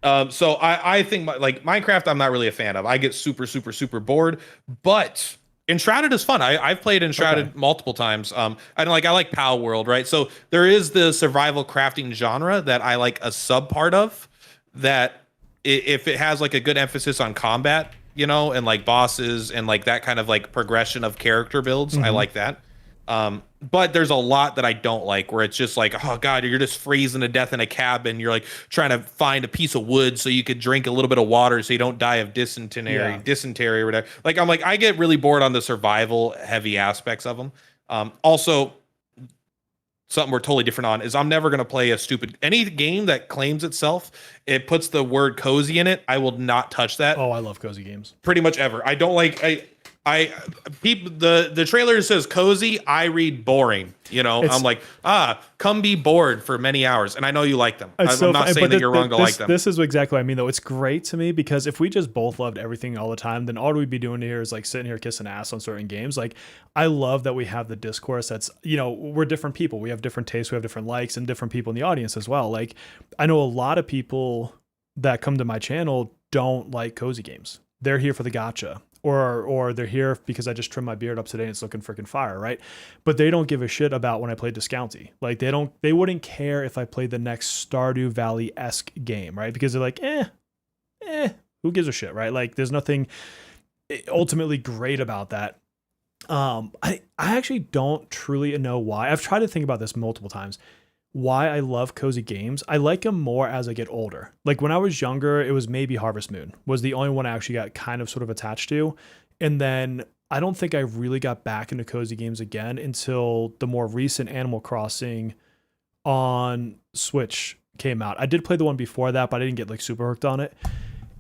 So I think like Minecraft, I'm not really a fan of. I get super bored, but Enshrouded is fun. I've played Okay. Enshrouded multiple times. I like Pow World, right? So there is the survival crafting genre that I like a sub part of that if it has like a good emphasis on combat, and like bosses and like that kind of like progression of character builds, I Hmm. like that. But there's a lot that I don't like where it's just like, oh God, you're just freezing to death in a cabin. You're like trying to find a piece of wood so you could drink a little bit of water so you don't die of Yeah. dysentery or whatever. Like I'm like, I get really bored on the survival heavy aspects of them. Also, something we're totally different on is I'm never gonna play a stupid any game that claims itself, it puts the word cozy in it. I will not touch that Oh, I love cozy games. pretty much ever. I don't like I people the trailer says cozy, I read boring. I'm It's like, come be bored for many hours. And I know you like them. It's I'm so not funny, saying but that you're wrong to like them. this is exactly what I mean, though. It's great to me because if we just both loved everything all the time, then all we'd be doing here is like sitting here kissing ass on certain games. Like, I love that we have the discourse. That's we're different people. We have different tastes. We have different likes, and different people in the audience as well. Like, I know a lot of people that come to my channel don't like cozy games. They're here for the gotcha. Or they're here because I just trimmed my beard up today and it's looking freaking fire, right? But they don't give a shit about when I played Discounty. Like they wouldn't care if I played the next Stardew Valley-esque game, right? Because they're like, who gives a shit, right? Like there's nothing ultimately great about that. I actually don't truly know why. I've tried to think about this multiple times. Why I love cozy games. I like them more as I get older. Like when I was younger, it was maybe Harvest Moon was the only one I actually got kind of sort of attached to. And then I don't think I really got back into cozy games again until the more recent Animal Crossing on Switch came out. I did play the one before that, but I didn't get like super hooked on it.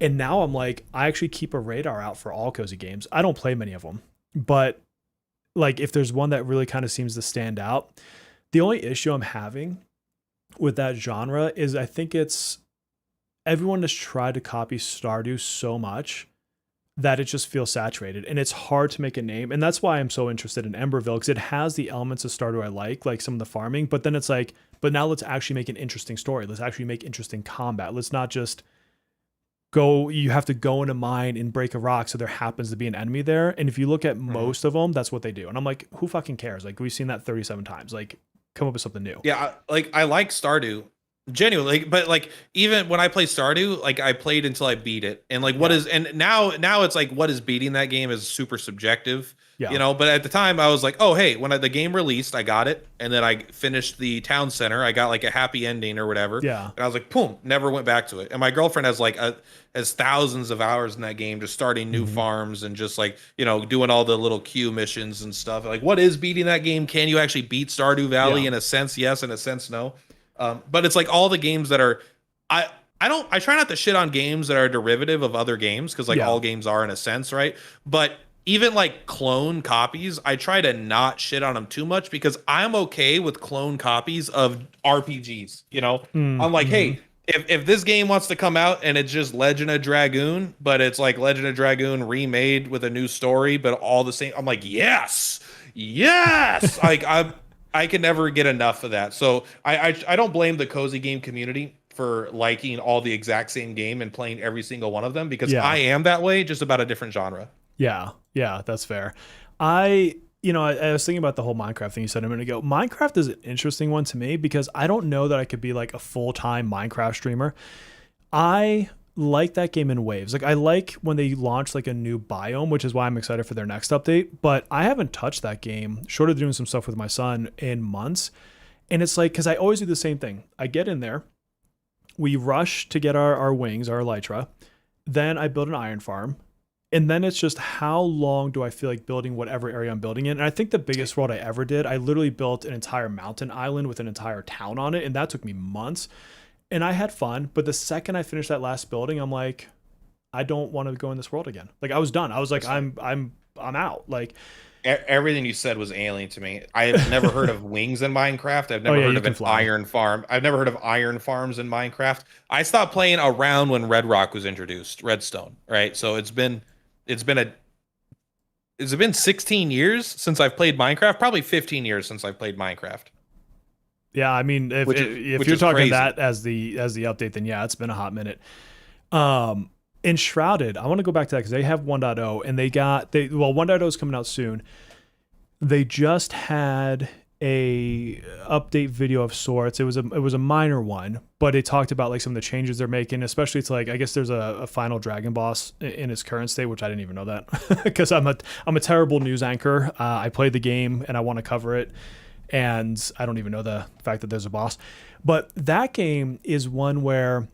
And now I'm like, I actually keep a radar out for all cozy games. I don't play many of them, but like if there's one that really kind of seems to stand out, the only issue I'm having with that genre is I think it's everyone has tried to copy Stardew so much that it just feels saturated and it's hard to make a name. And that's why I'm so interested in Emberville because it has the elements of Stardew I like some of the farming, but then it's like, but now let's actually make an interesting story. Let's actually make interesting combat. Let's not just you have to go in a mine and break a rock so there happens to be an enemy there. And if you look at most of them, that's what they do. And I'm like, who fucking cares? Like we've seen that 37 times. Like come up with something new. Yeah, I like Stardew genuinely, but like even when I play Stardew, like I played until I beat it, and like and now it's like what is beating that game is super subjective, Yeah. But at the time I was like, oh hey, when the game released, I got it, and then I finished the town center, I got like a happy ending or whatever, Yeah. and I was like, boom, never went back to it. And my girlfriend has thousands of hours in that game, just starting new farms and just like doing all the little queue missions and stuff. Like, what is beating that game? Can you actually beat Stardew Valley? Yeah. In a sense, yes. In a sense, no. But it's like all the games that are I try not to shit on games that are derivative of other games because like Yeah. all games are in a sense, right? But even like clone copies, I try to not shit on them too much because I'm okay with clone copies of RPGs. I'm like, Mm-hmm. hey, if this game wants to come out and it's just Legend of Dragoon, but it's like Legend of Dragoon remade with a new story, but all the same, I'm like, yes, like I can never get enough of that. So I don't blame the cozy game community for liking all the exact same game and playing every single one of them because Yeah. I am that way, just about a different genre. Yeah. Yeah. That's fair. I was thinking about the whole Minecraft thing you said a minute ago. Minecraft is an interesting one to me because I don't know that I could be like a full-time Minecraft streamer. I like that game in waves. Like I like when they launch like a new biome, which is why I'm excited for their next update. But I haven't touched that game, short of doing some stuff with my son in months. And it's like, because I always do the same thing. I get in there, we rush to get our wings, our elytra. Then I build an iron farm. And then it's just how long do I feel like building whatever area I'm building in? And I think the biggest world I ever did, I literally built an entire mountain island with an entire town on it. And that took me months. And I had fun. But the second I finished that last building, I'm like, I don't want to go in this world again. Like I was done. I was like, I'm out. Like Everything you said was alien to me. I have never heard of wings in Minecraft. I've never heard you of can an fly. iron farm. I've never heard of iron farms in Minecraft. I stopped playing around when Red Rock was introduced, Redstone, right? So it's been has it been 16 years since I've played Minecraft? Probably 15 years since I've played Minecraft. Yeah, I mean, if Which you're is talking crazy. that as the update, then yeah, it's been a hot minute. Enshrouded, I want to go back to that because they have 1.0 and well 1.0 is coming out soon. They just had a update video of sorts. It was a minor one, but it talked about like some of the changes they're making, especially to like, I guess there's a final dragon boss in its current state, which I didn't even know that because I'm a terrible news anchor. I played the game and I want to cover it, and I don't even know the fact that there's a boss. But that game is one where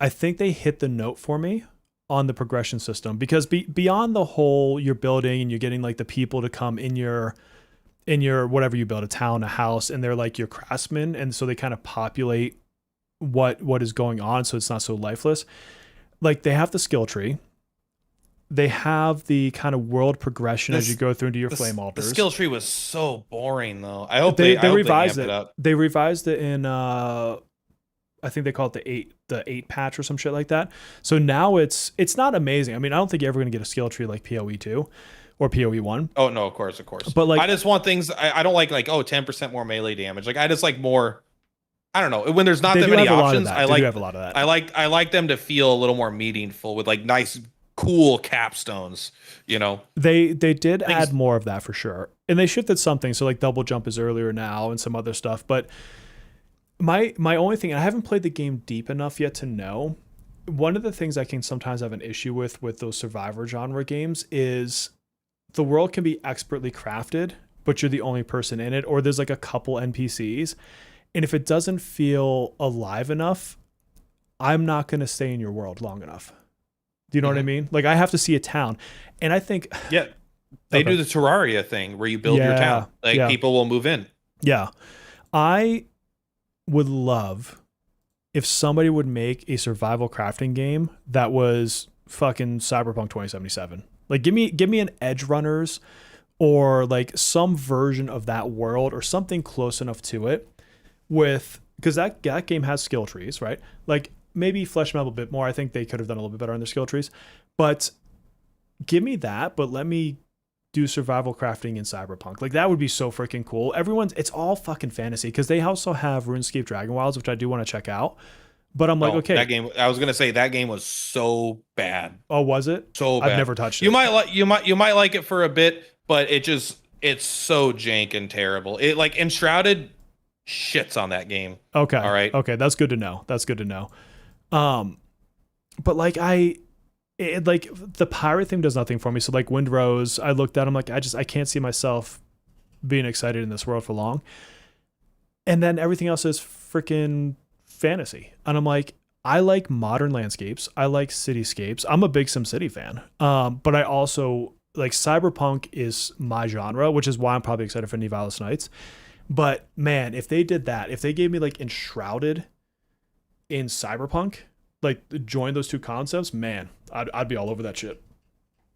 I think they hit the note for me on the progression system, because beyond the whole you're building and you're getting like the people to come in your whatever you build, a town, a house, and they're like your craftsmen, and so they kind of populate what is going on, so it's not so lifeless. Like they have the skill tree, they have the kind of world progression as you go through into your flame altars. The skill tree was so boring though. I hope they I hope revised they amped it. it up. They revised it in I think they call it the 8 patch or some shit like that. So now it's not amazing. I mean, I don't think you're ever going to get a skill tree like PoE 2 or PoE 1. Oh no, of course. But like, I just want things. I don't like 10% more melee damage. Like I just like more. I don't know, when there's not that many options. I like have a lot of that. I like them to feel a little more meaningful with like nice, cool capstones. You know, they did add more of that for sure, and they shifted something. So like double jump is earlier now and some other stuff. But my only thing, I haven't played the game deep enough yet to know. One of the things I can sometimes have an issue with those survivor genre games is the world can be expertly crafted, but you're the only person in it, or there's like a couple NPCs. And if it doesn't feel alive enough, I'm not going to stay in your world long enough. Do you know what I mean? Like I have to see a town. And I think, yeah, they do the Terraria thing where you build your town. Like people will move in. Yeah. I would love if somebody would make a survival crafting game that was fucking Cyberpunk 2077. Like give me an Edge Runners or like some version of that world or something close enough to it, with because that game has skill trees, right? Like maybe flesh them out a bit more. I think they could have done a little bit better on their skill trees, but give me that, but let me do survival crafting in Cyberpunk. Like that would be so freaking cool. It's all fucking fantasy, because they also have RuneScape Dragon Wilds, which I do want to check out. But I'm like, okay, that game. I was gonna say that game was so bad. Oh, was it? So bad. I've never touched it. You might like it for a bit, but it's so jank and terrible. It like Enshrouded shits on that game. Okay. All right. Okay, that's good to know. But like like the pirate thing does nothing for me. So like Windrose, I looked at, I'm like, I can't see myself being excited in this world for long. And then everything else is freaking fantasy. And I'm like, I like modern landscapes. I like cityscapes. I'm a big SimCity fan. But I also like Cyberpunk is my genre, which is why I'm probably excited for Nivalis Nights. But man, if they did that, if they gave me like Enshrouded in Cyberpunk, like join those two concepts, man, I'd be all over that shit.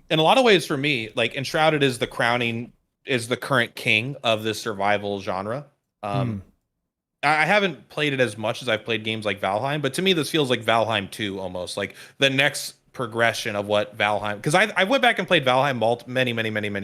In a lot of ways, for me, like Enshrouded is the current king of this survival genre. I haven't played it as much as I've played games like Valheim, but to me, this feels like Valheim 2 almost, like the next progression of what Valheim. Because I went back and played Valheim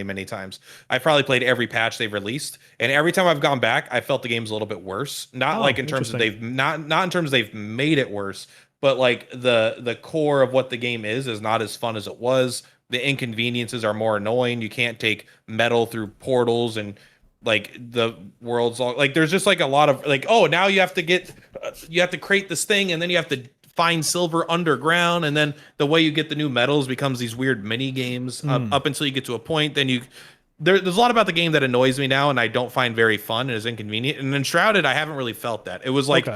many times. I've probably played every patch they've released, and every time I've gone back, I felt the game's a little bit worse. Not like in terms of they've not in terms of they've made it worse, but like the core of what the game is not as fun as it was. The inconveniences are more annoying. You can't take metal through portals, and like the world's all like there's just like a lot of like, oh, now you have to create this thing, and then you have to find silver underground, and then the way you get the new metals becomes these weird mini games up until you get to a point. Then there's a lot about the game that annoys me now and I don't find very fun and is inconvenient. And Enshrouded, I haven't really felt that. It was like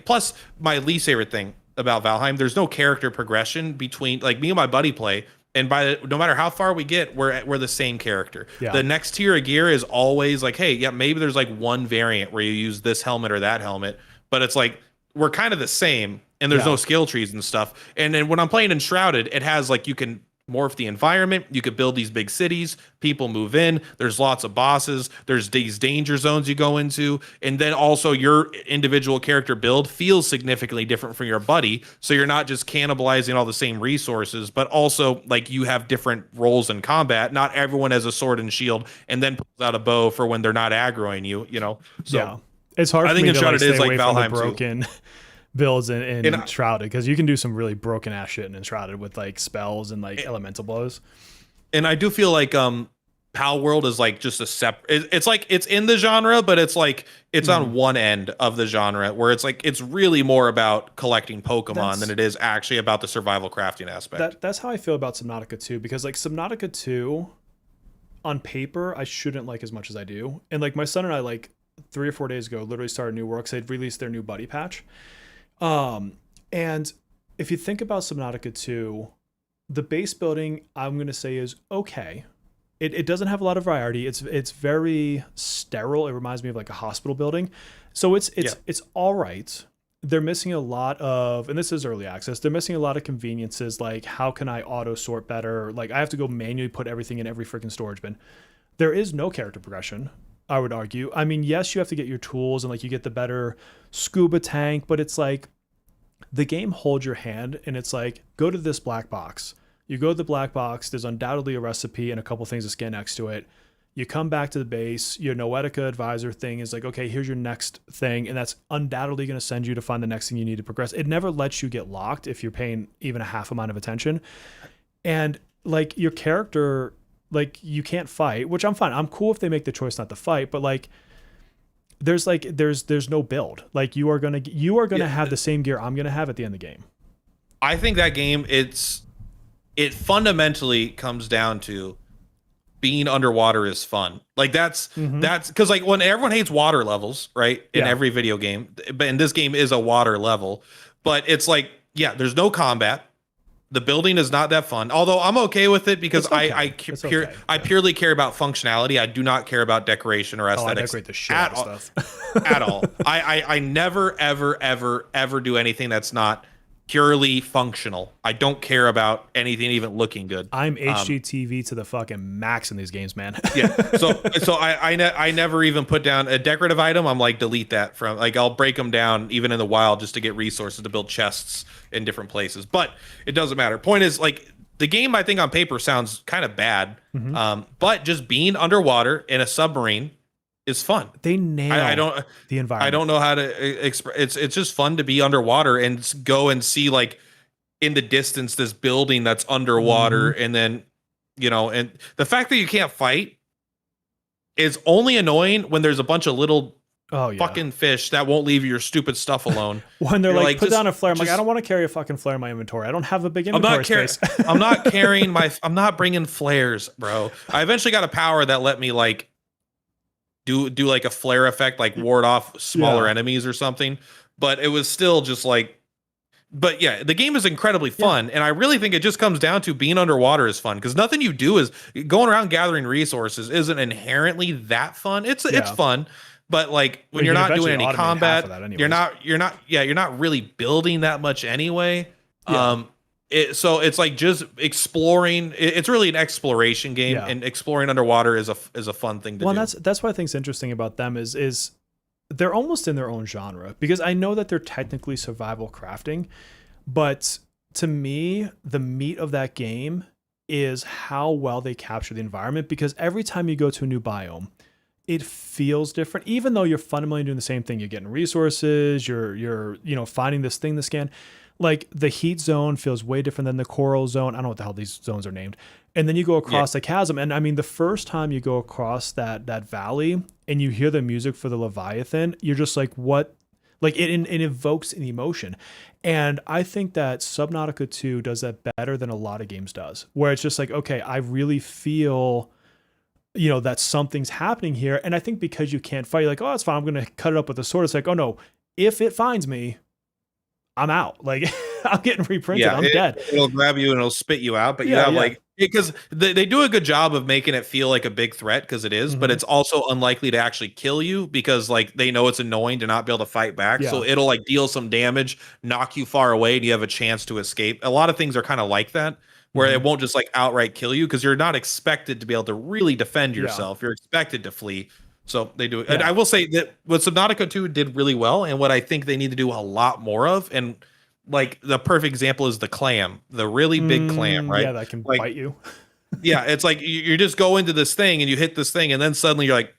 plus my least favorite thing about Valheim, there's no character progression between like me and my buddy play. And no matter how far we get, we're the same character. Yeah. The next tier of gear is always like, hey, yeah, maybe there's like one variant where you use this helmet or that helmet, but it's like we're kind of the same, and there's no skill trees and stuff. And then when I'm playing Enshrouded, it has like you can morph the environment. You could build these big cities. People move in. There's lots of bosses. There's these danger zones you go into. And then also your individual character build feels significantly different from your buddy. So you're not just cannibalizing all the same resources, but also like you have different roles in combat. Not everyone has a sword and shield and then pulls out a bow for when they're not aggroing you, you know? So yeah, it's hard I for think me to Uncharted stay is like away from the Valheim too. broken builds in And Enshrouded, because you can do some really broken ass shit in Enshrouded with like spells and like elemental blows. and I do feel like Pal World is like just a separate. It's like it's in the genre, but it's like it's on one end of the genre where it's like it's really more about collecting Pokemon than it is actually about the survival crafting aspect. That's how I feel about Subnautica 2, because like Subnautica 2 on paper I shouldn't like as much as I do. And like my son and I, like 3 or 4 days ago, literally started new work. So they'd released their new buddy patch. And if you think about Subnautica 2, the base building I'm going to say is okay. It doesn't have a lot of variety. It's very sterile. It reminds me of like a hospital building. So it's all right. They're missing a lot of, and this is early access, they're missing a lot of conveniences, like how can I auto sort better? Like I have to go manually put everything in every freaking storage bin. There is no character progression, I would argue. I mean, yes, you have to get your tools and like you get the better scuba tank, but it's like the game holds your hand and it's like, go to this black box. You go to the black box, there's undoubtedly a recipe and a couple things to scan next to it. You come back to the base, your Noetica advisor thing is like, okay, here's your next thing. And that's undoubtedly going to send you to find the next thing you need to progress. It never lets you get locked if you're paying even a half amount of attention. And like your character, like you can't fight, which I'm fine. I'm cool if they make the choice not to fight, but like, there's no build. Like you are going to have the same gear I'm going to have at the end of the game. I think that game, it fundamentally comes down to being underwater is fun. Like that's because like when everyone hates water levels, right? In every video game, but in this game is a water level, but it's like, yeah, there's no combat. The building is not that fun. Although I'm okay with it because I purely care about functionality. I do not care about decoration or aesthetics. I decorate the shit out of stuff. At all. I never, ever do anything that's not purely functional. I don't care about anything even looking good. I'm HGTV to the fucking max in these games, man. Yeah. So I never even put down a decorative item. I'm like, delete that from, like, I'll break them down even in the wild just to get resources to build chests in different places. But it doesn't matter. Point is, like, the game I think on paper sounds kind of bad. But just being underwater in a submarine is fun. They nail the environment. I don't know how to express. It's just fun to be underwater and go and see like in the distance this building that's underwater, and then and the fact that you can't fight is only annoying when there's a bunch of little fucking fish that won't leave your stupid stuff alone. When they're like, put down a flare, I'm like, I don't want to carry a fucking flare in my inventory. I don't have a big inventory space. I'm not carrying I'm not bringing flares, bro. I eventually got a power that let me like do like a flare effect, like ward off smaller enemies or something, but it was still just like, but yeah, the game is incredibly fun, and I really think it just comes down to being underwater is fun, because nothing you do is going around gathering resources isn't inherently that fun. It's fun, but like when you're not doing any combat, you're not really building that much anyway. So it's like just exploring. It's really an exploration game, and exploring underwater is a fun thing to do. Well, that's what I think is interesting about them is they're almost in their own genre, because I know that they're technically survival crafting, but to me, the meat of that game is how well they capture the environment, because every time you go to a new biome, it feels different, even though you're fundamentally doing the same thing. You're getting resources, you're finding this thing to scan. Like the heat zone feels way different than the coral zone. I don't know what the hell these zones are named. And then you go across the chasm. And I mean, the first time you go across that valley and you hear the music for the Leviathan, you're just like, what? Like it evokes an emotion. And I think that Subnautica 2 does that better than a lot of games does, where it's just like, okay, I really feel, that something's happening here. And I think because you can't fight, you're like, oh, it's fine, I'm going to cut it up with a sword. It's like, oh no, if it finds me, I'm out. Like I'm getting reprinted. Yeah, I'm dead. it'll grab you and it'll spit you out. But you Yeah, have yeah. like because they do a good job of making it feel like a big threat because it is, but Mhm. it's also unlikely to actually kill you because like they know it's annoying to not be able to fight back. Yeah. So it'll like deal some damage, knock you far away, and you have a chance to escape. A lot of things are kind of like that, where it Mhm. won't just like outright kill you because you're not expected to be able to really defend Yeah. yourself. You're expected to flee. So they do it. And Yeah. I will say that what Subnautica 2 did really well, and what I think they need to do a lot more of, and like the perfect example is the clam, the really big clam, Yeah, right? that can Like, bite you. yeah, it's like you just go into this thing and you hit this thing, and then suddenly you're like,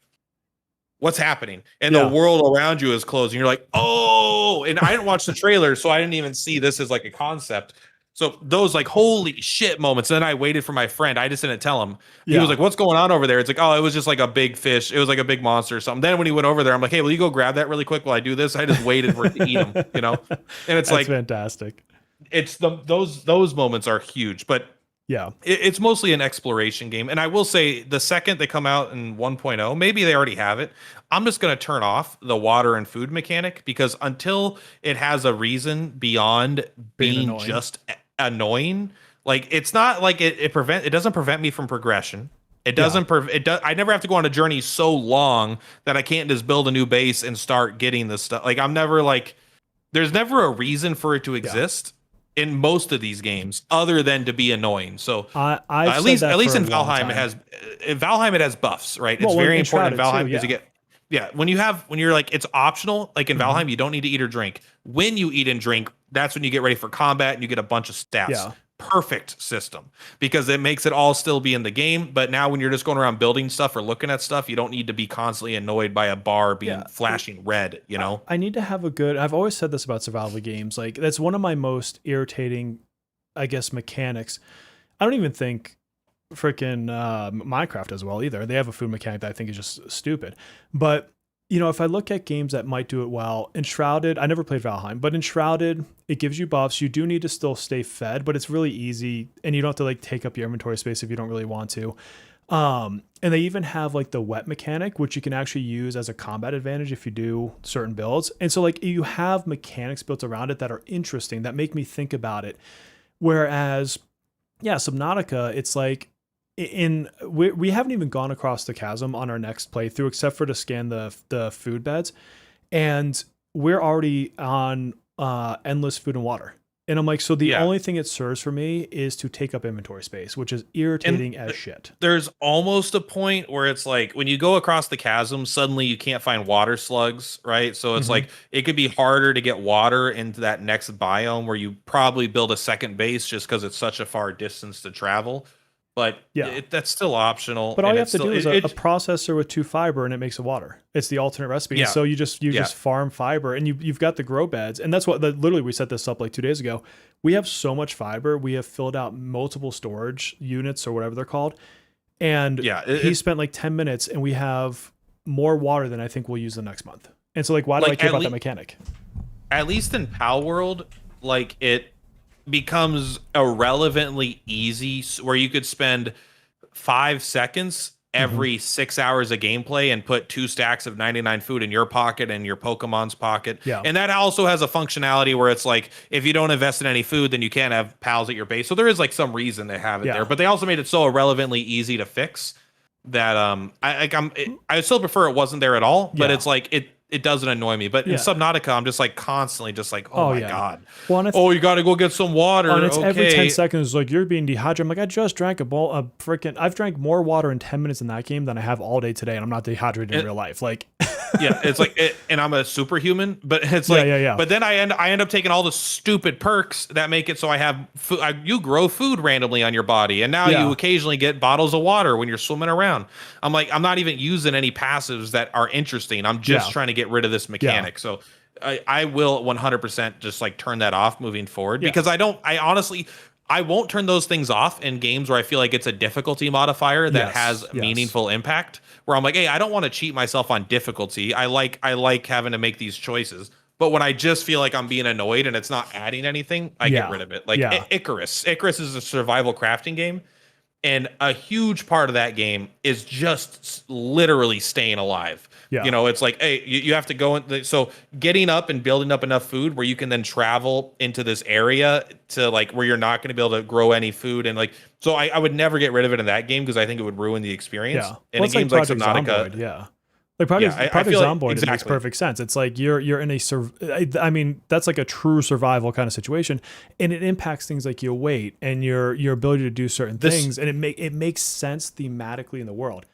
what's happening? And the Yeah. world around you is closing. You're like, oh, and I didn't watch the trailer, so I didn't even see this as like a concept. So those like holy shit moments. And then I waited for my friend. I just didn't tell him. He was Yeah. like, "What's going on over there?" It's like, "Oh, it was just like a big fish. It was like a big monster or something." Then when he went over there, I'm like, "Hey, will you go grab that really quick while I do this?" I just waited for it to eat him, you know. And it's That's like fantastic. it's those moments are huge, but Yeah. it's mostly an exploration game. And I will say the second they come out in 1.0, maybe they already have it. I'm just going to turn off the water and food mechanic because until it has a reason beyond Being being annoying. just annoying, like it's not like it doesn't prevent me from progression. It doesn't I never have to go on a journey so long that I can't just build a new base and start getting this stuff. Like I'm never like there's never a reason for it to Yeah. exist in most of these games other than to be annoying. So I've said that at least for a in long Valheim time. it has in Valheim it has buffs, right? It's Well, very in important in Shrouded Valheim too, because yeah. you get when you're like it's optional, like in Mhm. Valheim you don't need to eat or drink. When you eat and drink, that's when you get ready for combat and you get a bunch of stats. Yeah. Perfect system because it makes it all still be in the game. But now when you're just going around building stuff or looking at stuff, you don't need to be constantly annoyed by a bar being Yeah. flashing red, you know? I need to have a good. I've always said this about survival games. Like that's one of my most irritating, I guess, mechanics. I don't even think freaking Minecraft as well either. They have a food mechanic that I think is just stupid. But you know, if I look at games that might do it well, Enshrouded, I never played Valheim, but Enshrouded, it gives you buffs. You do need to still stay fed, but it's really easy, and you don't have to like take up your inventory space if you don't really want to. And they even have like the wet mechanic, which you can actually use as a combat advantage if you do certain builds. And so like you have mechanics built around it that are interesting, that make me think about it. Whereas, yeah, Subnautica, it's like we haven't even gone across the chasm on our next playthrough except for to scan the food beds, and we're already on endless food and water. And I'm like, so the Yeah. only thing it serves for me is to take up inventory space, which is irritating as shit. There's almost a point where it's like when you go across the chasm, suddenly you can't find water slugs, right? So it's Mhm. like it could be harder to get water into that next biome where you probably build a second base just because it's such a far distance to travel. But Yeah. that's still optional. But all and you have it's to still, do is a processor with 2 fiber and it makes a water. It's the alternate recipe. Yeah. And so you just Yeah. farm fiber and you've got the grow beds. And that's what literally we set this up like 2 days ago. We have so much fiber. We have filled out multiple storage units or whatever they're called. And Yeah, he spent like 10 minutes and we have more water than I think we'll use the next month. And so like, why do Like, I care at about that lea- mechanic? at least in Pal World, like it becomes irrelevantly easy where you could spend 5 seconds every 6 hours of gameplay and put 2 stacks of 99 food in your pocket and your Pokemon's pocket. Yeah. And that also has a functionality where it's like, if you don't invest in any food, then you can't have pals at your base. So there is like some reason to have it Yeah. there, but they also made it so irrelevantly easy to fix that I still prefer it wasn't there at all, but Yeah. it's like it doesn't annoy me. But in Yeah. Subnautica, I'm just like constantly just like, oh my yeah. God. Well, and it's, Oh, you got to go get some water. and it's every 10 Okay. seconds, like you're being dehydrated. I'm like, I just drank I've drank more water in 10 minutes in that game than I have all day today. And I'm not dehydrated in real life. Like, Yeah, it's like and I'm a superhuman, but it's Yeah, like yeah. but then I end up taking all the stupid perks that make it so I have food. You grow food randomly on your body, and now Yeah. you occasionally get bottles of water when you're swimming around. I'm like, I'm not even using any passives that are interesting. I'm just Yeah. trying to get rid of this mechanic. So I will 100% just like turn that off moving forward, Yeah. because I honestly I won't turn those things off in games where I feel like it's a difficulty modifier that Yes, has yes. meaningful impact, where I'm like, hey, I don't want to cheat myself on difficulty. I like having to make these choices. But when I just feel like I'm being annoyed and it's not adding anything, I Yeah. get rid of it. Like Yeah. Icarus. Icarus is a survival crafting game. And a huge part of that game is just literally staying alive. Yeah. You know, it's like, hey, you have to go in. So getting up and building up enough food where you can then travel into this area to like where you're not going to be able to grow any food. And like, so I would never get rid of it in that game because I think it would ruin the experience. Yeah. And Well, in it's like games like Project Subnautica, Zomboid, yeah. Like Project, I Project feel like- Zomboid, it makes exactly. perfect sense. It's like you're in a I mean, that's like a true survival kind of situation, and it impacts things like your weight and your ability to do certain things, and it makes sense thematically in the world.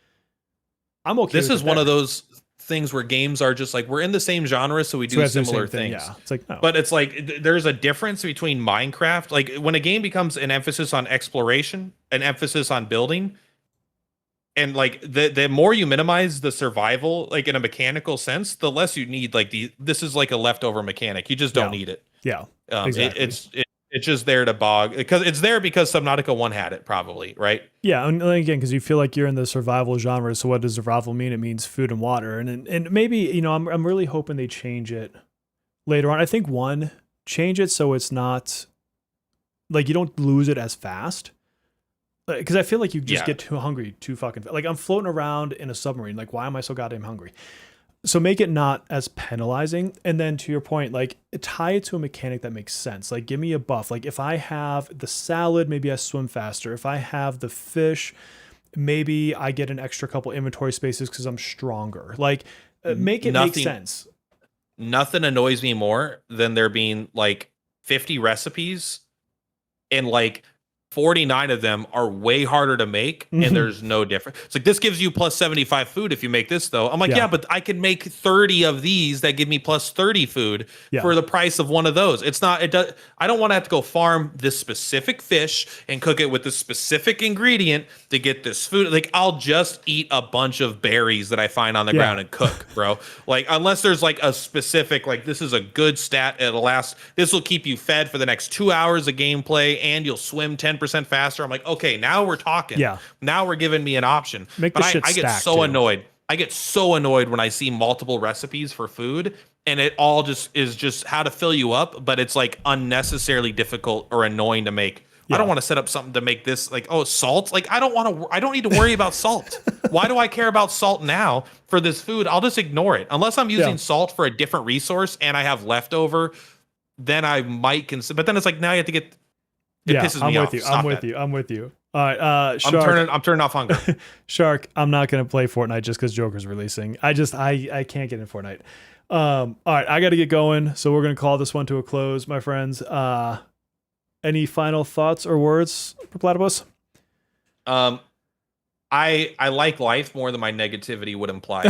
I'm okay. This is one of those things where games are just like, we're in the same genre, so we do similar things. Yeah, it's like no. But it's like there's a difference between Minecraft. Like when a game becomes an emphasis on exploration, an emphasis on building, and like the more you minimize the survival, like in a mechanical sense, the less you need like this is like a leftover mechanic. You just don't need it. Yeah, exactly. It's just there to bog because it's there because Subnautica 1 had it probably, right? Yeah, and again, because you feel like you're in the survival genre. So what does survival mean? It means food and water, and maybe, you know, I'm really hoping they change it later on. I think change it so it's not like you don't lose it as fast. Because I feel like you just get too hungry too fucking fast. Like I'm floating around in a submarine. Like, why am I so goddamn hungry? So make it not as penalizing. And then to your point, like tie it to a mechanic that makes sense. Like give me a buff. Like if I have the salad, maybe I swim faster. If I have the fish, maybe I get an extra couple inventory spaces because I'm stronger. Like make it make sense. Nothing annoys me more than there being like 50 recipes and like 49 of them are way harder to make, and there's no difference. It's like, this gives you plus 75 food if you make this, though. I'm like, yeah, but I can make 30 of these that give me plus 30 food for the price of one of those. It's not, it does. I don't want to have to go farm this specific fish and cook it with this specific ingredient to get this food. Like, I'll just eat a bunch of berries that I find on the ground and cook, bro. Like, unless there's like a specific, like, this is a good stat. It'll last, this will keep you fed for the next 2 hours of gameplay, and you'll swim 10% faster. I'm like, okay, now we're talking. Yeah. Now we're giving me an option. Make but the shit I get stack, so too. annoyed. I get so annoyed when I see multiple recipes for food, and it all just is just how to fill you up, but it's like unnecessarily difficult or annoying to make. I don't want to set up something to make this like, oh, salt. Like, I don't need to worry about salt. Why do I care about salt now for this food? I'll just ignore it. Unless I'm using salt for a different resource and I have leftover, then I might consider. But then it's like, now you have to get. It pisses me off. I'm with you. All right, Shark. I'm turning off hunger. Shark, I'm not gonna play Fortnite just because Joker's releasing. I can't get in Fortnite. All right, I got to get going, so we're gonna call this one to a close, my friends. Any final thoughts or words for Platypus? I like life more than my negativity would imply.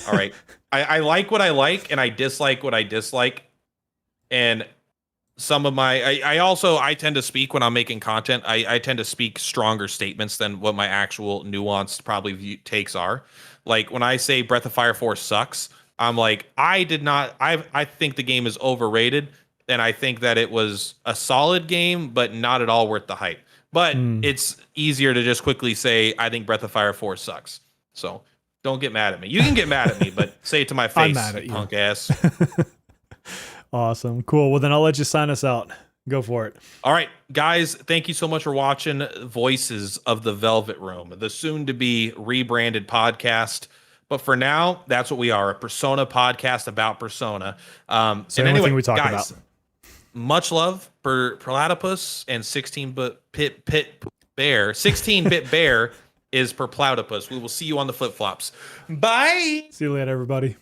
All right, I like what I like, and I dislike what I dislike, and some of my I tend to speak when I'm making content. I tend to speak stronger statements than what my actual nuanced probably takes are. Like when I say Breath of Fire 4 sucks, I'm like, I think the game is overrated, and I think that it was a solid game, but not at all worth the hype. But it's easier to just quickly say I think Breath of Fire 4 sucks. So don't get mad at me. You can get mad at me, but say it to my face, I'm mad at you, punk ass. Awesome. Cool. Well, then I'll let you sign us out. Go for it. All right, guys, thank you so much for watching Voices of the Velvet Room, the soon-to-be rebranded podcast. But for now, that's what we are, a Persona podcast about Persona. So and anyway, we talk guys, about. Much love for Platypus and 16-bit bear. 16-bit bear is per Platypus. We will see you on the flip-flops. Bye! See you later, everybody.